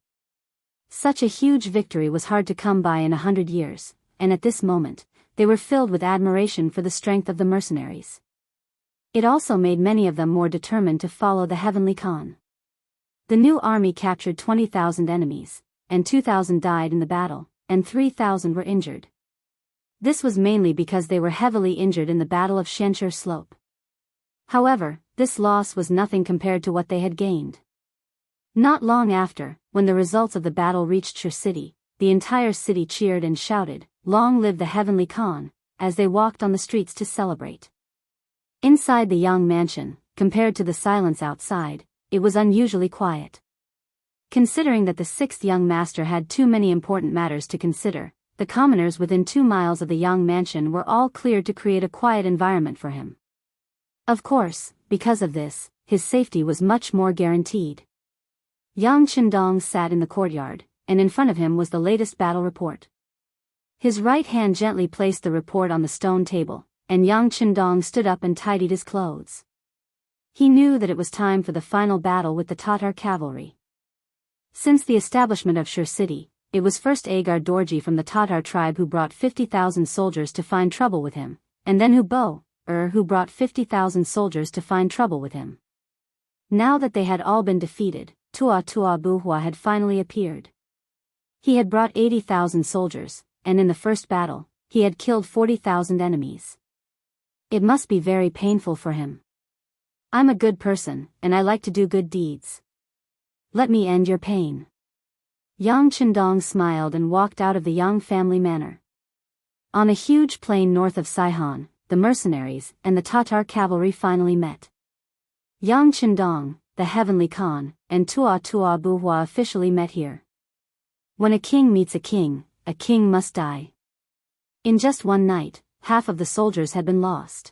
Such a huge victory was hard to come by in 100 years, and at this moment, they were filled with admiration for the strength of the mercenaries. It also made many of them more determined to follow the heavenly Khan. The new army captured 20,000 enemies, and 2,000 died in the battle, and 3,000 were injured. This was mainly because they were heavily injured in the Battle of Shenshur Slope. However, this loss was nothing compared to what they had gained. Not long after, when the results of the battle reached Shur city, the entire city cheered and shouted, "Long live the heavenly Khan," as they walked on the streets to celebrate. Inside the Yang mansion, compared to the silence outside, it was unusually quiet. Considering that the 6th young master had too many important matters to consider, the commoners within 2 miles of the Yang mansion were all cleared to create a quiet environment for him. Of course, because of this, his safety was much more guaranteed. Yang Qindong sat in the courtyard, and in front of him was the latest battle report. His right hand gently placed the report on the stone table, and Yang Qindong stood up and tidied his clothes. He knew that it was time for the final battle with the Tatar cavalry. Since the establishment of Shur city, it was first Agar Dorji from the Tatar tribe who brought 50,000 soldiers to find trouble with him, and then Hubo, who brought 50,000 soldiers to find trouble with him. Now that they had all been defeated, Tua Buhua had finally appeared. He had brought 80,000 soldiers, and in the first battle, he had killed 40,000 enemies. It must be very painful for him. "I'm a good person, and I like to do good deeds. Let me end your pain." Yang Qindong smiled and walked out of the Yang family manor. On a huge plain north of Saihan, the mercenaries and the Tatar cavalry finally met. Yang Qindong, the heavenly Khan, and Tua Buhua officially met here. When a king meets a king must die. In just one night, half of the soldiers had been lost.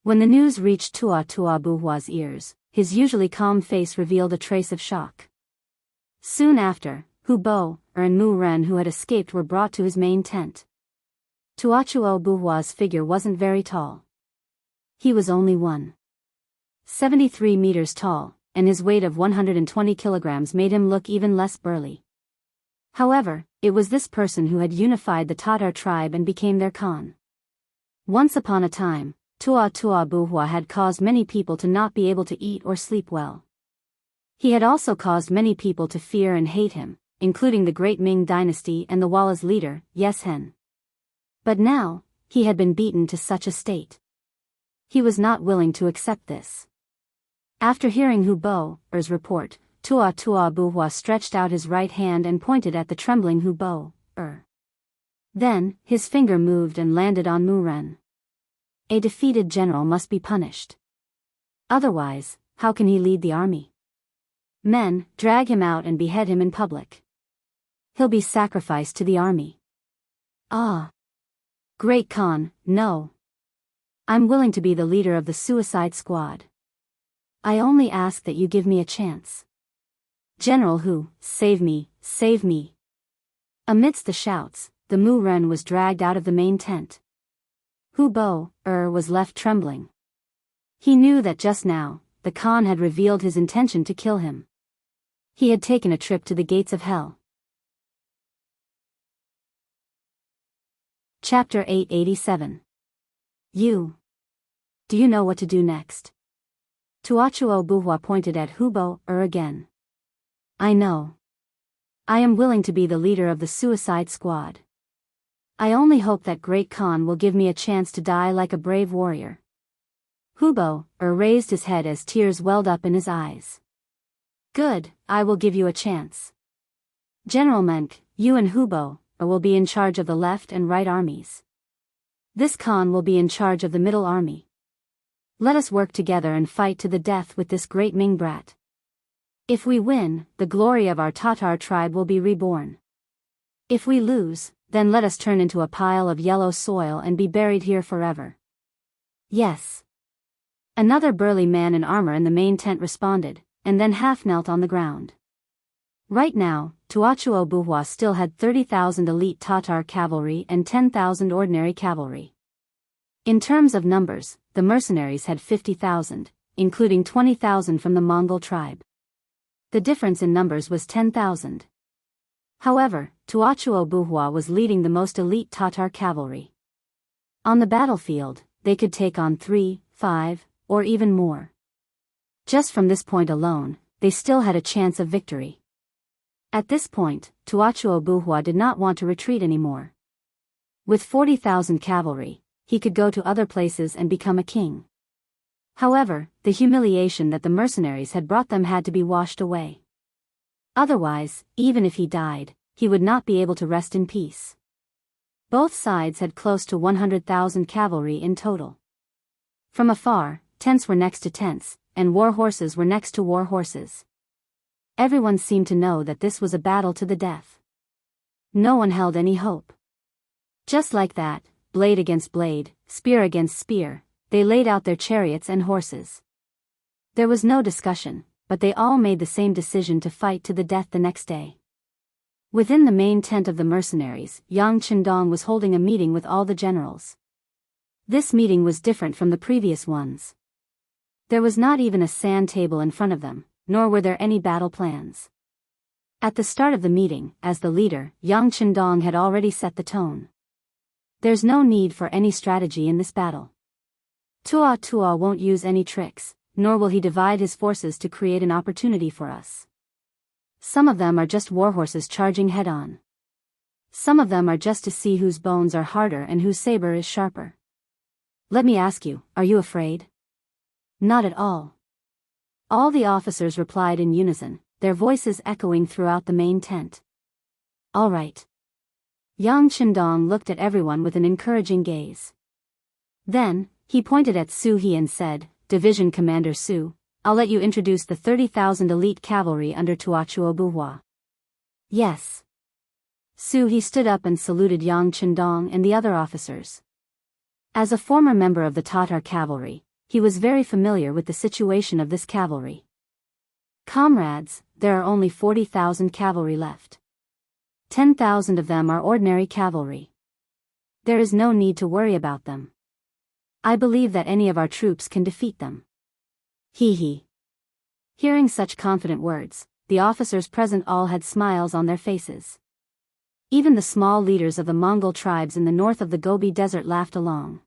When the news reached Tua Buhua's ears, his usually calm face revealed a trace of shock. Soon after, Hubo, and Mu Ren who had escaped were brought to his main tent. Tuachuo Buhua's figure wasn't very tall. He was only 1.73 meters tall, and his weight of 120 kilograms made him look even less burly. However, it was this person who had unified the Tatar tribe and became their Khan. Once upon a time, Tua Buhua had caused many people to not be able to eat or sleep well. He had also caused many people to fear and hate him, including the great Ming dynasty and the Walla's leader, Yeshen. But now, he had been beaten to such a state. He was not willing to accept this. After hearing Hubo's report, Tua Buhua stretched out his right hand and pointed at the trembling Hubo. Then, his finger moved and landed on Mu Ren. A defeated general must be punished. Otherwise, how can he lead the army? Men, drag him out and behead him in public. He'll be sacrificed to the army. Ah! Great Khan, no. I'm willing to be the leader of the suicide squad. I only ask that you give me a chance. General Hu, save me, save me. Amidst the shouts, the Mu Ren was dragged out of the main tent. Hubo, was left trembling. He knew that just now, the Khan had revealed his intention to kill him. He had taken a trip to the gates of hell. Chapter 887. Do you know what to do next? Tuachuo Buhua pointed at Hubo, again. I know. I am willing to be the leader of the suicide squad. I only hope that Great Khan will give me a chance to die like a brave warrior. Hubo, raised his head as tears welled up in his eyes. Good, I will give you a chance. General Menk, you and Hubo, will be in charge of the left and right armies. This Khan will be in charge of the middle army. Let us work together and fight to the death with this great Ming brat. If we win, the glory of our Tatar tribe will be reborn. If we lose, then let us turn into a pile of yellow soil and be buried here forever. Yes. Another burly man in armor in the main tent responded, and then half knelt on the ground. Right now, Tuachuo Buhua still had 30,000 elite Tatar cavalry and 10,000 ordinary cavalry. In terms of numbers, the mercenaries had 50,000, including 20,000 from the Mongol tribe. The difference in numbers was 10,000. However, Tuachuo Buhua was leading the most elite Tatar cavalry. On the battlefield, they could take on 3, 5, or even more. Just from this point alone, they still had a chance of victory. At this point, Tuachuo Buhua did not want to retreat anymore. With 40,000 cavalry, he could go to other places and become a king. However, the humiliation that the mercenaries had brought them had to be washed away. Otherwise, even if he died, he would not be able to rest in peace. Both sides had close to 100,000 cavalry in total. From afar, tents were next to tents, and war horses were next to war horses. Everyone seemed to know that this was a battle to the death. No one held any hope. Just like that, blade against blade, spear against spear, they laid out their chariots and horses. There was no discussion, but they all made the same decision to fight to the death the next day. Within the main tent of the mercenaries, Yang Qindong was holding a meeting with all the generals. This meeting was different from the previous ones. There was not even a sand table in front of them, nor were there any battle plans. At the start of the meeting, as the leader, Yang Qindong had already set the tone. There's no need for any strategy in this battle. Tua won't use any tricks, nor will he divide his forces to create an opportunity for us. Some of them are just warhorses charging head-on. Some of them are just to see whose bones are harder and whose saber is sharper. Let me ask you, are you afraid? Not at all. All the officers replied in unison, their voices echoing throughout the main tent. All right. Yang Qindong looked at everyone with an encouraging gaze. Then, he pointed at Su He and said, Division Commander Su, I'll let you introduce the 30,000 elite cavalry under Tuachuo Buhua. Yes. Su He stood up and saluted Yang Qindong and the other officers. As a former member of the Tatar cavalry, he was very familiar with the situation of this cavalry. Comrades, there are only 40,000 cavalry left. 10,000 of them are ordinary cavalry. There is no need to worry about them. I believe that any of our troops can defeat them. He. Hearing such confident words, the officers present all had smiles on their faces. Even the small leaders of the Mongol tribes in the north of the Gobi Desert laughed along.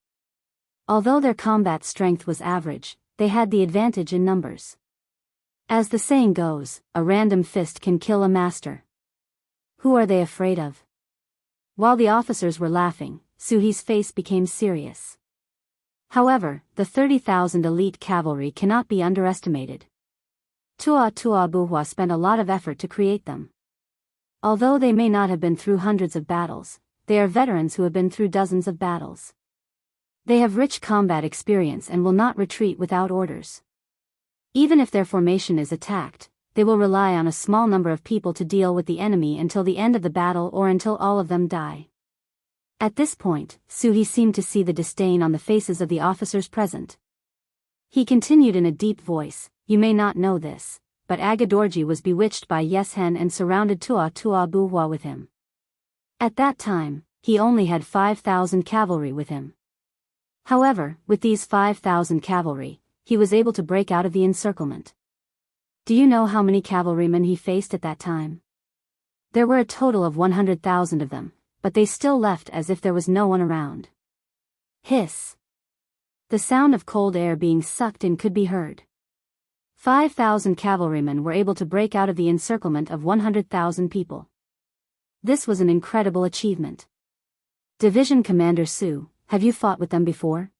Although their combat strength was average, they had the advantage in numbers. As the saying goes, a random fist can kill a master. Who are they afraid of? While the officers were laughing, Suhi's face became serious. However, the 30,000 elite cavalry cannot be underestimated. Tuachuo Buhua spent a lot of effort to create them. Although they may not have been through hundreds of battles, they are veterans who have been through dozens of battles. They have rich combat experience and will not retreat without orders. Even if their formation is attacked, they will rely on a small number of people to deal with the enemy until the end of the battle or until all of them die. At this point, Suhi seemed to see the disdain on the faces of the officers present. He continued in a deep voice, You may not know this, but Agadorji was bewitched by Yeshen and surrounded Tuachuo Buhua with him. At that time, he only had 5,000 cavalry with him. However, with these 5,000 cavalry, he was able to break out of the encirclement. Do you know how many cavalrymen he faced at that time? There were a total of 100,000 of them, but they still left as if there was no one around. Hiss. The sound of cold air being sucked in could be heard. 5,000 cavalrymen were able to break out of the encirclement of 100,000 people. This was an incredible achievement. Division Commander Su, have you fought with them before?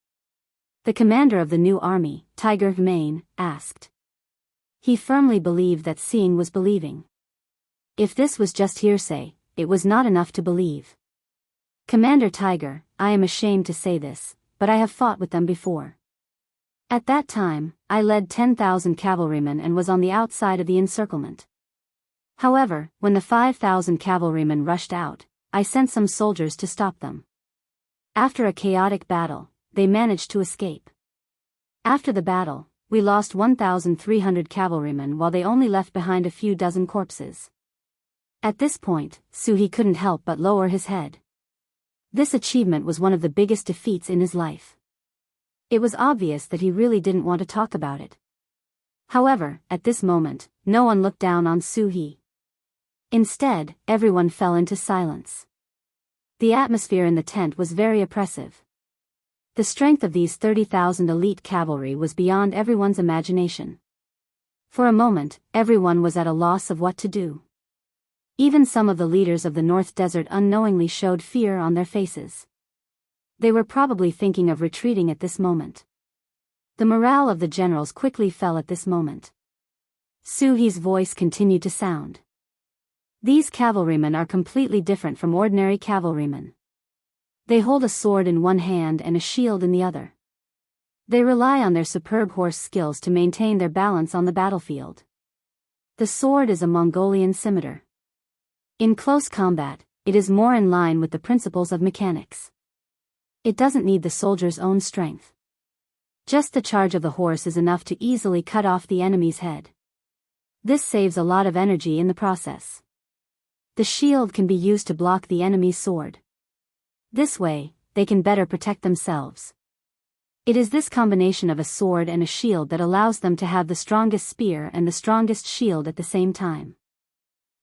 The commander of the new army, Tiger Main, asked. He firmly believed that seeing was believing. If this was just hearsay, it was not enough to believe. Commander Tiger, I am ashamed to say this, but I have fought with them before. At that time, I led 10,000 cavalrymen and was on the outside of the encirclement. However, when the 5,000 cavalrymen rushed out, I sent some soldiers to stop them. After a chaotic battle, they managed to escape. After the battle, we lost 1,300 cavalrymen while they only left behind a few dozen corpses. At this point, Suhi couldn't help but lower his head. This achievement was one of the biggest defeats in his life. It was obvious that he really didn't want to talk about it. However, at this moment, no one looked down on Suhi. Instead, everyone fell into silence. The atmosphere in the tent was very oppressive. The strength of these 30,000 elite cavalry was beyond everyone's imagination. For a moment, everyone was at a loss of what to do. Even some of the leaders of the North Desert unknowingly showed fear on their faces. They were probably thinking of retreating at this moment. The morale of the generals quickly fell at this moment. Suhi's voice continued to sound. These cavalrymen are completely different from ordinary cavalrymen. They hold a sword in one hand and a shield in the other. They rely on their superb horse skills to maintain their balance on the battlefield. The sword is a Mongolian scimitar. In close combat, it is more in line with the principles of mechanics. It doesn't need the soldier's own strength. Just the charge of the horse is enough to easily cut off the enemy's head. This saves a lot of energy in the process. The shield can be used to block the enemy's sword. This way, they can better protect themselves. It is this combination of a sword and a shield that allows them to have the strongest spear and the strongest shield at the same time.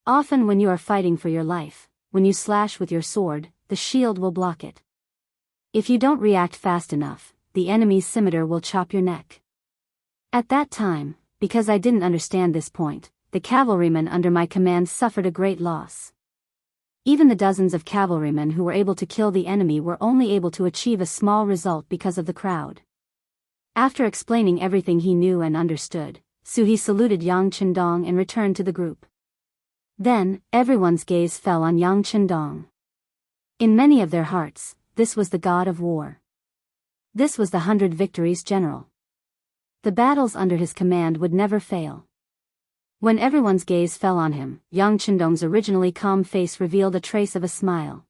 Often when you are fighting for your life, when you slash with your sword, the shield will block it. If you don't react fast enough, the enemy's scimitar will chop your neck. At that time, because I didn't understand this point, the cavalrymen under my command suffered a great loss. Even the dozens of cavalrymen who were able to kill the enemy were only able to achieve a small result because of the crowd. After explaining everything he knew and understood, Suhi saluted Yang Chendong and returned to the group. Then, everyone's gaze fell on Yang Chendong. In many of their hearts, this was the god of war. This was the 100 Victories general. The battles under his command would never fail. When everyone's gaze fell on him, Yang Chendong's originally calm face revealed a trace of a smile.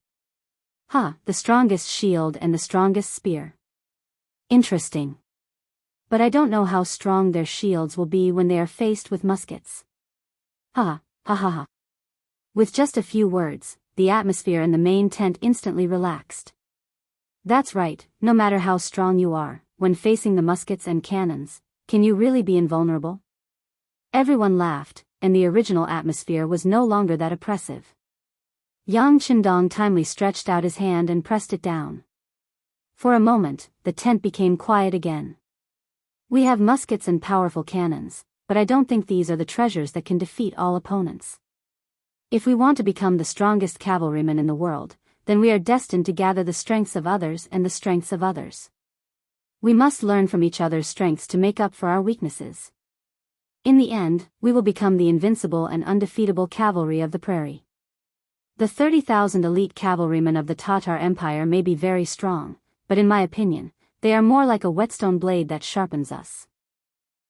The strongest shield and the strongest spear. Interesting. But I don't know how strong their shields will be when they are faced with muskets. Ha ha ha. With just a few words, the atmosphere in the main tent instantly relaxed. That's right, no matter how strong you are, when facing the muskets and cannons, can you really be invulnerable? Everyone laughed, and the original atmosphere was no longer that oppressive. Yang Chendong timely stretched out his hand and pressed it down. For a moment, the tent became quiet again. We have muskets and powerful cannons, but I don't think these are the treasures that can defeat all opponents. If we want to become the strongest cavalrymen in the world, then we are destined to gather the strengths of others and the strengths of others. We must learn from each other's strengths to make up for our weaknesses. In the end, we will become the invincible and undefeatable cavalry of the prairie. The 30,000 elite cavalrymen of the Tatar Empire may be very strong, but in my opinion, they are more like a whetstone blade that sharpens us.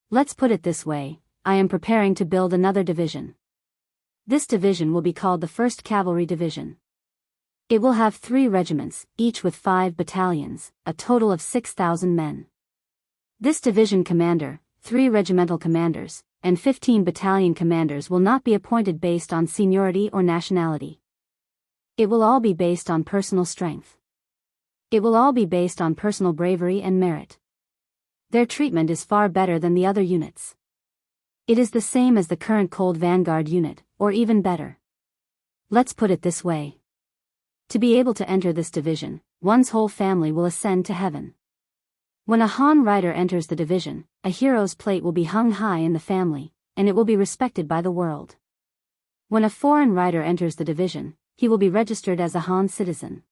Let's put it this way, I am preparing to build another division. This division will be called the 1st Cavalry Division. It will have 3 regiments, each with 5 battalions, a total of 6,000 men. This division commander, 3 regimental commanders, and 15 battalion commanders will not be appointed based on seniority or nationality. It will all be based on personal strength. It will all be based on personal bravery and merit. Their treatment is far better than the other units. It is the same as the current Cold Vanguard unit, or even better. Let's put it this way. To be able to enter this division, one's whole family will ascend to heaven. When a Han rider enters the division, a hero's plate will be hung high in the family, and it will be respected by the world. When a foreign rider enters the division, he will be registered as a Han citizen.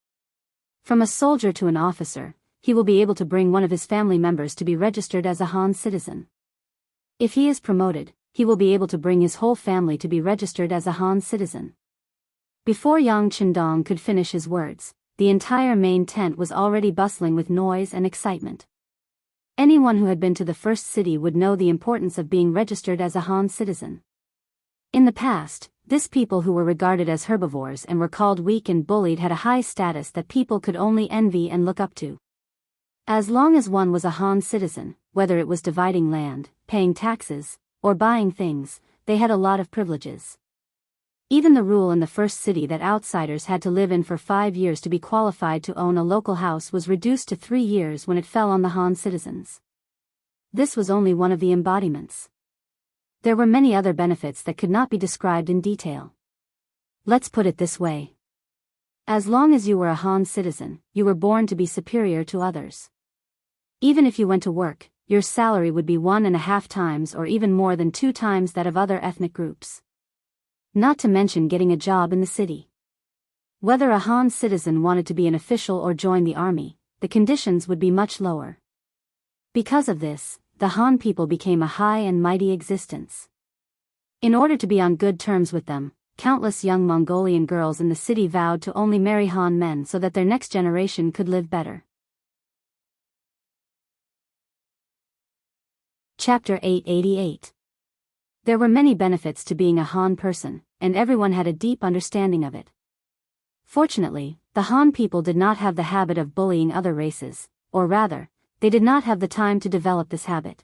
From a soldier to an officer, he will be able to bring one of his family members to be registered as a Han citizen. If he is promoted, he will be able to bring his whole family to be registered as a Han citizen. Before Yang Chendong could finish his words, the entire main tent was already bustling with noise and excitement. Anyone who had been to the first city would know the importance of being registered as a Han citizen. In the past, this people who were regarded as herbivores and were called weak and bullied had a high status that people could only envy and look up to. As long as one was a Han citizen, whether it was dividing land, paying taxes, or buying things, they had a lot of privileges. Even the rule in the first city that outsiders had to live in for 5 years to be qualified to own a local house was reduced to 3 years when it fell on the Han citizens. This was only one of the embodiments. There were many other benefits that could not be described in detail. Let's put it this way. As long as you were a Han citizen, you were born to be superior to others. Even if you went to work, your salary would be 1.5 times or even more than 2 times that of other ethnic groups. Not to mention getting a job in the city. Whether a Han citizen wanted to be an official or join the army, the conditions would be much lower. Because of this, the Han people became a high and mighty existence. In order to be on good terms with them, countless young Mongolian girls in the city vowed to only marry Han men so that their next generation could live better. Chapter 888. There were many benefits to being a Han person, and everyone had a deep understanding of it. Fortunately, the Han people did not have the habit of bullying other races, or rather, they did not have the time to develop this habit.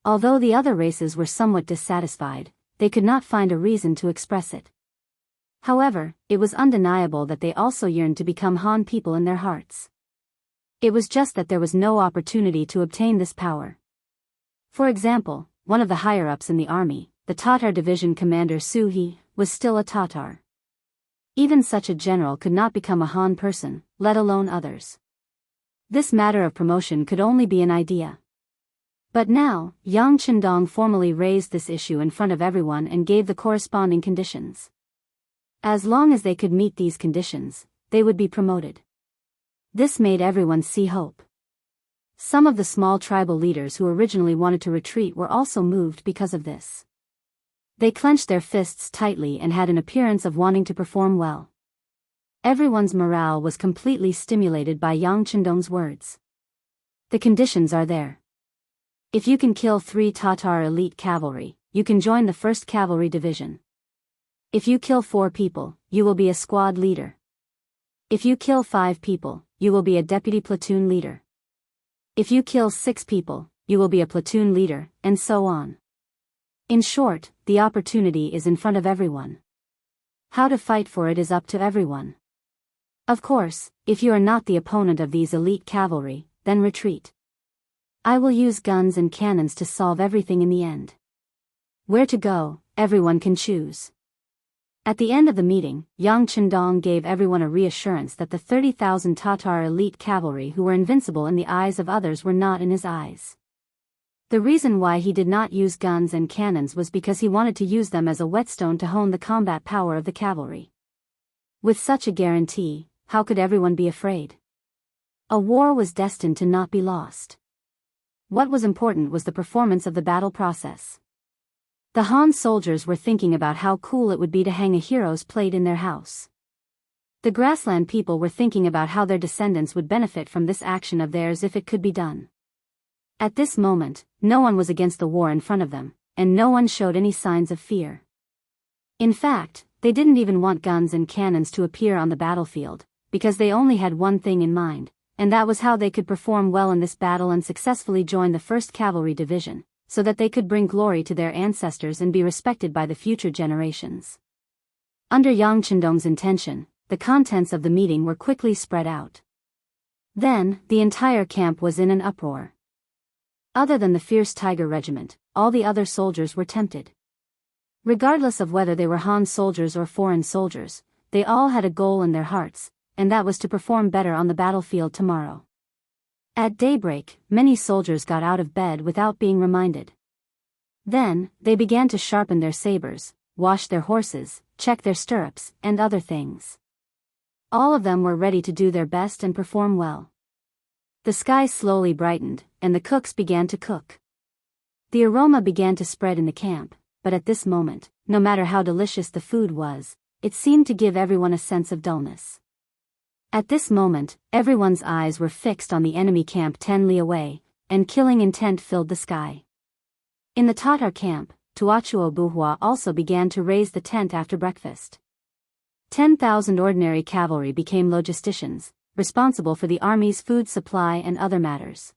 Although the other races were somewhat dissatisfied, they could not find a reason to express it. However, it was undeniable that they also yearned to become Han people in their hearts. It was just that there was no opportunity to obtain this power. For example, one of the higher-ups in the army, the Tatar division commander Suhi, was still a Tatar. Even such a general could not become a Han person, let alone others. This matter of promotion could only be an idea. But now, Yang Qindong formally raised this issue in front of everyone and gave the corresponding conditions. As long as they could meet these conditions, they would be promoted. This made everyone see hope. Some of the small tribal leaders who originally wanted to retreat were also moved because of this. They clenched their fists tightly and had an appearance of wanting to perform well. Everyone's morale was completely stimulated by Yang Qindong's words. The conditions are there. If you can kill 3 Tatar elite cavalry, you can join the 1st Cavalry Division. If you kill 4 people, you will be a squad leader. If you kill 5 people, you will be a deputy platoon leader. If you kill 6 people, you will be a platoon leader, and so on. In short, the opportunity is in front of everyone. How to fight for it is up to everyone. Of course, if you are not the opponent of these elite cavalry, then retreat. I will use guns and cannons to solve everything in the end. Where to go, everyone can choose. At the end of the meeting, Yang Qindong gave everyone a reassurance that the 30,000 Tatar elite cavalry who were invincible in the eyes of others were not in his eyes. The reason why he did not use guns and cannons was because he wanted to use them as a whetstone to hone the combat power of the cavalry. With such a guarantee, how could everyone be afraid? A war was destined to not be lost. What was important was the performance of the battle process. The Han soldiers were thinking about how cool it would be to hang a hero's plate in their house. The grassland people were thinking about how their descendants would benefit from this action of theirs if it could be done. At this moment, no one was against the war in front of them, and no one showed any signs of fear. In fact, they didn't even want guns and cannons to appear on the battlefield, because they only had one thing in mind, and that was how they could perform well in this battle and successfully join the 1st Cavalry Division, so that they could bring glory to their ancestors and be respected by the future generations. Under Yang Qindong's intention, the contents of the meeting were quickly spread out. Then, the entire camp was in an uproar. Other than the fierce Tiger Regiment, all the other soldiers were tempted. Regardless of whether they were Han soldiers or foreign soldiers, they all had a goal in their hearts, and that was to perform better on the battlefield tomorrow. At daybreak, many soldiers got out of bed without being reminded. Then, they began to sharpen their sabers, wash their horses, check their stirrups, and other things. All of them were ready to do their best and perform well. The sky slowly brightened, and the cooks began to cook. The aroma began to spread in the camp, but at this moment, no matter how delicious the food was, it seemed to give everyone a sense of dullness. At this moment, everyone's eyes were fixed on the enemy camp 10 li away, and killing intent filled the sky. In the Tatar camp, Tuachuo Buhua also began to raise the tent after breakfast. 10,000 ordinary cavalry became logisticians, responsible for the army's food supply and other matters.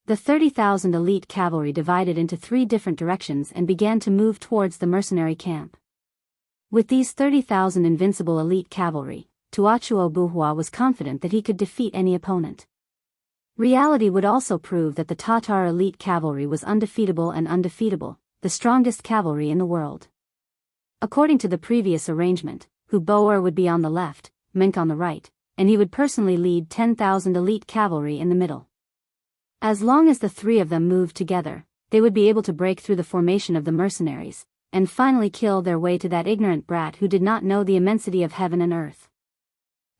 The 30,000 elite cavalry divided into 3 different directions and began to move towards the mercenary camp. With these 30,000 invincible elite cavalry, Tuachuo Buhua was confident that he could defeat any opponent. Reality would also prove that the Tatar elite cavalry was undefeatable and undefeatable, the strongest cavalry in the world. According to the previous arrangement, Hu Boer would be on the left, Menk on the right, and he would personally lead 10,000 elite cavalry in the middle. As long as the 3 of them moved together, they would be able to break through the formation of the mercenaries, and finally kill their way to that ignorant brat who did not know the immensity of heaven and earth.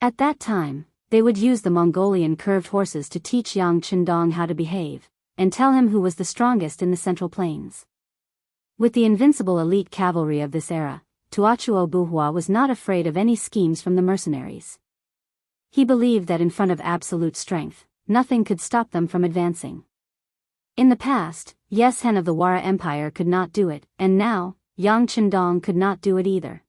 At that time, they would use the Mongolian curved horses to teach Yang Qindong how to behave, and tell him who was the strongest in the Central Plains. With the invincible elite cavalry of this era, Tuachuo Buhua was not afraid of any schemes from the mercenaries. He believed that in front of absolute strength, nothing could stop them from advancing. In the past, Yes Hen of the Wara Empire could not do it, and now, Yang Qindong could not do it either.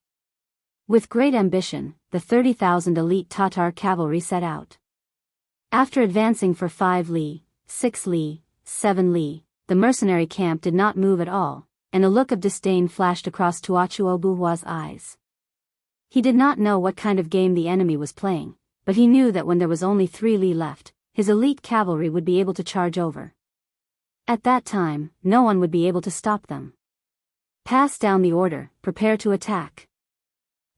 With great ambition, the 30,000 elite Tatar cavalry set out. After advancing for 5 li, 6 li, 7 li, the mercenary camp did not move at all, and a look of disdain flashed across Tuachuo Buhua's eyes. He did not know what kind of game the enemy was playing, but he knew that when there was only 3 li left, his elite cavalry would be able to charge over. At that time, no one would be able to stop them. Pass down the order, prepare to attack.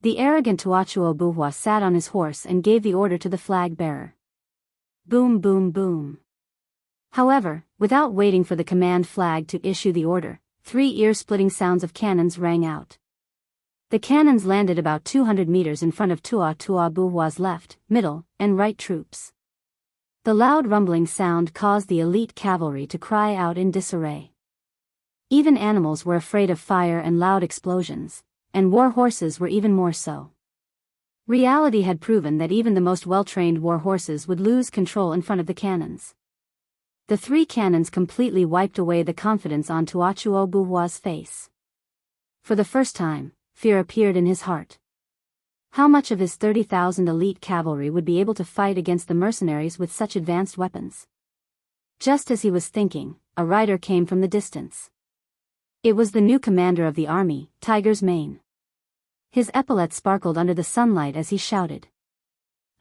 The arrogant Tuachuo Buhua sat on his horse and gave the order to the flag bearer. Boom, boom, boom. However, without waiting for the command flag to issue the order, 3 ear-splitting sounds of cannons rang out. The cannons landed about 200 meters in front of Tuachuo Buhua's left, middle, and right troops. The loud rumbling sound caused the elite cavalry to cry out in disarray. Even animals were afraid of fire and loud explosions, and war horses were even more so. Reality had proven that even the most well-trained war horses would lose control in front of the cannons. The 3 cannons completely wiped away the confidence on Tuachuo Buhua's face. For the first time, fear appeared in his heart. How much of his 30,000 elite cavalry would be able to fight against the mercenaries with such advanced weapons? Just as he was thinking, a rider came from the distance. It was the new commander of the army, Tiger's Mane. His epaulets sparkled under the sunlight as he shouted.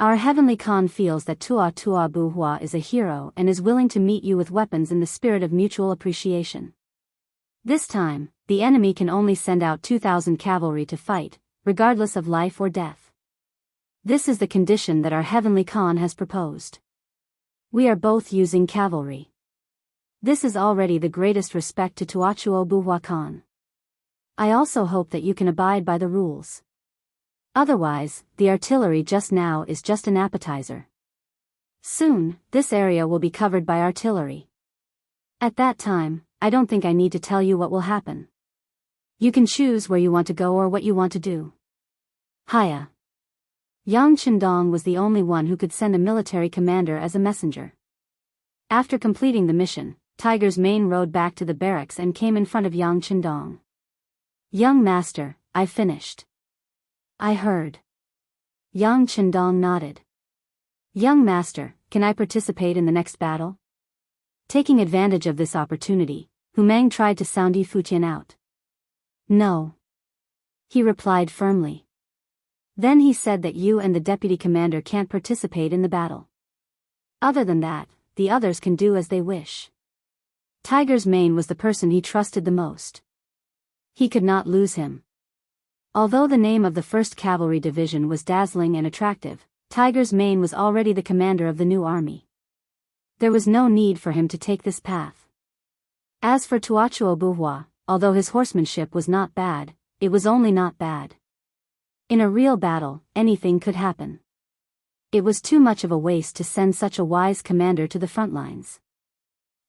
Our heavenly Khan feels that Tuachuo Buhua is a hero and is willing to meet you with weapons in the spirit of mutual appreciation. This time, the enemy can only send out 2,000 cavalry to fight, regardless of life or death. This is the condition that our heavenly Khan has proposed. We are both using cavalry. This is already the greatest respect to Tuachuo Buhua Khan. I also hope that you can abide by the rules. Otherwise, the artillery just now is just an appetizer. Soon, this area will be covered by artillery. At that time, I don't think I need to tell you what will happen. You can choose where you want to go or what you want to do. Hiya. Yang Qindong was the only one who could send a military commander as a messenger. After completing the mission, Tiger's Mane rode back to the barracks and came in front of Yang Qindong. Young master, I finished. I heard. Yang Qindong nodded. Young master, can I participate in the next battle? Taking advantage of this opportunity, Hu Meng tried to sound Yi Futian out. No. He replied firmly. Then he said that you and the deputy commander can't participate in the battle. Other than that, the others can do as they wish. Tiger's Mane was the person he trusted the most. He could not lose him. Although the name of the 1st Cavalry Division was dazzling and attractive, Tiger's Mane was already the commander of the new army. There was no need for him to take this path. As for Tuachuo Buhua, although his horsemanship was not bad, it was only not bad. In a real battle, anything could happen. It was too much of a waste to send such a wise commander to the front lines.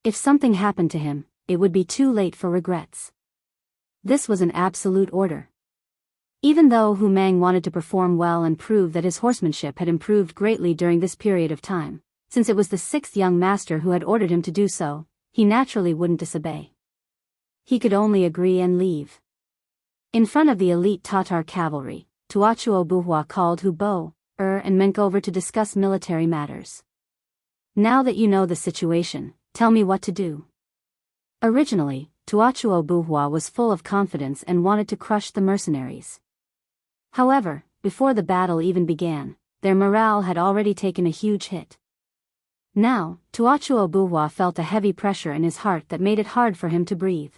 If something happened to him, it would be too late for regrets. This was an absolute order. Even though Hu Meng wanted to perform well and prove that his horsemanship had improved greatly during this period of time, Since it was the sixth young master who had ordered him to do so, he naturally wouldn't disobey. He could only agree and leave. In front of the elite Tatar cavalry, Tuachuo Buhua called Hu Bo, and Menk over to discuss military matters. Now that you know the situation, tell me what to do. Originally, Tuachuo Buhua was full of confidence and wanted to crush the mercenaries. However, before the battle even began, their morale had already taken a huge hit. Now, Tuachuo Buhua felt a heavy pressure in his heart that made it hard for him to breathe.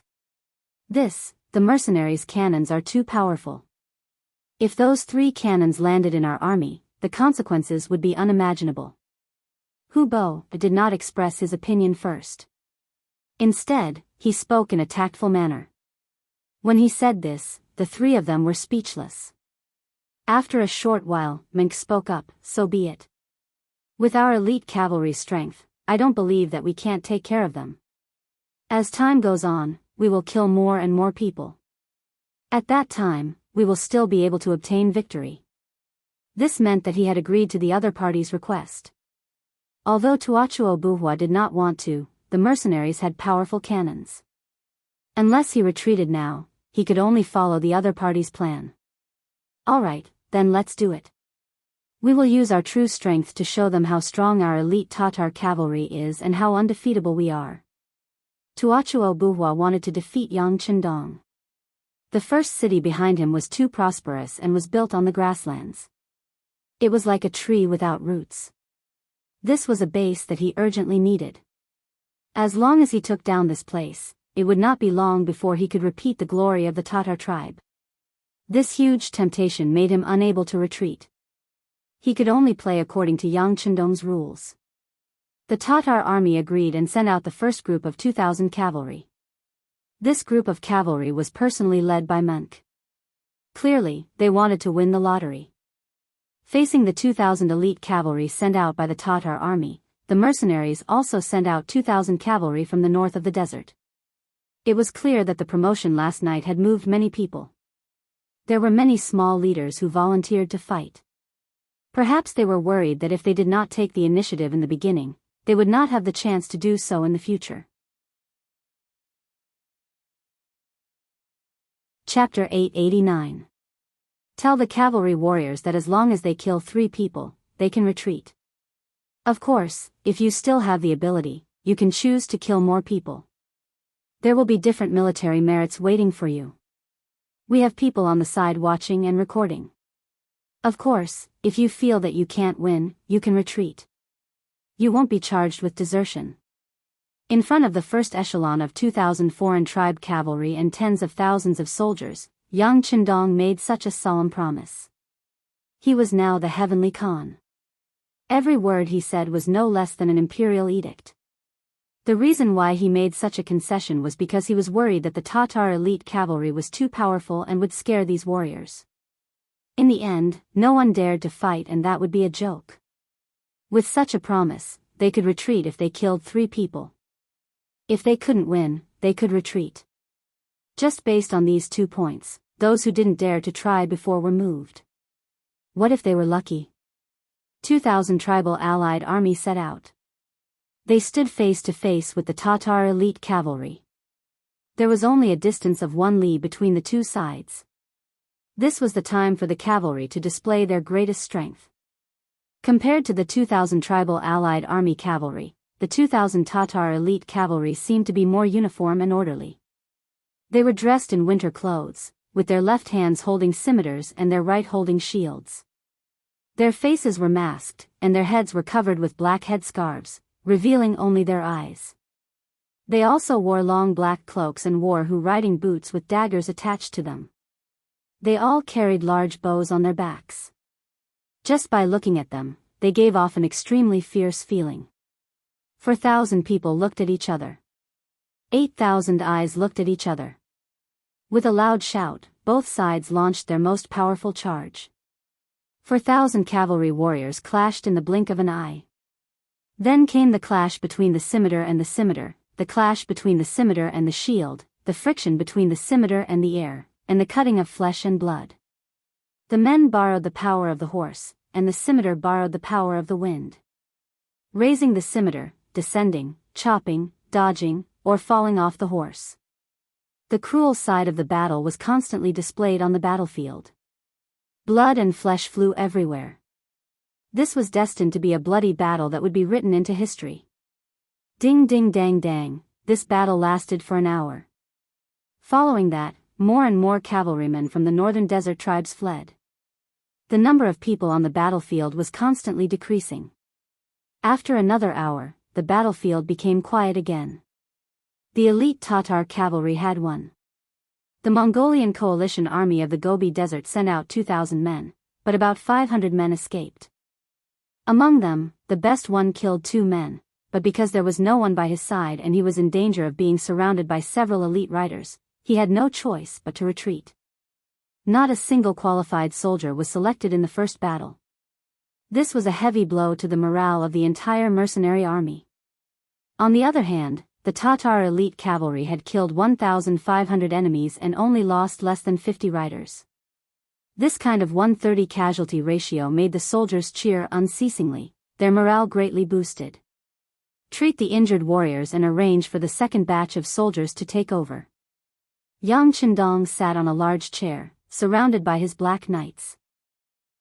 The mercenaries' cannons are too powerful. If those 3 cannons landed in our army, the consequences would be unimaginable. Hu Bo did not express his opinion first. Instead, he spoke in a tactful manner. When he said this, the 3 of them were speechless. After a short while, Menk spoke up, so be it. With our elite cavalry strength, I don't believe that we can't take care of them. As time goes on, we will kill more and more people. At that time, we will still be able to obtain victory. This meant that he had agreed to the other party's request. Although Tuachuo Buhua did not want to, the mercenaries had powerful cannons. Unless he retreated now, he could only follow the other party's plan. Alright, then let's do it. We will use our true strength to show them how strong our elite Tatar cavalry is and how undefeatable we are. Tuachuo Buhua wanted to defeat Yang Chendong. The first city behind him was too prosperous and was built on the grasslands. It was like a tree without roots. This was a base that he urgently needed. As long as he took down this place, it would not be long before he could repeat the glory of the Tatar tribe. This huge temptation made him unable to retreat. He could only play according to Yang Chendong's rules. The Tatar army agreed and sent out the first group of 2,000 cavalry. This group of cavalry was personally led by Menk. Clearly, they wanted to win the lottery. Facing the 2,000 elite cavalry sent out by the Tatar army, the mercenaries also sent out 2,000 cavalry from the north of the desert. It was clear that the promotion last night had moved many people. There were many small leaders who volunteered to fight. Perhaps they were worried that if they did not take the initiative in the beginning, they would not have the chance to do so in the future. Chapter 889. Tell the cavalry warriors that as long as they kill 3 people, they can retreat. Of course, if you still have the ability, you can choose to kill more people. There will be different military merits waiting for you. We have people on the side watching and recording. Of course, if you feel that you can't win, you can retreat. You won't be charged with desertion. In front of the first echelon of 2,000 foreign tribe cavalry and tens of thousands of soldiers, Yang Chendong made such a solemn promise. He was now the heavenly Khan. Every word he said was no less than an imperial edict. The reason why he made such a concession was because he was worried that the Tatar elite cavalry was too powerful and would scare these warriors. In the end, no one dared to fight, and that would be a joke. With such a promise, they could retreat if they killed 3 people. If they couldn't win, they could retreat. Just based on these 2 points, those who didn't dare to try before were moved. What if they were lucky? 2,000 tribal allied army set out. They stood face to face with the Tatar elite cavalry. There was only a distance of 1 li between the 2 sides. This was the time for the cavalry to display their greatest strength. Compared to the 2,000 tribal allied army cavalry, the 2,000 Tatar elite cavalry seemed to be more uniform and orderly. They were dressed in winter clothes, with their left hands holding scimitars and their right holding shields. Their faces were masked, and their heads were covered with black headscarves, revealing only their eyes. They also wore long black cloaks and wore riding boots with daggers attached to them. They all carried large bows on their backs. Just by looking at them, they gave off an extremely fierce feeling. 4,000 people looked at each other. 8,000 eyes looked at each other. With a loud shout, both sides launched their most powerful charge. 4,000 cavalry warriors clashed in the blink of an eye. Then came the clash between the scimitar and the scimitar, the clash between the scimitar and the shield, the friction between the scimitar and the air, and the cutting of flesh and blood. The men borrowed the power of the horse, and the scimitar borrowed the power of the wind. raising the scimitar, descending, chopping, dodging, or falling off the horse. The cruel side of the battle was constantly displayed on the battlefield. Blood and flesh flew everywhere. This was destined to be a bloody battle that would be written into history. Ding ding dang dang, this battle lasted for an hour. Following that, more and more cavalrymen from the northern desert tribes fled. The number of people on the battlefield was constantly decreasing. After another hour, the battlefield became quiet again. The elite Tatar cavalry had won. The Mongolian coalition army of the Gobi Desert sent out 2,000 men, but about 500 men escaped. Among them, the best one killed 2 men, but because there was no one by his side and he was in danger of being surrounded by several elite riders, he had no choice but to retreat. Not a single qualified soldier was selected in the first battle. This was a heavy blow to the morale of the entire mercenary army. On the other hand, the Tatar elite cavalry had killed 1,500 enemies and only lost less than 50 riders. This kind of 1:30 casualty ratio made the soldiers cheer unceasingly, their morale greatly boosted. Treat the injured warriors and arrange for the second batch of soldiers to take over. Yang Qindong sat on a large chair, surrounded by his black knights.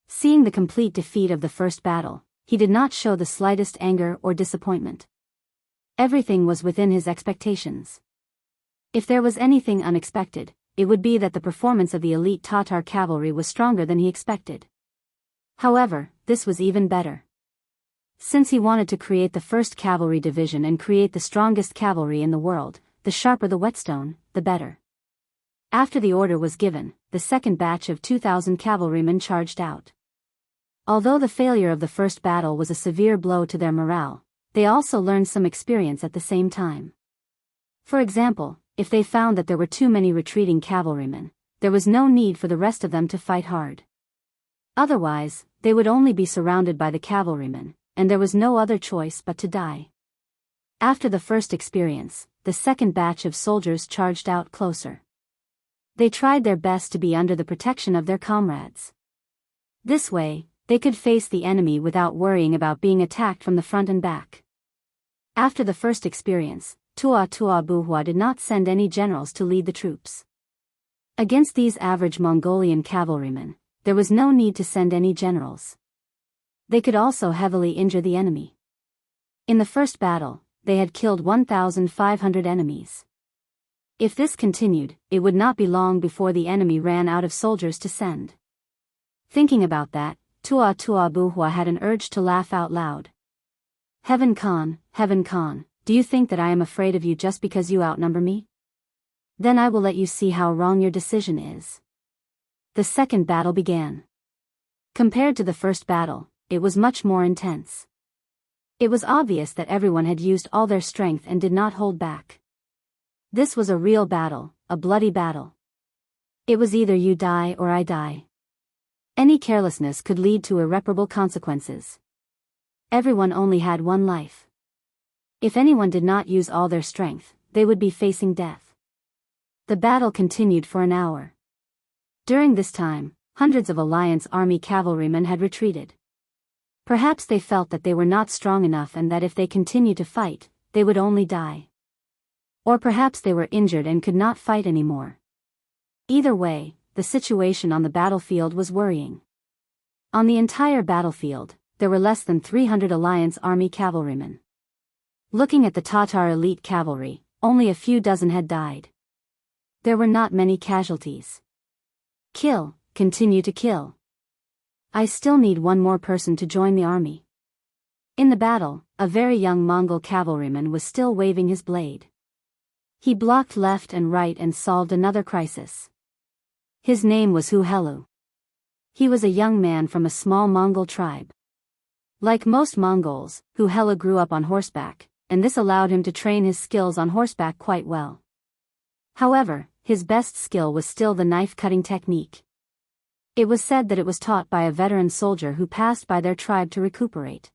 Seeing the complete defeat of the first battle, he did not show the slightest anger or disappointment. Everything was within his expectations. If there was anything unexpected, it would be that the performance of the elite Tatar cavalry was stronger than he expected. However, this was even better. Since he wanted to create the first cavalry division and create the strongest cavalry in the world, the sharper the whetstone, the better. After the order was given, the second batch of 2,000 cavalrymen charged out. Although the failure of the first battle was a severe blow to their morale, they also learned some experience at the same time. For example, if they found that there were too many retreating cavalrymen, there was no need for the rest of them to fight hard. Otherwise, they would only be surrounded by the cavalrymen, and there was no other choice but to die. After the first experience, the second batch of soldiers charged out closer. They tried their best to be under the protection of their comrades. This way, they could face the enemy without worrying about being attacked from the front and back. After the first experience, Tua Buhua did not send any generals to lead the troops. Against these average Mongolian cavalrymen, there was no need to send any generals. They could also heavily injure the enemy. In the first battle, they had killed 1,500 enemies. If this continued, it would not be long before the enemy ran out of soldiers to send. Thinking about that, Tua Buhua had an urge to laugh out loud. Heaven Khan, do you think that I am afraid of you just because you outnumber me? Then I will let you see how wrong your decision is. The second battle began. Compared to the first battle, it was much more intense. It was obvious that everyone had used all their strength and did not hold back. This was a real battle, a bloody battle. It was either you die or I die. Any carelessness could lead to irreparable consequences. Everyone only had one life. If anyone did not use all their strength, they would be facing death. The battle continued for an hour. During this time, hundreds of Alliance Army cavalrymen had retreated. Perhaps they felt that they were not strong enough and that if they continued to fight, they would only die. Or perhaps they were injured and could not fight anymore. Either way, the situation on the battlefield was worrying. On the entire battlefield, there were less than 300 Alliance Army cavalrymen. Looking at the Tatar elite cavalry, only a few dozen had died. There were not many casualties. Kill, continue to kill. I still need one more person to join the army. In the battle, a very young Mongol cavalryman was still waving his blade. He blocked left and right and solved another crisis. His name was Hu Helu. He was a young man from a small Mongol tribe. Like most Mongols, Hu Helu grew up on horseback, and this allowed him to train his skills on horseback quite well. However, his best skill was still the knife-cutting technique. It was said that it was taught by a veteran soldier who passed by their tribe to recuperate.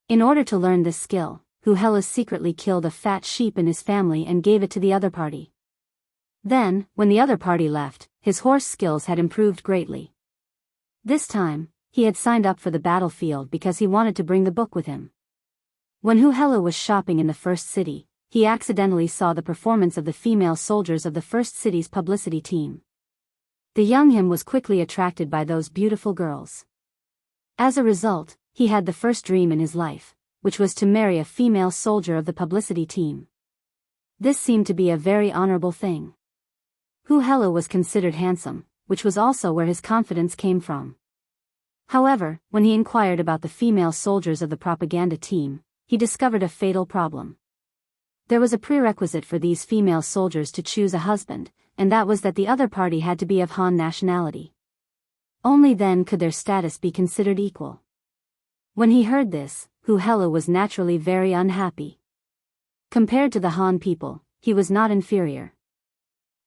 In order to learn this skill, Hu Helu secretly killed a fat sheep in his family and gave it to the other party. Then, when the other party left, his horse skills had improved greatly. This time, he had signed up for the battlefield because he wanted to bring the book with him. When Huhelo was shopping in the first city, he accidentally saw the performance of the female soldiers of the first city's publicity team. The young him was quickly attracted by those beautiful girls. As a result, he had the first dream in his life, which was to marry a female soldier of the publicity team. This seemed to be a very honorable thing. Huhelo was considered handsome, which was also where his confidence came from. However, when he inquired about the female soldiers of the propaganda team, he discovered a fatal problem. There was a prerequisite for these female soldiers to choose a husband, and that was that the other party had to be of Han nationality. Only then could their status be considered equal. When he heard this, Huhelo was naturally very unhappy. Compared to the Han people, he was not inferior.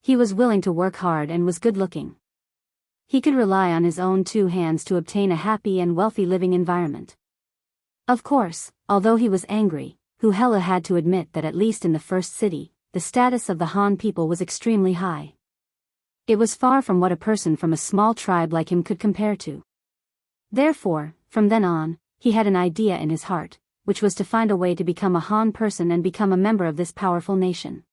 He was willing to work hard and was good-looking. He could rely on his own two hands to obtain a happy and wealthy living environment. Of course, although he was angry, Huhelo had to admit that at least in the first city, the status of the Han people was extremely high. It was far from what a person from a small tribe like him could compare to. Therefore, from then on, he had an idea in his heart, which was to find a way to become a Han person and become a member of this powerful nation.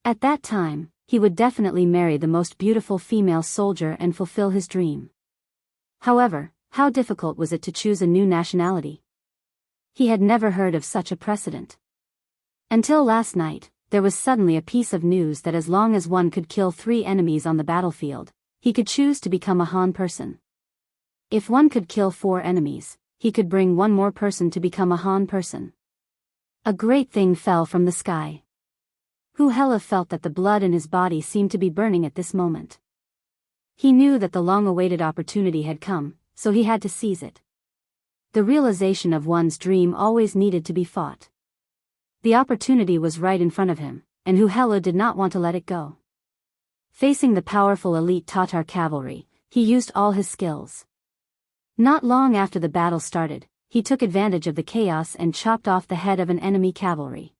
At that time, he would definitely marry the most beautiful female soldier and fulfill his dream. However, how difficult was it to choose a new nationality? He had never heard of such a precedent. Until last night, there was suddenly a piece of news that as long as one could kill 3 enemies on the battlefield, he could choose to become a Han person. If one could kill 4 enemies, he could bring 1 more person to become a Han person. A great thing fell from the sky. Huhelo felt that the blood in his body seemed to be burning at this moment. He knew that the long-awaited opportunity had come, so he had to seize it. The realization of one's dream always needed to be fought. The opportunity was right in front of him, and Huhelo did not want to let it go. Facing the powerful elite Tatar cavalry, he used all his skills. Not long after the battle started, he took advantage of the chaos and chopped off the head of an enemy cavalry.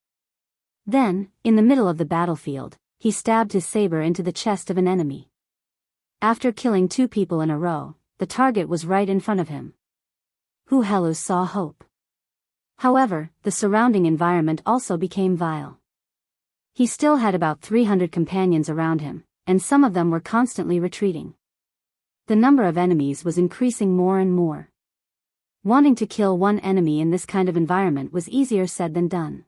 Then, in the middle of the battlefield, he stabbed his saber into the chest of an enemy. After killing 2 people in a row, the target was right in front of him. Huhelo saw hope. However, the surrounding environment also became vile. He still had about 300 companions around him, and some of them were constantly retreating. The number of enemies was increasing more and more. Wanting to kill 1 enemy in this kind of environment was easier said than done.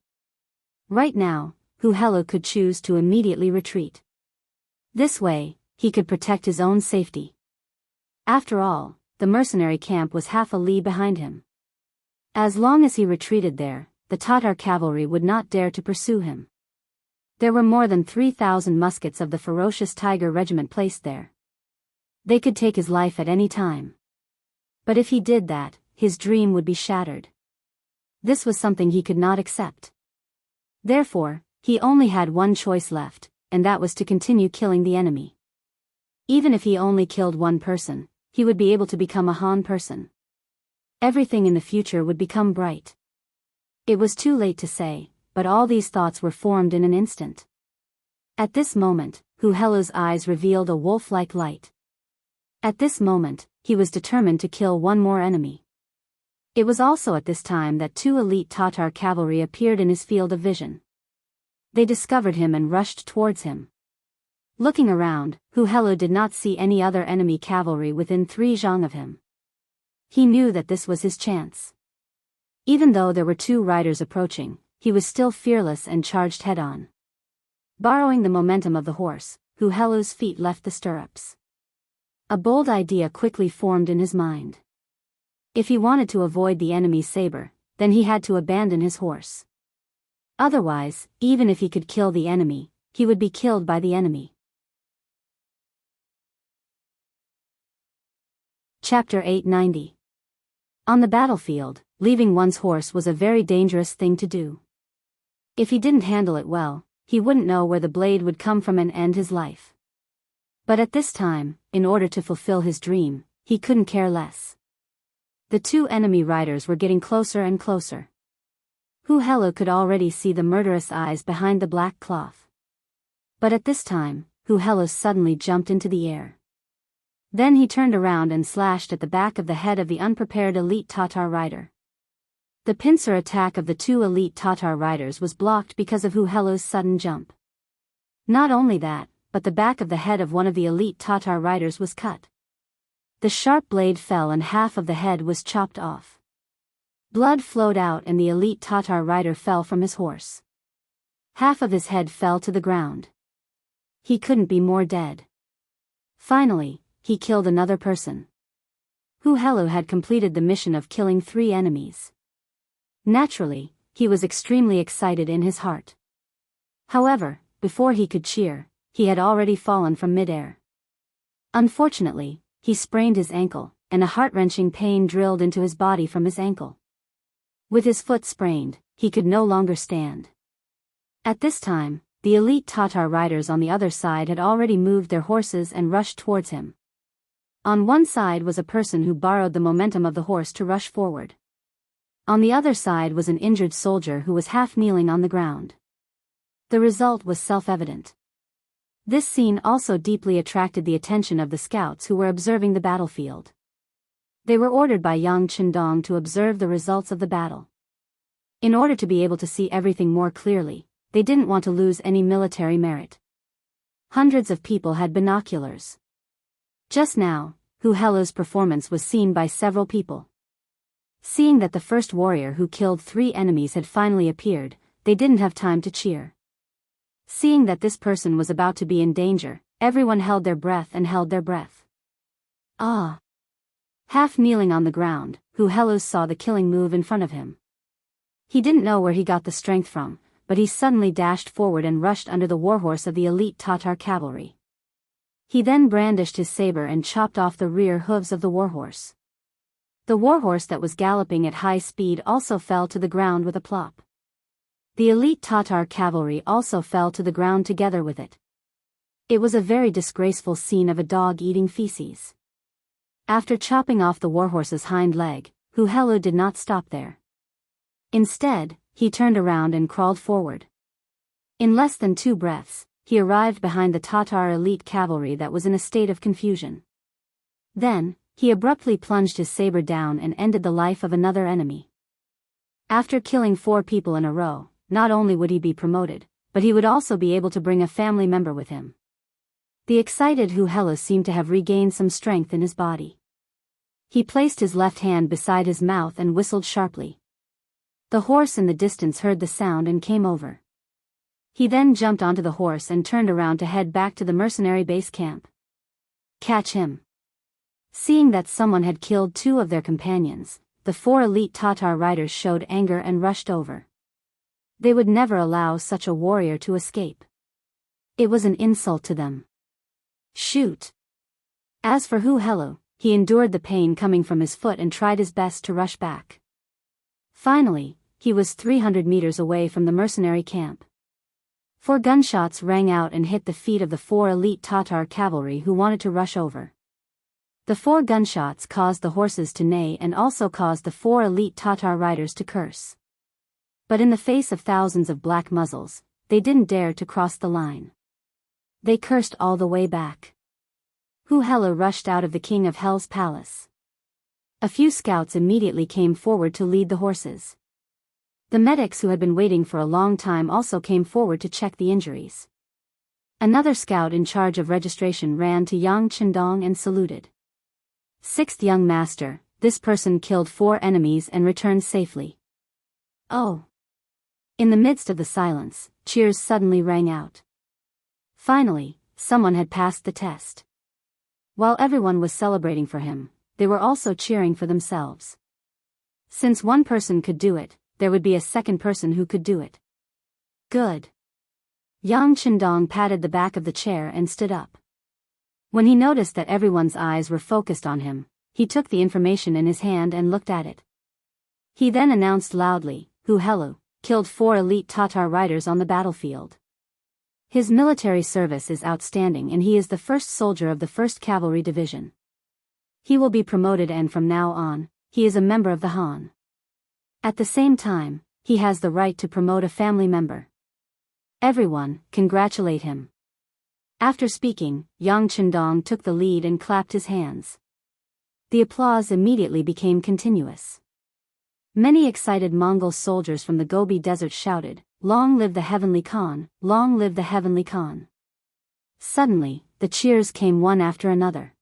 Right now, Huhelo could choose to immediately retreat. This way, he could protect his own safety. After all, the mercenary camp was half a li behind him. As long as he retreated there, the Tatar cavalry would not dare to pursue him. There were more than 3,000 muskets of the ferocious Tiger Regiment placed there. They could take his life at any time. But if he did that, his dream would be shattered. This was something he could not accept. Therefore, he only had one choice left, and that was to continue killing the enemy. Even if he only killed 1 person, he would be able to become a Han person. Everything in the future would become bright. It was too late to say, but all these thoughts were formed in an instant. At this moment, Huhelo's eyes revealed a wolf-like light. At this moment, he was determined to kill 1 more enemy. It was also at this time that 2 elite Tatar cavalry appeared in his field of vision. They discovered him and rushed towards him. Looking around, Huhelo did not see any other enemy cavalry within 3 zhang of him. He knew that this was his chance. Even though there were 2 riders approaching, he was still fearless and charged head-on. Borrowing the momentum of the horse, Huhelo's feet left the stirrups. A bold idea quickly formed in his mind. If he wanted to avoid the enemy's saber, then he had to abandon his horse. Otherwise, even if he could kill the enemy, he would be killed by the enemy. Chapter 890. On the battlefield, leaving one's horse was a very dangerous thing to do. If he didn't handle it well, he wouldn't know where the blade would come from and end his life. But at this time, in order to fulfill his dream, he couldn't care less. The 2 enemy riders were getting closer and closer. Huhelo could already see the murderous eyes behind the black cloth. But at this time, Huhelo suddenly jumped into the air. Then he turned around and slashed at the back of the head of the unprepared elite Tatar rider. The pincer attack of the two elite Tatar riders was blocked because of Hu Helo's sudden jump. Not only that, but the back of the head of one of the elite Tatar riders was cut. The sharp blade fell and half of the head was chopped off. Blood flowed out and the elite Tatar rider fell from his horse. Half of his head fell to the ground. He couldn't be more dead. Finally, he killed another person. Hu Helu had completed the mission of killing 3 enemies. Naturally, he was extremely excited in his heart. However, before he could cheer, he had already fallen from midair. Unfortunately, he sprained his ankle, and a heart-wrenching pain drilled into his body from his ankle. With his foot sprained, he could no longer stand. At this time, the elite Tatar riders on the other side had already moved their horses and rushed towards him. On one side was a person who borrowed the momentum of the horse to rush forward. On the other side was an injured soldier who was half kneeling on the ground. The result was self-evident. This scene also deeply attracted the attention of the scouts who were observing the battlefield. They were ordered by Yang Chendong to observe the results of the battle. In order to be able to see everything more clearly, they didn't want to lose any military merit. Hundreds of people had binoculars. Just now, Hu Helu's performance was seen by several people. Seeing that the first warrior who killed 3 enemies had finally appeared, they didn't have time to cheer. Seeing that this person was about to be in danger, everyone held their breath and held their breath. Ah! Half kneeling on the ground, Hu Helu saw the killing move in front of him. He didn't know where he got the strength from, but he suddenly dashed forward and rushed under the warhorse of the elite Tatar cavalry. He then brandished his saber and chopped off the rear hooves of the warhorse. The warhorse that was galloping at high speed also fell to the ground with a plop. The elite Tatar cavalry also fell to the ground together with it. It was a very disgraceful scene of a dog eating feces. After chopping off the warhorse's hind leg, Hu Helu did not stop there. Instead, he turned around and crawled forward. In less than 2 breaths, he arrived behind the Tatar elite cavalry that was in a state of confusion. Then, he abruptly plunged his saber down and ended the life of another enemy. After killing 4 people in a row, not only would he be promoted, but he would also be able to bring a family member with him. The excited Hu Helu seemed to have regained some strength in his body. He placed his left hand beside his mouth and whistled sharply. The horse in the distance heard the sound and came over. He then jumped onto the horse and turned around to head back to the mercenary base camp. Catch him! Seeing that someone had killed 2 of their companions, the 4 elite Tatar riders showed anger and rushed over. They would never allow such a warrior to escape. It was an insult to them. Shoot! As for Hu Helu, he endured the pain coming from his foot and tried his best to rush back. Finally, he was 300 meters away from the mercenary camp. 4 gunshots rang out and hit the feet of the 4 elite Tatar cavalry who wanted to rush over. The 4 gunshots caused the horses to neigh and also caused the 4 elite Tatar riders to curse. But in the face of thousands of black muzzles, they didn't dare to cross the line. They cursed all the way back. Hu Helu rushed out of the King of Hell's palace. A few scouts immediately came forward to lead the horses. The medics who had been waiting for a long time also came forward to check the injuries. Another scout in charge of registration ran to Yang Chendong and saluted. "Sixth young master, this person killed 4 enemies and returned safely." "Oh." In the midst of the silence, cheers suddenly rang out. Finally, someone had passed the test. While everyone was celebrating for him, they were also cheering for themselves. Since one person could do it, there would be a second person who could do it. Good. Yang Chendong patted the back of the chair and stood up. When he noticed that everyone's eyes were focused on him, he took the information in his hand and looked at it. He then announced loudly, "Hu Helu killed 4 elite Tatar riders on the battlefield. His military service is outstanding and he is the first soldier of the 1st Cavalry Division. He will be promoted and from now on, he is a member of the Han. At the same time, he has the right to promote a family member. Everyone, congratulate him." After speaking, Yang Chendong took the lead and clapped his hands. The applause immediately became continuous. Many excited Mongol soldiers from the Gobi Desert shouted, "Long live the Heavenly Khan! Long live the Heavenly Khan!" Suddenly, the cheers came one after another.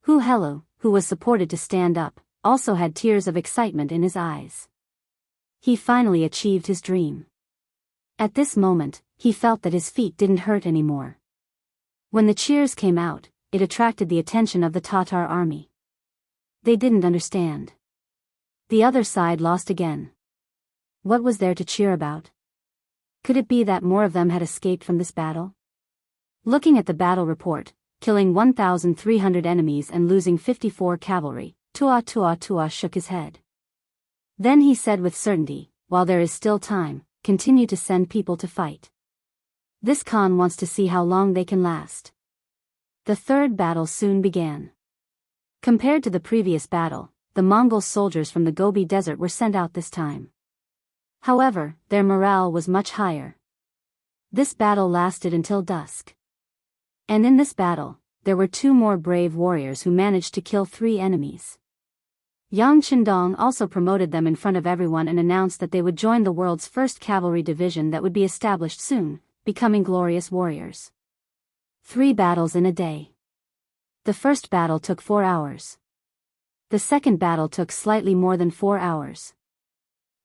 Hu Helu, who was supported to stand up, also had tears of excitement in his eyes. He finally achieved his dream. At this moment, he felt that his feet didn't hurt anymore. When the cheers came out, it attracted the attention of the Tatar army. They didn't understand. The other side lost again. What was there to cheer about? Could it be that more of them had escaped from this battle? Looking at the battle report, killing 1,300 enemies and losing 54 cavalry, Tua shook his head. Then he said with certainty, "While there is still time, continue to send people to fight. This Khan wants to see how long they can last." The third battle soon began. Compared to the previous battle, the Mongol soldiers from the Gobi Desert were sent out this time. However, their morale was much higher. This battle lasted until dusk. And in this battle, there were 2 more brave warriors who managed to kill 3 enemies. Yang Qindong also promoted them in front of everyone and announced that they would join the world's first cavalry division that would be established soon, becoming glorious warriors. 3 battles in a day. The first battle took 4 hours. The second battle took slightly more than 4 hours.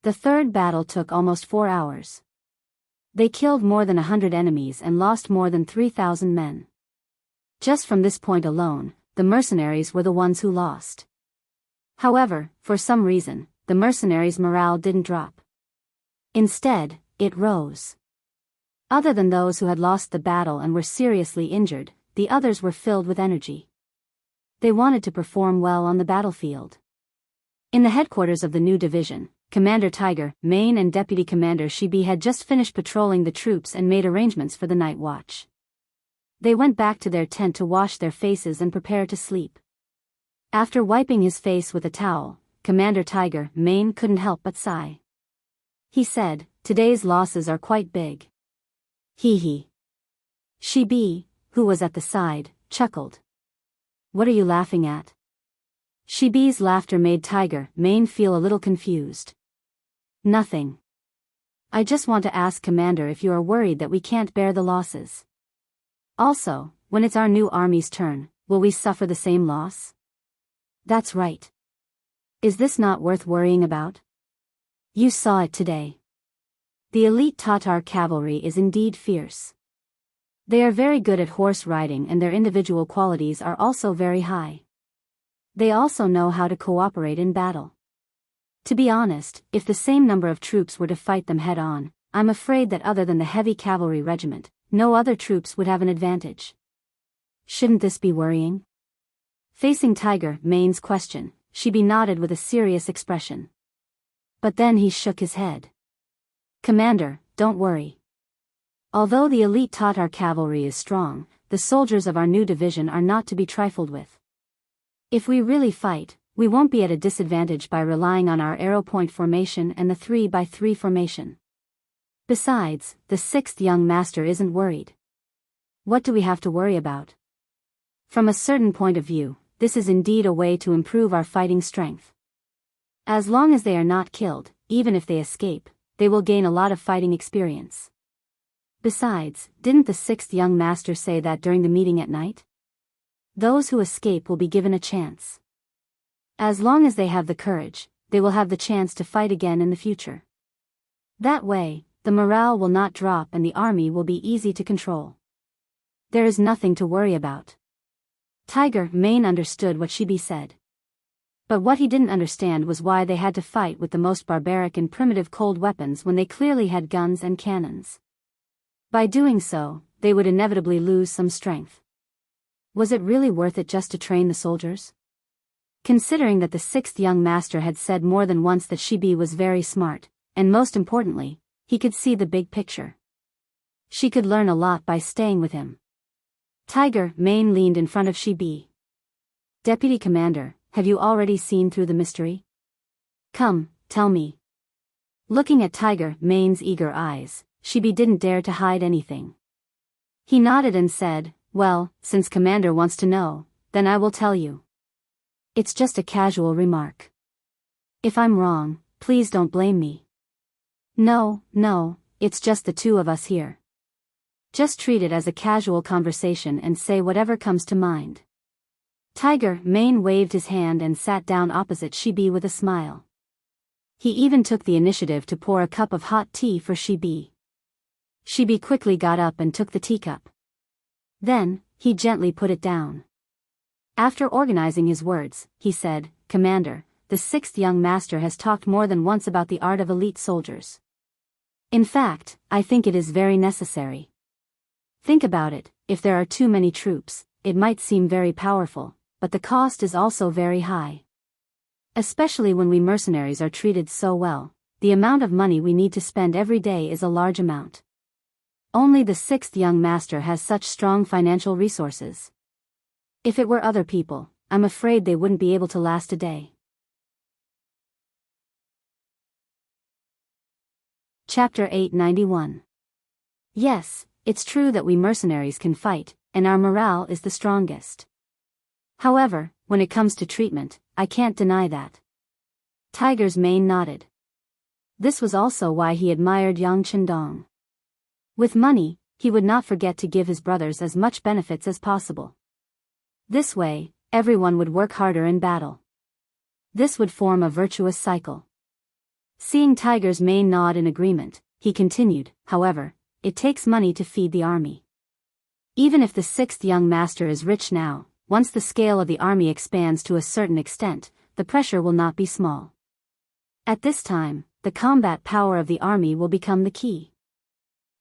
The third battle took almost 4 hours. They killed more than 100 enemies and lost more than 3,000 men. Just from this point alone, the mercenaries were the ones who lost. However, for some reason, the mercenaries' morale didn't drop. Instead, it rose. Other than those who had lost the battle and were seriously injured, the others were filled with energy. They wanted to perform well on the battlefield. In the headquarters of the new division, Commander Tiger, Main and Deputy Commander Shibi had just finished patrolling the troops and made arrangements for the night watch. They went back to their tent to wash their faces and prepare to sleep. After wiping his face with a towel, Commander Tiger, Main couldn't help but sigh. He said, "Today's losses are quite big." Hee. Shibi, who was at the side, chuckled. "What are you laughing at?" Shibi's laughter made Tiger, Main feel a little confused. "Nothing. I just want to ask Commander if you are worried that we can't bear the losses. Also, when it's our new army's turn, will we suffer the same loss?" "That's right. Is this not worth worrying about? You saw it today. The elite Tatar cavalry is indeed fierce. They are very good at horse riding and their individual qualities are also very high. They also know how to cooperate in battle. To be honest, if the same number of troops were to fight them head-on, I'm afraid that other than the heavy cavalry regiment, no other troops would have an advantage. Shouldn't this be worrying?" Facing Tiger, Main's question, Shibi nodded with a serious expression. But then he shook his head. "Commander, don't worry. Although the elite Tatar cavalry is strong, the soldiers of our new division are not to be trifled with. If we really fight, we won't be at a disadvantage by relying on our arrow point formation and the 3x3 formation. Besides, the 6th young master isn't worried. What do we have to worry about? From a certain point of view, this is indeed a way to improve our fighting strength. As long as they are not killed, even if they escape, they will gain a lot of fighting experience. Besides, didn't the 6th young master say that during the meeting at night? Those who escape will be given a chance. As long as they have the courage, they will have the chance to fight again in the future. That way, the morale will not drop and the army will be easy to control. There is nothing to worry about." Tiger, Main understood what Shibi said. But what he didn't understand was why they had to fight with the most barbaric and primitive cold weapons when they clearly had guns and cannons. By doing so, they would inevitably lose some strength. Was it really worth it just to train the soldiers? Considering that the 6th young master had said more than once that Shibi was very smart, and most importantly, he could see the big picture. She could learn a lot by staying with him. Tiger, Main leaned in front of Shibi. "Deputy Commander, have you already seen through the mystery? Come, tell me." Looking at Tiger, Main's eager eyes, Shibi didn't dare to hide anything. He nodded and said, "Well, since Commander wants to know, then I will tell you. It's just a casual remark. If I'm wrong, please don't blame me. No, it's just the two of us here. Just treat it as a casual conversation and say whatever comes to mind. Tiger Mane waved his hand and sat down opposite Shibi with a smile. He even took the initiative to pour a cup of hot tea for Shibi. Shibi quickly got up and took the teacup. Then, he gently put it down. After organizing his words, he said, "Commander, the sixth young master has talked more than once about the art of elite soldiers. In fact, I think it is very necessary. Think about it, if there are too many troops, it might seem very powerful, but the cost is also very high. Especially when we mercenaries are treated so well, the amount of money we need to spend every day is a large amount. Only the sixth young master has such strong financial resources. If it were other people, I'm afraid they wouldn't be able to last a day." Chapter 891. Yes, it's true that we mercenaries can fight, and our morale is the strongest. However, when it comes to treatment, I can't deny that. Tiger's Mane nodded. This was also why he admired Yang Chendong. With money, he would not forget to give his brothers as much benefits as possible. This way, everyone would work harder in battle. This would form a virtuous cycle. Seeing Tiger's Mane nod in agreement, he continued, "However, it takes money to feed the army. Even if the sixth young master is rich now, once the scale of the army expands to a certain extent, the pressure will not be small. At this time, the combat power of the army will become the key.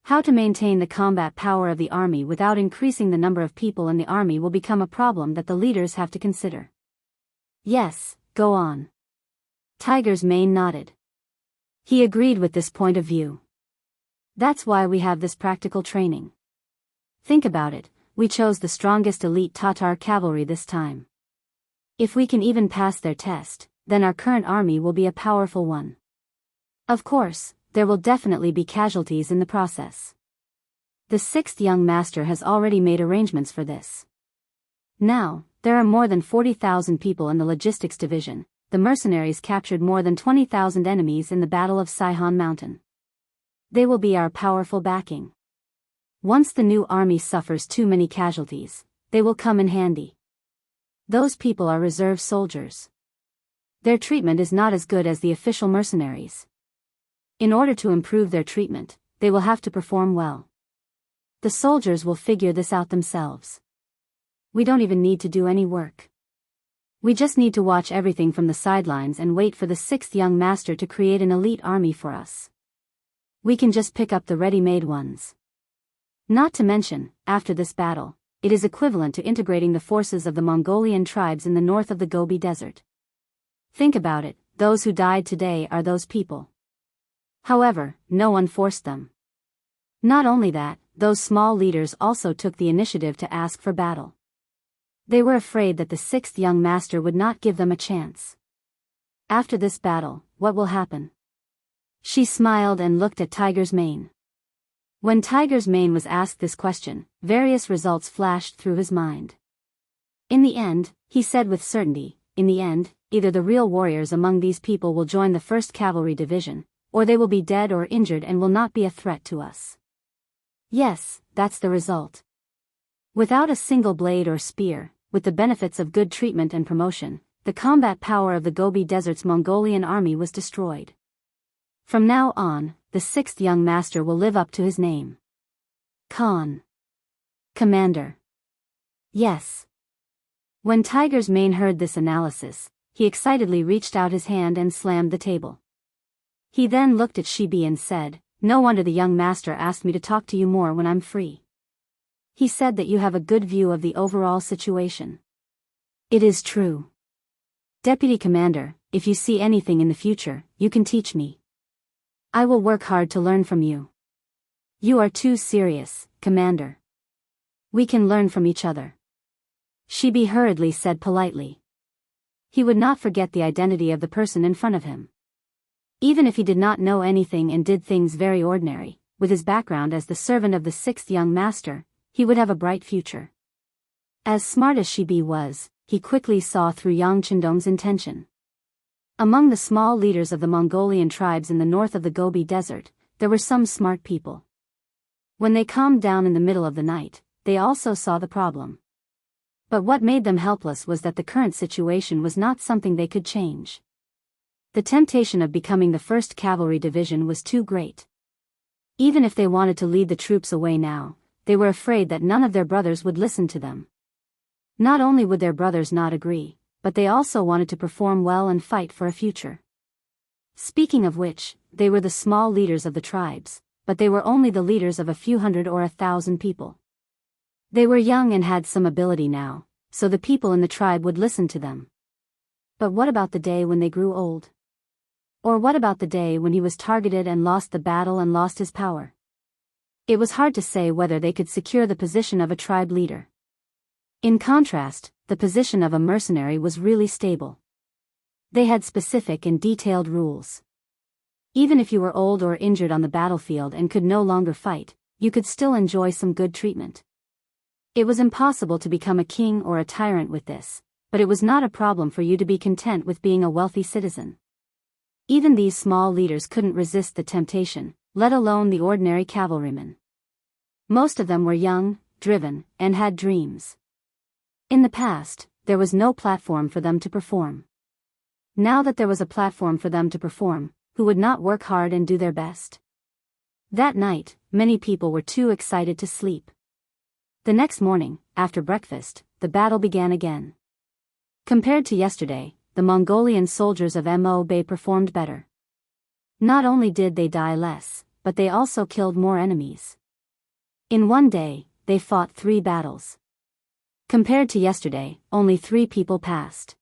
How to maintain the combat power of the army without increasing the number of people in the army will become a problem that the leaders have to consider." "Yes, go on." Tiger's Mane nodded. He agreed with this point of view. That's why we have this practical training. Think about it, we chose the strongest elite Tatar cavalry this time. If we can even pass their test, then our current army will be a powerful one. Of course, there will definitely be casualties in the process. The sixth young master has already made arrangements for this. Now, there are more than 40,000 people in the logistics division. The mercenaries captured more than 20,000 enemies in the Battle of Saihan Mountain. They will be our powerful backing. Once the new army suffers too many casualties, they will come in handy. Those people are reserve soldiers. Their treatment is not as good as the official mercenaries. In order to improve their treatment, they will have to perform well. The soldiers will figure this out themselves. We don't even need to do any work. We just need to watch everything from the sidelines and wait for the sixth young master to create an elite army for us. We can just pick up the ready-made ones. Not to mention, after this battle, it is equivalent to integrating the forces of the Mongolian tribes in the north of the Gobi Desert. Think about it, those who died today are those people. However, no one forced them. Not only that, those small leaders also took the initiative to ask for battle. They were afraid that the sixth young master would not give them a chance. After this battle, what will happen? She smiled and looked at Tiger's Mane. When Tiger's Mane was asked this question, various results flashed through his mind. In the end, he said with certainty, in the end, either the real warriors among these people will join the 1st Cavalry Division, or they will be dead or injured and will not be a threat to us. Yes, that's the result. Without a single blade or spear, with the benefits of good treatment and promotion, the combat power of the Gobi Desert's Mongolian army was destroyed. From now on, the 6th young master will live up to his name. Khan. Commander. Yes. When Tiger's Mane heard this analysis, he excitedly reached out his hand and slammed the table. He then looked at Shibi and said, "No wonder the young master asked me to talk to you more when I'm free. He said that you have a good view of the overall situation." It is true. Deputy Commander, if you see anything in the future, you can teach me. I will work hard to learn from you. You are too serious, Commander. We can learn from each other. Shibi hurriedly said politely. He would not forget the identity of the person in front of him. Even if he did not know anything and did things very ordinary, with his background as the servant of the 6th young master, he would have a bright future. As smart as Shibi was, he quickly saw through Yang Chendong's intention. Among the small leaders of the Mongolian tribes in the north of the Gobi Desert, there were some smart people. When they calmed down in the middle of the night, they also saw the problem. But what made them helpless was that the current situation was not something they could change. The temptation of becoming the 1st Cavalry Division was too great. Even if they wanted to lead the troops away now, they were afraid that none of their brothers would listen to them. Not only would their brothers not agree, but they also wanted to perform well and fight for a future. Speaking of which, they were the small leaders of the tribes, but they were only the leaders of a few hundred or 1,000 people. They were young and had some ability now, so the people in the tribe would listen to them. But what about the day when they grew old? Or what about the day when he was targeted and lost the battle and lost his power? It was hard to say whether they could secure the position of a tribe leader. In contrast, the position of a mercenary was really stable. They had specific and detailed rules. Even if you were old or injured on the battlefield and could no longer fight, you could still enjoy some good treatment. It was impossible to become a king or a tyrant with this, but it was not a problem for you to be content with being a wealthy citizen. Even these small leaders couldn't resist the temptation, let alone the ordinary cavalrymen. Most of them were young, driven, and had dreams. In the past, there was no platform for them to perform. Now that there was a platform for them to perform, who would not work hard and do their best? That night, many people were too excited to sleep. The next morning, after breakfast, the battle began again. Compared to yesterday, the Mongolian soldiers of Mo Bay performed better. Not only did they die less, but they also killed more enemies. In one day, they fought 3 battles. Compared to yesterday, only 3 people passed.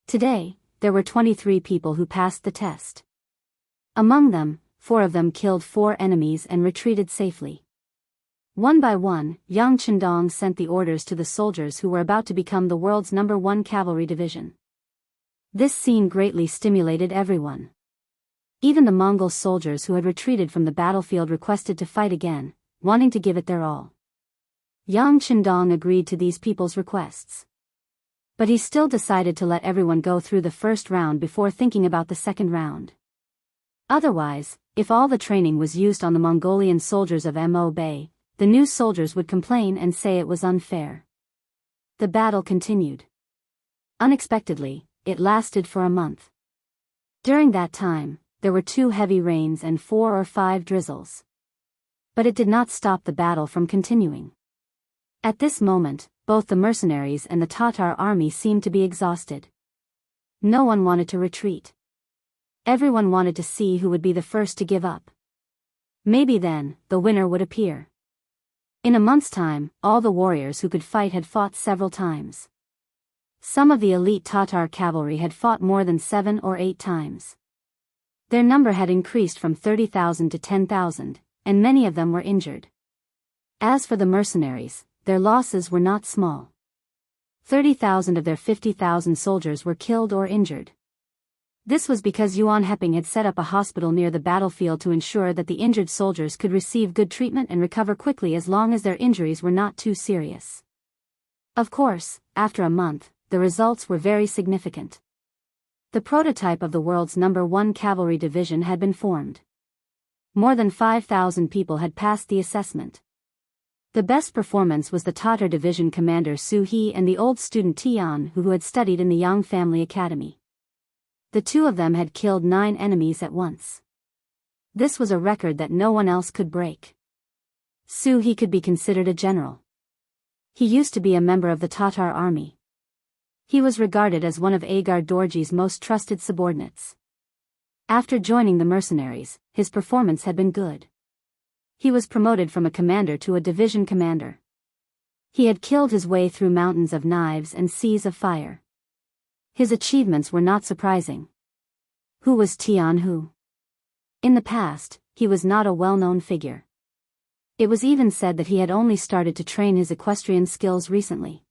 Today, there were 23 people who passed the test. Among them, 4 of them killed 4 enemies and retreated safely. One by one, Yang Chendong sent the orders to the soldiers who were about to become the world's #1 cavalry division. This scene greatly stimulated everyone. Even the Mongol soldiers who had retreated from the battlefield requested to fight again, wanting to give it their all. Yang Chendong agreed to these people's requests. But he still decided to let everyone go through the first round before thinking about the second round. Otherwise, if all the training was used on the Mongolian soldiers of Mo Bay, the new soldiers would complain and say it was unfair. The battle continued. Unexpectedly, it lasted for a month. During that time, there were 2 heavy rains and 4 or 5 drizzles. But it did not stop the battle from continuing. At this moment, both the mercenaries and the Tatar army seemed to be exhausted. No one wanted to retreat. Everyone wanted to see who would be the first to give up. Maybe then, the winner would appear. In a month's time, all the warriors who could fight had fought several times. Some of the elite Tatar cavalry had fought more than 7 or 8 times. Their number had increased from 30,000 to 10,000, and many of them were injured. As for the mercenaries, their losses were not small. 30,000 of their 50,000 soldiers were killed or injured. This was because Yuan Heping had set up a hospital near the battlefield to ensure that the injured soldiers could receive good treatment and recover quickly as long as their injuries were not too serious. Of course, after a month, the results were very significant. The prototype of the world's #1 cavalry division had been formed. More than 5,000 people had passed the assessment. The best performance was the Tatar division commander Su He and the old student Tian who had studied in the Yang family academy. The 2 of them had killed 9 enemies at once. This was a record that no one else could break. Su He could be considered a general. He used to be a member of the Tatar army. He was regarded as one of Agar Dorji's most trusted subordinates. After joining the mercenaries, his performance had been good. He was promoted from a commander to a division commander. He had killed his way through mountains of knives and seas of fire. His achievements were not surprising. Who was Tianhu? In the past, he was not a well-known figure. It was even said that he had only started to train his equestrian skills recently.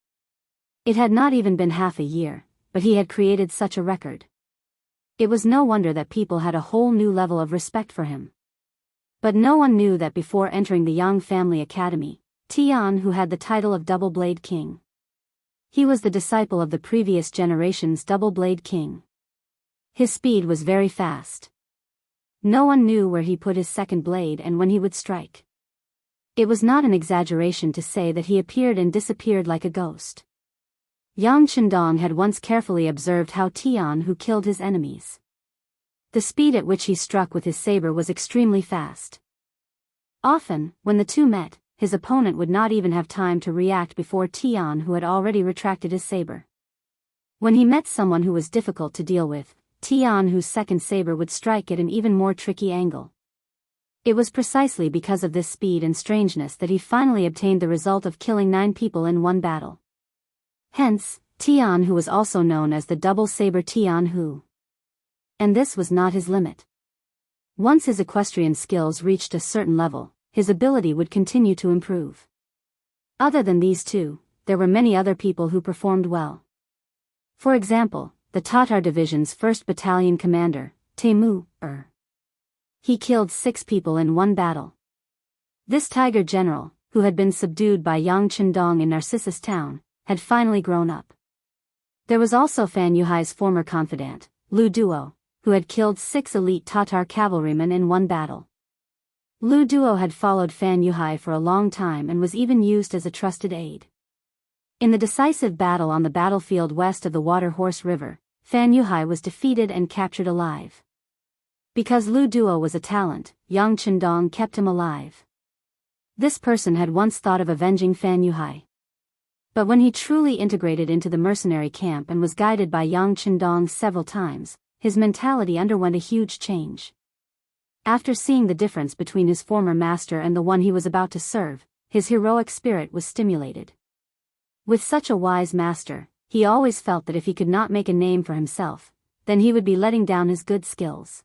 It had not even been half a year, but he had created such a record. It was no wonder that people had a whole new level of respect for him. But no one knew that before entering the Yang family academy, Tian who had the title of Double Blade King. He was the disciple of the previous generation's Double Blade King. His speed was very fast. No one knew where he put his second blade and when he would strike. It was not an exaggeration to say that he appeared and disappeared like a ghost. Yang Chendong had once carefully observed how Tianhu killed his enemies. The speed at which he struck with his saber was extremely fast. Often, when the two met, his opponent would not even have time to react before Tianhu had already retracted his saber. When he met someone who was difficult to deal with, Tianhu's second saber would strike at an even more tricky angle. It was precisely because of this speed and strangeness that he finally obtained the result of killing 9 people in one battle. Hence, Tianhu was also known as the double saber Tianhu. And this was not his limit. Once his equestrian skills reached a certain level, his ability would continue to improve. Other than these two, there were many other people who performed well. For example, the Tatar Division's 1st Battalion commander, Temu. He killed 6 people in one battle. This tiger general, who had been subdued by Yang Chendong in Narcissus Town, had finally grown up. There was also Fan Yuhai's former confidant, Lu Duo, who had killed 6 elite Tatar cavalrymen in one battle. Lu Duo had followed Fan Yuhai for a long time and was even used as a trusted aide. In the decisive battle on the battlefield west of the Water Horse River, Fan Yuhai was defeated and captured alive. Because Lu Duo was a talent, Yang Chendong kept him alive. This person had once thought of avenging Fan Yuhai. But when he truly integrated into the mercenary camp and was guided by Yang Chendong several times, his mentality underwent a huge change. After seeing the difference between his former master and the one he was about to serve, his heroic spirit was stimulated. With such a wise master, he always felt that if he could not make a name for himself, then he would be letting down his good skills.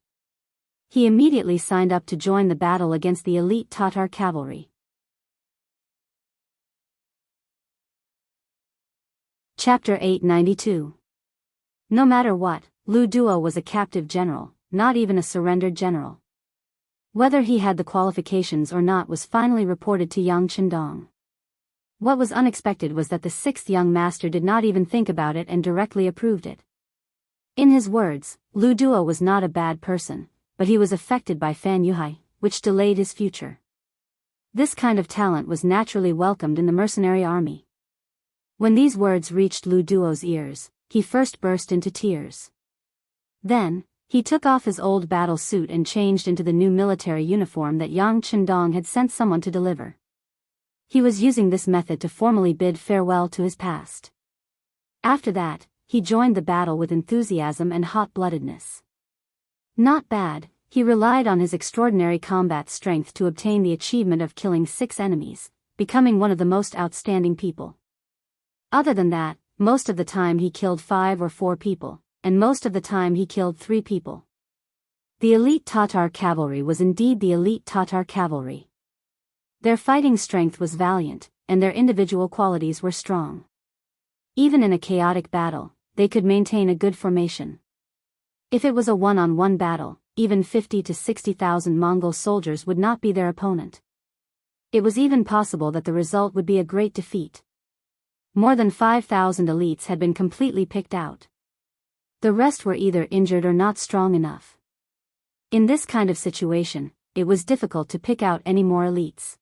He immediately signed up to join the battle against the elite Tatar cavalry. Chapter 892. No matter what, Lu Duo was a captive general, not even a surrendered general. Whether he had the qualifications or not was finally reported to Yang Chendong. What was unexpected was that the 6th young master did not even think about it and directly approved it. In his words, Lu Duo was not a bad person, but he was affected by Fan Yuhai, which delayed his future. This kind of talent was naturally welcomed in the mercenary army. When these words reached Lu Duo's ears, he first burst into tears. Then, he took off his old battle suit and changed into the new military uniform that Yang Chendong had sent someone to deliver. He was using this method to formally bid farewell to his past. After that, he joined the battle with enthusiasm and hot-bloodedness. Not bad, he relied on his extraordinary combat strength to obtain the achievement of killing 6 enemies, becoming one of the most outstanding people. Other than that, most of the time he killed 5 or 4 people, and most of the time he killed 3 people. The elite Tatar cavalry was indeed the elite Tatar cavalry. Their fighting strength was valiant, and their individual qualities were strong. Even in a chaotic battle, they could maintain a good formation. If it was a one-on-one battle, even 50 to 60,000 Mongol soldiers would not be their opponent. It was even possible that the result would be a great defeat. More than 5,000 elites had been completely picked out. The rest were either injured or not strong enough. In this kind of situation, it was difficult to pick out any more elites.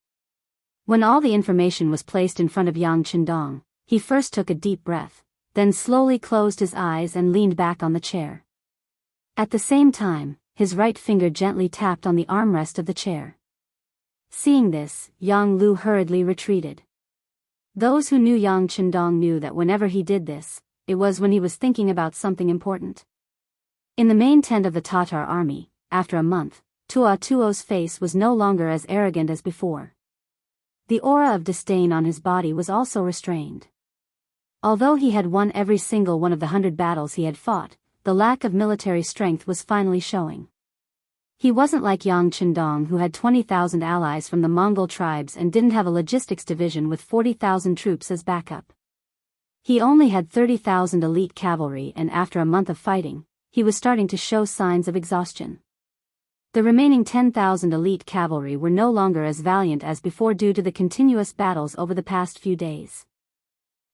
When all the information was placed in front of Yang Chendong, he first took a deep breath, then slowly closed his eyes and leaned back on the chair. At the same time, his right finger gently tapped on the armrest of the chair. Seeing this, Yang Lu hurriedly retreated. Those who knew Yang Chendong knew that whenever he did this, it was when he was thinking about something important. In the main tent of the Tatar army, after a month, Tua Tuo's face was no longer as arrogant as before. The aura of disdain on his body was also restrained. Although he had won every single one of the 100 battles he had fought, the lack of military strength was finally showing. He wasn't like Yang Chendong, who had 20,000 allies from the Mongol tribes and didn't have a logistics division with 40,000 troops as backup. He only had 30,000 elite cavalry, and after a month of fighting, he was starting to show signs of exhaustion. The remaining 10,000 elite cavalry were no longer as valiant as before due to the continuous battles over the past few days.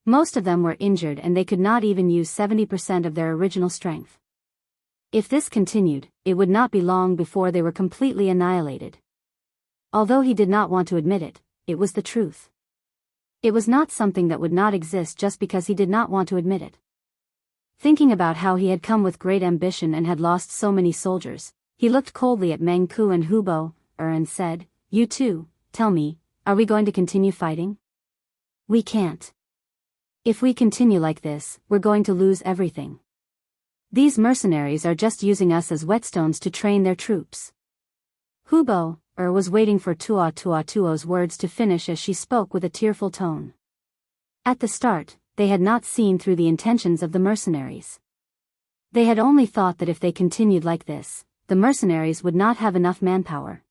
Most of them were injured and they could not even use 70% of their original strength. If this continued, it would not be long before they were completely annihilated. Although he did not want to admit it, it was the truth. It was not something that would not exist just because he did not want to admit it. Thinking about how he had come with great ambition and had lost so many soldiers, he looked coldly at Meng Ku and Hubo, and said, "You two, tell me, are we going to continue fighting? We can't. If we continue like this, we're going to lose everything. These mercenaries are just using us as whetstones to train their troops." Hubo, was waiting for Tuo's words to finish as she spoke with a tearful tone. At the start, they had not seen through the intentions of the mercenaries. They had only thought that if they continued like this, the mercenaries would not have enough manpower.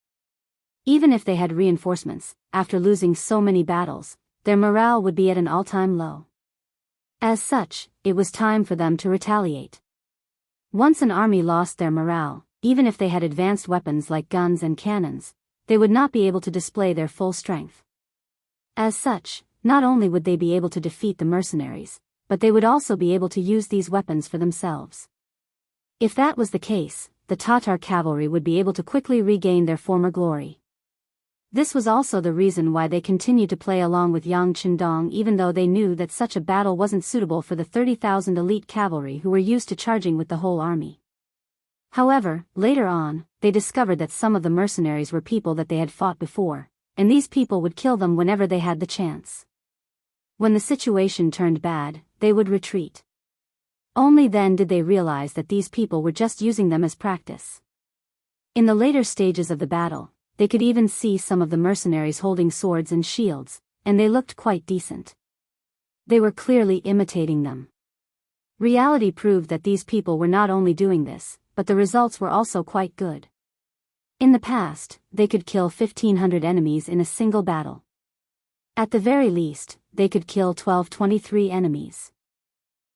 Even if they had reinforcements, after losing so many battles, their morale would be at an all-time low. As such, it was time for them to retaliate. Once an army lost their morale, even if they had advanced weapons like guns and cannons, they would not be able to display their full strength. As such, not only would they be able to defeat the mercenaries, but they would also be able to use these weapons for themselves. If that was the case, the Tatar cavalry would be able to quickly regain their former glory. This was also the reason why they continued to play along with Yang Qindong even though they knew that such a battle wasn't suitable for the 30,000 elite cavalry who were used to charging with the whole army. However, later on, they discovered that some of the mercenaries were people that they had fought before, and these people would kill them whenever they had the chance. When the situation turned bad, they would retreat. Only then did they realize that these people were just using them as practice. In the later stages of the battle, they could even see some of the mercenaries holding swords and shields, and they looked quite decent. They were clearly imitating them. Reality proved that these people were not only doing this, but the results were also quite good. In the past, they could kill 1,500 enemies in a single battle. At the very least, they could kill 12-23 enemies.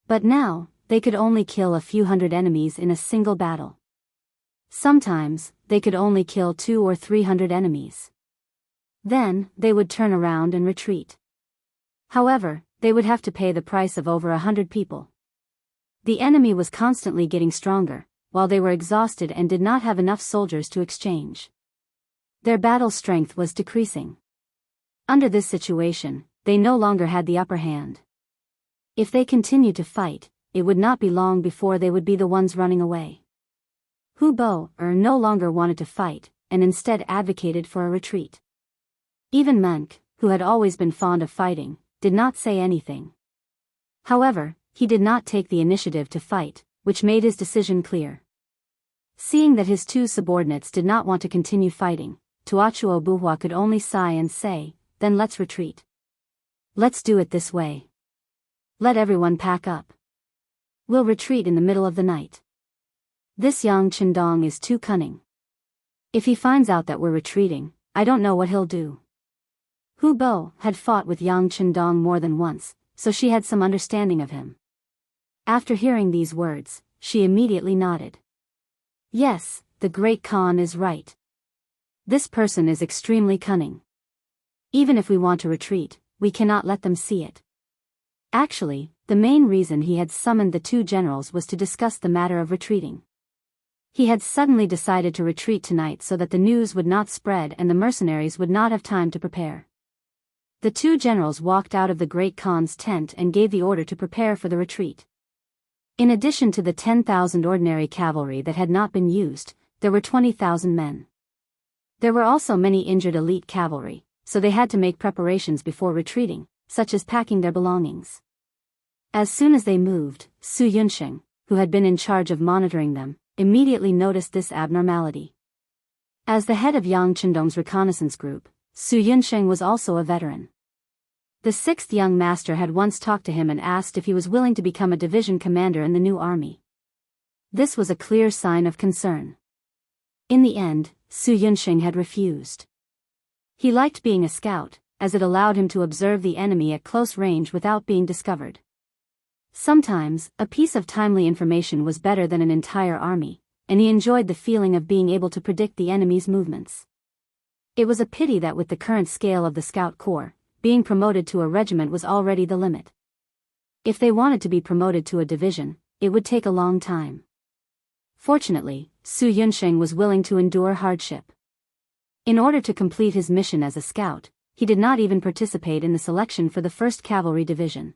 But now, they could only kill a few hundred enemies in a single battle. Sometimes, they could only kill 200 or 300 enemies. Then, they would turn around and retreat. However, they would have to pay the price of over 100 people. The enemy was constantly getting stronger, while they were exhausted and did not have enough soldiers to exchange. Their battle strength was decreasing. Under this situation, they no longer had the upper hand. If they continued to fight, it would not be long before they would be the ones running away. Hubo, no longer wanted to fight, and instead advocated for a retreat. Even Menk, who had always been fond of fighting, did not say anything. However, he did not take the initiative to fight, which made his decision clear. Seeing that his two subordinates did not want to continue fighting, Tuochuo Buhua could only sigh and say, "Then let's retreat. Let's do it this way. Let everyone pack up. We'll retreat in the middle of the night. This Yang Qindong is too cunning. If he finds out that we're retreating, I don't know what he'll do." Hubo had fought with Yang Qindong more than once, so she had some understanding of him. After hearing these words, she immediately nodded. Yes, the Great Khan is right. This person is extremely cunning. Even if we want to retreat, we cannot let them see it. Actually, the main reason he had summoned the two generals was to discuss the matter of retreating. He had suddenly decided to retreat tonight so that the news would not spread and the mercenaries would not have time to prepare. The two generals walked out of the Great Khan's tent and gave the order to prepare for the retreat. In addition to the 10,000 ordinary cavalry that had not been used, there were 20,000 men. There were also many injured elite cavalry, so they had to make preparations before retreating, such as packing their belongings. As soon as they moved, Su Yunsheng, who had been in charge of monitoring them, immediately noticed this abnormality. As the head of Yang Qindong's reconnaissance group, Su Yunsheng was also a veteran. The sixth young master had once talked to him and asked if he was willing to become a division commander in the new army. This was a clear sign of concern. In the end, Su Yunsheng had refused. He liked being a scout, as it allowed him to observe the enemy at close range without being discovered. Sometimes, a piece of timely information was better than an entire army, and he enjoyed the feeling of being able to predict the enemy's movements. It was a pity that with the current scale of the Scout Corps, being promoted to a regiment was already the limit. If they wanted to be promoted to a division, it would take a long time. Fortunately, Su Yunsheng was willing to endure hardship. In order to complete his mission as a scout, he did not even participate in the selection for the 1st Cavalry Division.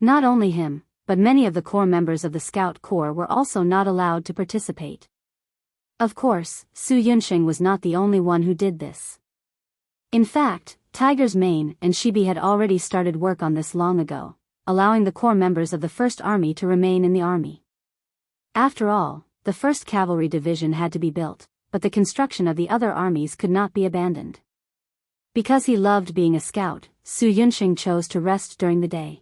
Not only him, but many of the corps members of the Scout Corps were also not allowed to participate. Of course, Su Yunsheng was not the only one who did this. In fact, Tiger's Mane and Shibi had already started work on this long ago, allowing the corps members of the 1st Army to remain in the army. After all, the 1st Cavalry Division had to be built, but the construction of the other armies could not be abandoned. Because he loved being a scout, Su Yunsheng chose to rest during the day.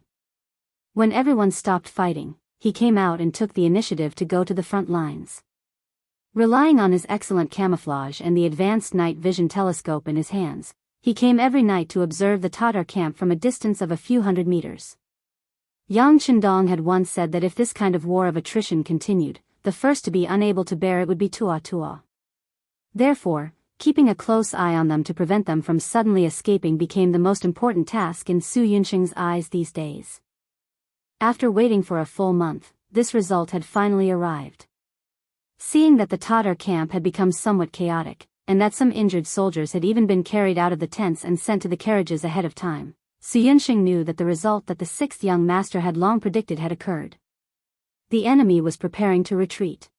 When everyone stopped fighting, he came out and took the initiative to go to the front lines. Relying on his excellent camouflage and the advanced night vision telescope in his hands, he came every night to observe the Tatar camp from a distance of a few hundred meters. Yang Chendong had once said that if this kind of war of attrition continued, the first to be unable to bear it would be Tua Tua. Therefore, keeping a close eye on them to prevent them from suddenly escaping became the most important task in Su Yunsheng's eyes these days. After waiting for a full month, this result had finally arrived. Seeing that the Tatar camp had become somewhat chaotic, and that some injured soldiers had even been carried out of the tents and sent to the carriages ahead of time, Su Yunsheng knew that the result that the 6th young master had long predicted had occurred. The enemy was preparing to retreat.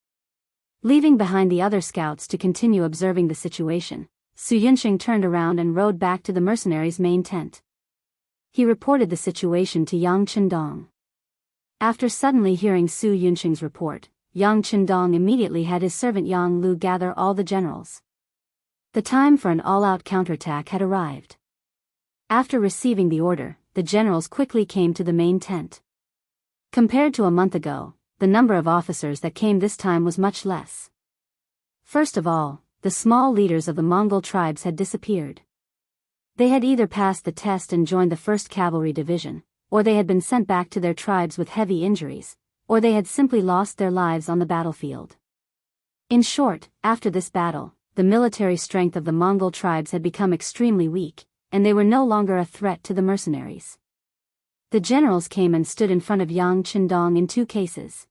Leaving behind the other scouts to continue observing the situation, Su Yunsheng turned around and rode back to the mercenaries' main tent. He reported the situation to Yang Chendong. After suddenly hearing Su Yunsheng's report, Yang Chendong immediately had his servant Yang Lu gather all the generals. The time for an all-out counterattack had arrived. After receiving the order, the generals quickly came to the main tent. Compared to a month ago, the number of officers that came this time was much less. First of all, the small leaders of the Mongol tribes had disappeared. They had either passed the test and joined the 1st Cavalry Division, or they had been sent back to their tribes with heavy injuries, or they had simply lost their lives on the battlefield. In short, after this battle, the military strength of the Mongol tribes had become extremely weak, and they were no longer a threat to the mercenaries. The generals came and stood in front of Yang Chendong in 2 cases.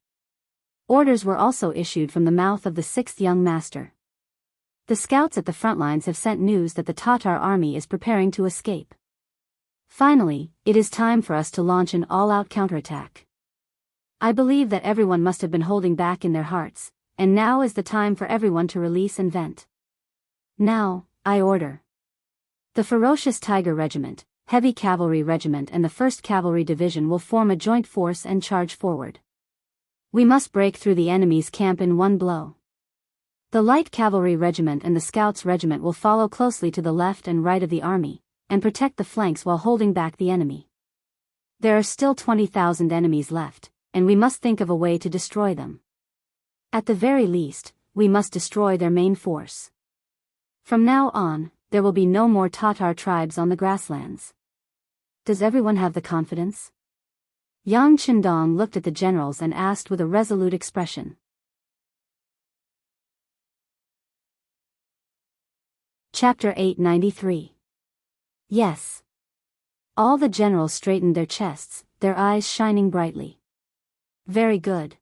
Orders were also issued from the mouth of the 6th young master. The scouts at the front lines have sent news that the Tatar army is preparing to escape. Finally, it is time for us to launch an all-out counterattack. I believe that everyone must have been holding back in their hearts, and now is the time for everyone to release and vent. Now, I order. The ferocious Tiger Regiment, Heavy Cavalry Regiment and the 1st Cavalry Division will form a joint force and charge forward. We must break through the enemy's camp in one blow. The Light Cavalry Regiment and the Scouts Regiment will follow closely to the left and right of the army, and protect the flanks while holding back the enemy. There are still 20,000 enemies left, and we must think of a way to destroy them. At the very least, we must destroy their main force. From now on, there will be no more Tatar tribes on the grasslands. Does everyone have the confidence? Yang Chendong looked at the generals and asked with a resolute expression. Chapter 893. Yes. All the generals straightened their chests, their eyes shining brightly. Very good.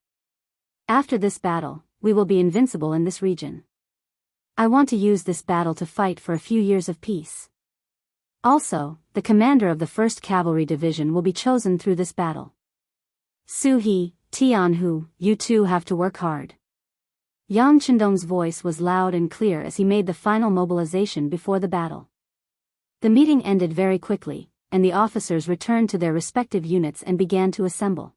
After this battle, we will be invincible in this region. I want to use this battle to fight for a few years of peace. Also, the commander of the 1st Cavalry Division will be chosen through this battle. Su He, Tianhu, you two have to work hard. Yang Chendong's voice was loud and clear as he made the final mobilization before the battle. The meeting ended very quickly, and the officers returned to their respective units and began to assemble.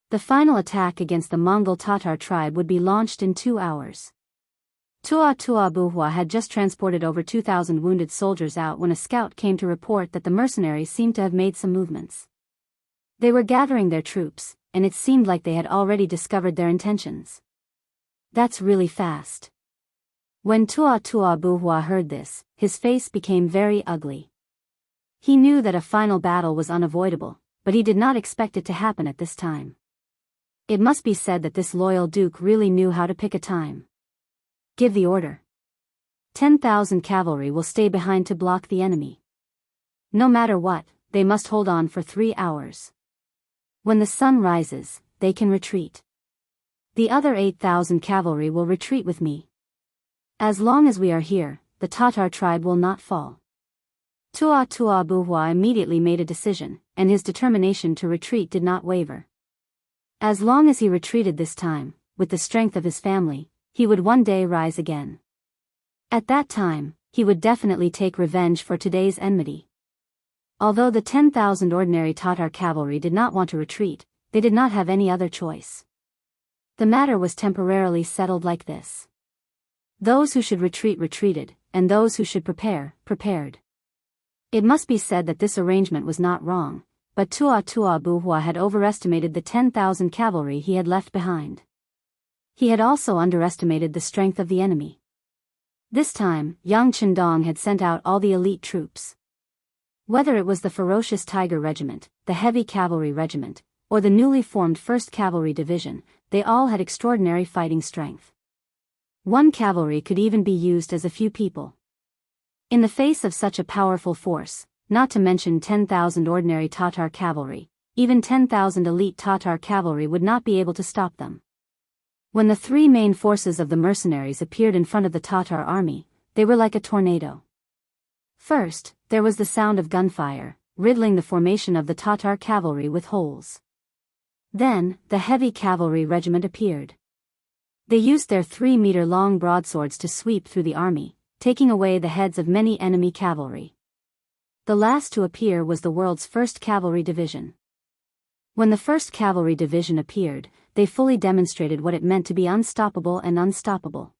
The final attack against the Mongol Tatar tribe would be launched in 2 hours. Tua Tua Buhua had just transported over 2,000 wounded soldiers out when a scout came to report that the mercenaries seemed to have made some movements. They were gathering their troops, and it seemed like they had already discovered their intentions. That's really fast. When Tua Tua Buhua heard this, his face became very ugly. He knew that a final battle was unavoidable, but he did not expect it to happen at this time. It must be said that this loyal duke really knew how to pick a time. Give the order. 10,000 cavalry will stay behind to block the enemy. No matter what, they must hold on for 3 hours. When the sun rises, they can retreat. The other 8,000 cavalry will retreat with me. As long as we are here, the Tatar tribe will not fall. Tua Buhua immediately made a decision, and his determination to retreat did not waver. As long as he retreated this time, with the strength of his family, he would one day rise again. At that time, he would definitely take revenge for today's enmity. Although the 10,000 ordinary Tatar cavalry did not want to retreat, they did not have any other choice. The matter was temporarily settled like this. Those who should retreat retreated, and those who should prepare, prepared. It must be said that this arrangement was not wrong, but Tua Buhua had overestimated the 10,000 cavalry he had left behind. He had also underestimated the strength of the enemy. This time, Yang Chendong had sent out all the elite troops. Whether it was the ferocious Tiger Regiment, the Heavy Cavalry Regiment, or the newly formed 1st Cavalry Division, they all had extraordinary fighting strength. One cavalry could even be used as a few people. In the face of such a powerful force, not to mention 10,000 ordinary Tatar cavalry, even 10,000 elite Tatar cavalry would not be able to stop them. When the three main forces of the mercenaries appeared in front of the Tatar army, they were like a tornado. First, there was the sound of gunfire, riddling the formation of the Tatar cavalry with holes. Then, the Heavy Cavalry Regiment appeared. They used their 3-meter-long broadswords to sweep through the army, taking away the heads of many enemy cavalry. The last to appear was the world's 1st Cavalry Division. When the 1st Cavalry Division appeared, they fully demonstrated what it meant to be unstoppable and unstoppable.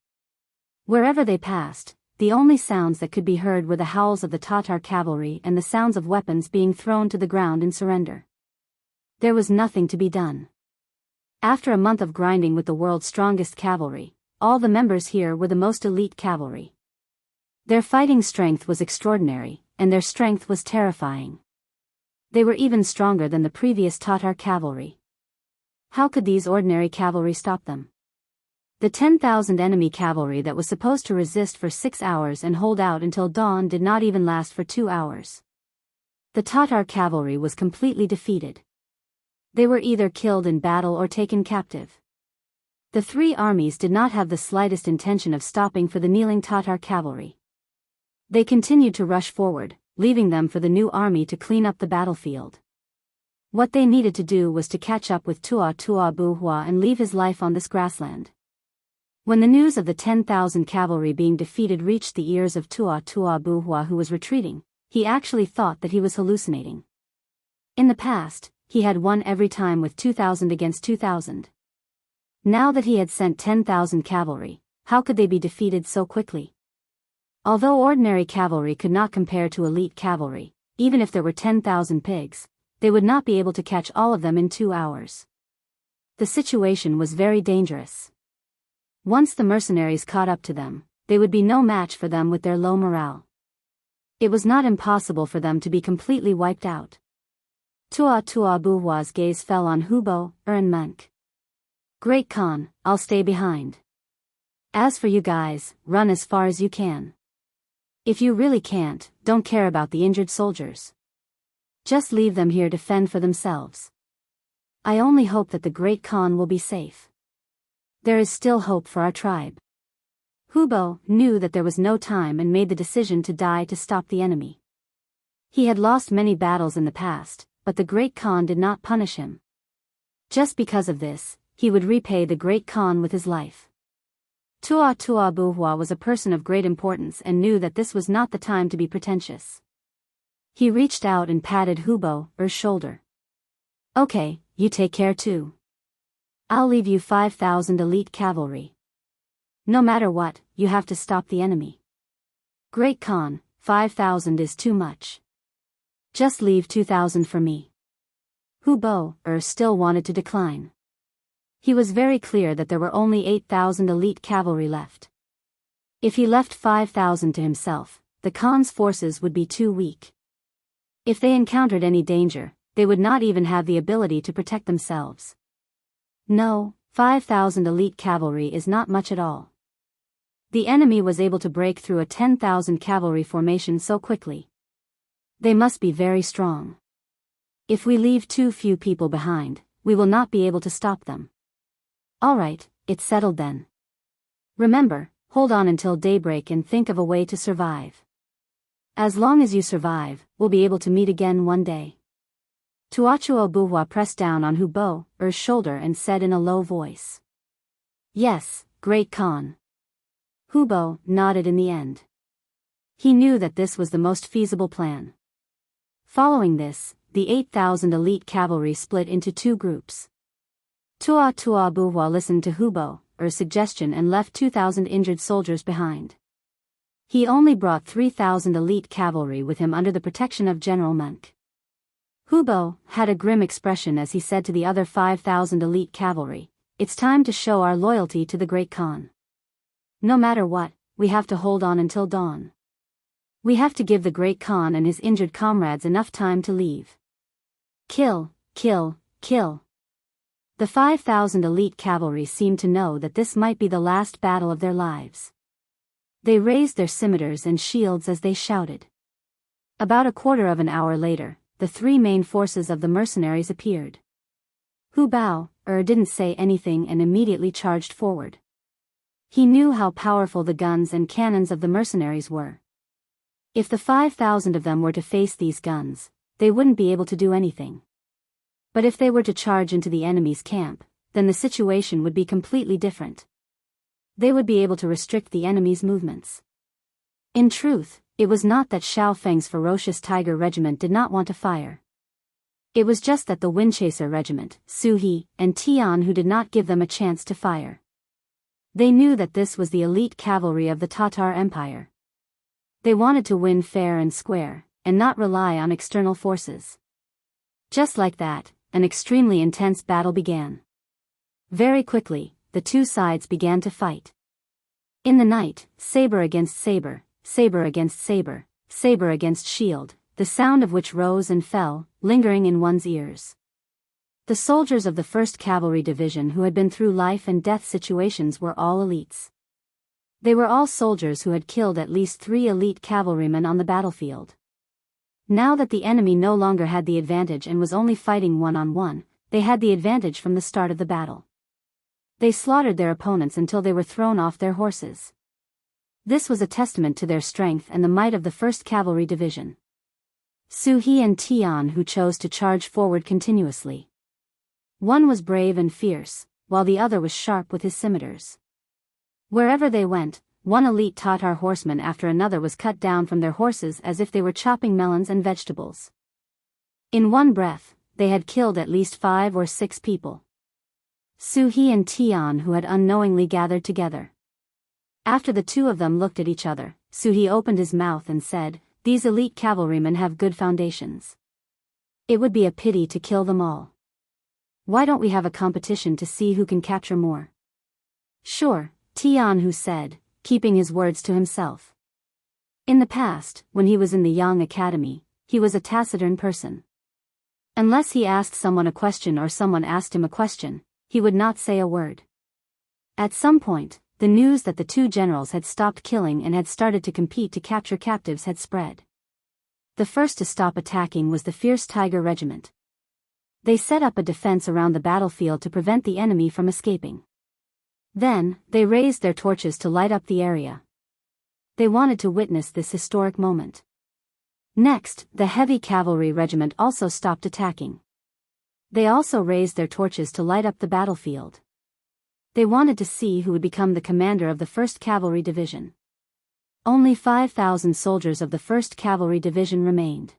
Wherever they passed, the only sounds that could be heard were the howls of the Tatar cavalry and the sounds of weapons being thrown to the ground in surrender. There was nothing to be done. After a month of grinding with the world's strongest cavalry, all the members here were the most elite cavalry. Their fighting strength was extraordinary, and their strength was terrifying. They were even stronger than the previous Tatar cavalry. How could these ordinary cavalry stop them? The 10,000 enemy cavalry that was supposed to resist for 6 hours and hold out until dawn did not even last for 2 hours. The Tatar cavalry was completely defeated. They were either killed in battle or taken captive. The three armies did not have the slightest intention of stopping for the kneeling Tatar cavalry. They continued to rush forward, leaving them for the new army to clean up the battlefield. What they needed to do was to catch up with Tua Buhua and leave his life on this grassland. When the news of the 10,000 cavalry being defeated reached the ears of Tua Buhua, who was retreating, he actually thought that he was hallucinating. In the past, he had won every time with 2,000 against 2,000. Now that he had sent 10,000 cavalry, how could they be defeated so quickly? Although ordinary cavalry could not compare to elite cavalry, even if there were 10,000 pigs, they would not be able to catch all of them in 2 hours. The situation was very dangerous. Once the mercenaries caught up to them, they would be no match for them with their low morale. It was not impossible for them to be completely wiped out. Tua Buhua's gaze fell on Hubo, and Monk. Great Khan, I'll stay behind. As for you guys, run as far as you can. If you really can't, don't care about the injured soldiers. Just leave them here to fend for themselves. I only hope that the Great Khan will be safe. There is still hope for our tribe. Hubo knew that there was no time and made the decision to die to stop the enemy. He had lost many battles in the past, but the Great Khan did not punish him. Just because of this, he would repay the Great Khan with his life. Tua Buhua was a person of great importance and knew that this was not the time to be pretentious. He reached out and patted Hubo's shoulder. Okay, you take care too. I'll leave you 5,000 elite cavalry. No matter what, you have to stop the enemy. Great Khan, 5,000 is too much. Just leave 2,000 for me. Hubo still wanted to decline. He was very clear that there were only 8,000 elite cavalry left. If he left 5,000 to himself, the Khan's forces would be too weak. If they encountered any danger, they would not even have the ability to protect themselves. No, 5,000 elite cavalry is not much at all. The enemy was able to break through a 10,000 cavalry formation so quickly. They must be very strong. If we leave too few people behind, we will not be able to stop them. Alright, it's settled then. Remember, hold on until daybreak and think of a way to survive. As long as you survive, we'll be able to meet again one day. Tuachuo Buhua pressed down on Hubo's shoulder and said in a low voice. Yes, Great Khan. Hubo nodded in the end. He knew that this was the most feasible plan. Following this, the 8,000 elite cavalry split into two groups. Tuachuo Buhua listened to Hubo's suggestion and left 2,000 injured soldiers behind. He only brought 3,000 elite cavalry with him under the protection of General Monk. Hubo had a grim expression as he said to the other 5,000 elite cavalry, "It's time to show our loyalty to the Great Khan. No matter what, we have to hold on until dawn. We have to give the Great Khan and his injured comrades enough time to leave. Kill, kill, kill." The 5,000 elite cavalry seemed to know that this might be the last battle of their lives. They raised their scimitars and shields as they shouted. About a quarter of an hour later, the three main forces of the mercenaries appeared. Hubao didn't say anything and immediately charged forward. He knew how powerful the guns and cannons of the mercenaries were. If the 5,000 of them were to face these guns, they wouldn't be able to do anything. But if they were to charge into the enemy's camp, then the situation would be completely different. They would be able to restrict the enemy's movements. In truth, it was not that Xiao Feng's ferocious tiger regiment did not want to fire. It was just that the Windchaser regiment, Su He, and Tian who did not give them a chance to fire. They knew that this was the elite cavalry of the Tatar Empire. They wanted to win fair and square, and not rely on external forces. Just like that, an extremely intense battle began. Very quickly, the two sides began to fight. In the night, saber against saber, saber against saber, saber against shield, the sound of which rose and fell, lingering in one's ears. The soldiers of the 1st Cavalry Division who had been through life and death situations were all elites. They were all soldiers who had killed at least 3 elite cavalrymen on the battlefield. Now that the enemy no longer had the advantage and was only fighting one-on-one, they had the advantage from the start of the battle. They slaughtered their opponents until they were thrown off their horses. This was a testament to their strength and the might of the 1st Cavalry Division. Su He and Tian who chose to charge forward continuously. One was brave and fierce, while the other was sharp with his scimitars. Wherever they went, one elite Tatar horseman after another was cut down from their horses as if they were chopping melons and vegetables. In one breath, they had killed at least 5 or 6 people. Su He and Tian who had unknowingly gathered together. After the two of them looked at each other, Su He opened his mouth and said, "These elite cavalrymen have good foundations. It would be a pity to kill them all. Why don't we have a competition to see who can capture more?" "Sure," Tian Hu said, keeping his words to himself. In the past, when he was in the Yang Academy, he was a taciturn person. Unless he asked someone a question or someone asked him a question, he would not say a word. At some point, the news that the two generals had stopped killing and had started to compete to capture captives had spread. The first to stop attacking was the fierce Tiger Regiment. They set up a defense around the battlefield to prevent the enemy from escaping. Then, they raised their torches to light up the area. They wanted to witness this historic moment. Next, the Heavy Cavalry Regiment also stopped attacking. They also raised their torches to light up the battlefield. They wanted to see who would become the commander of the 1st Cavalry Division. Only 5,000 soldiers of the 1st Cavalry Division remained.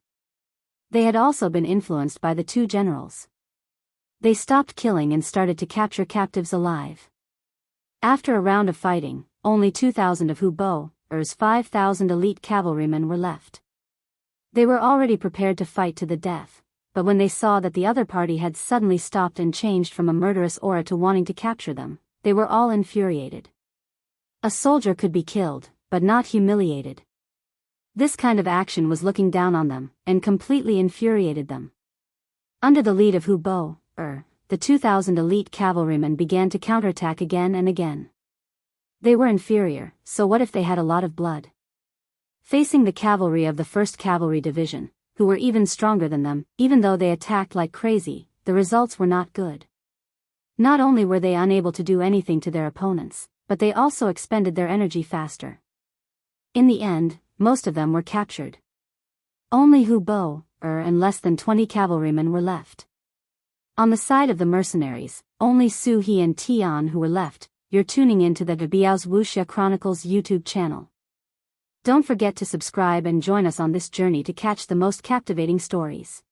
They had also been influenced by the two generals. They stopped killing and started to capture captives alive. After a round of fighting, only 2,000 of Hubo's 5,000 elite cavalrymen were left. They were already prepared to fight to the death, but when they saw that the other party had suddenly stopped and changed from a murderous aura to wanting to capture them, they were all infuriated. A soldier could be killed, but not humiliated. This kind of action was looking down on them, and completely infuriated them. Under the lead of Hubo, the 2,000 elite cavalrymen began to counterattack again and again. They were inferior, so what if they had a lot of blood? Facing the cavalry of the 1st Cavalry Division, who were even stronger than them, even though they attacked like crazy, the results were not good. Not only were they unable to do anything to their opponents, but they also expended their energy faster. In the end, most of them were captured. Only Hu Bo, and less than 20 cavalrymen were left. On the side of the mercenaries, only Su He and Tian who were left. You're tuning in to the Biyao's Wuxia Chronicles YouTube channel. Don't forget to subscribe and join us on this journey to catch the most captivating stories.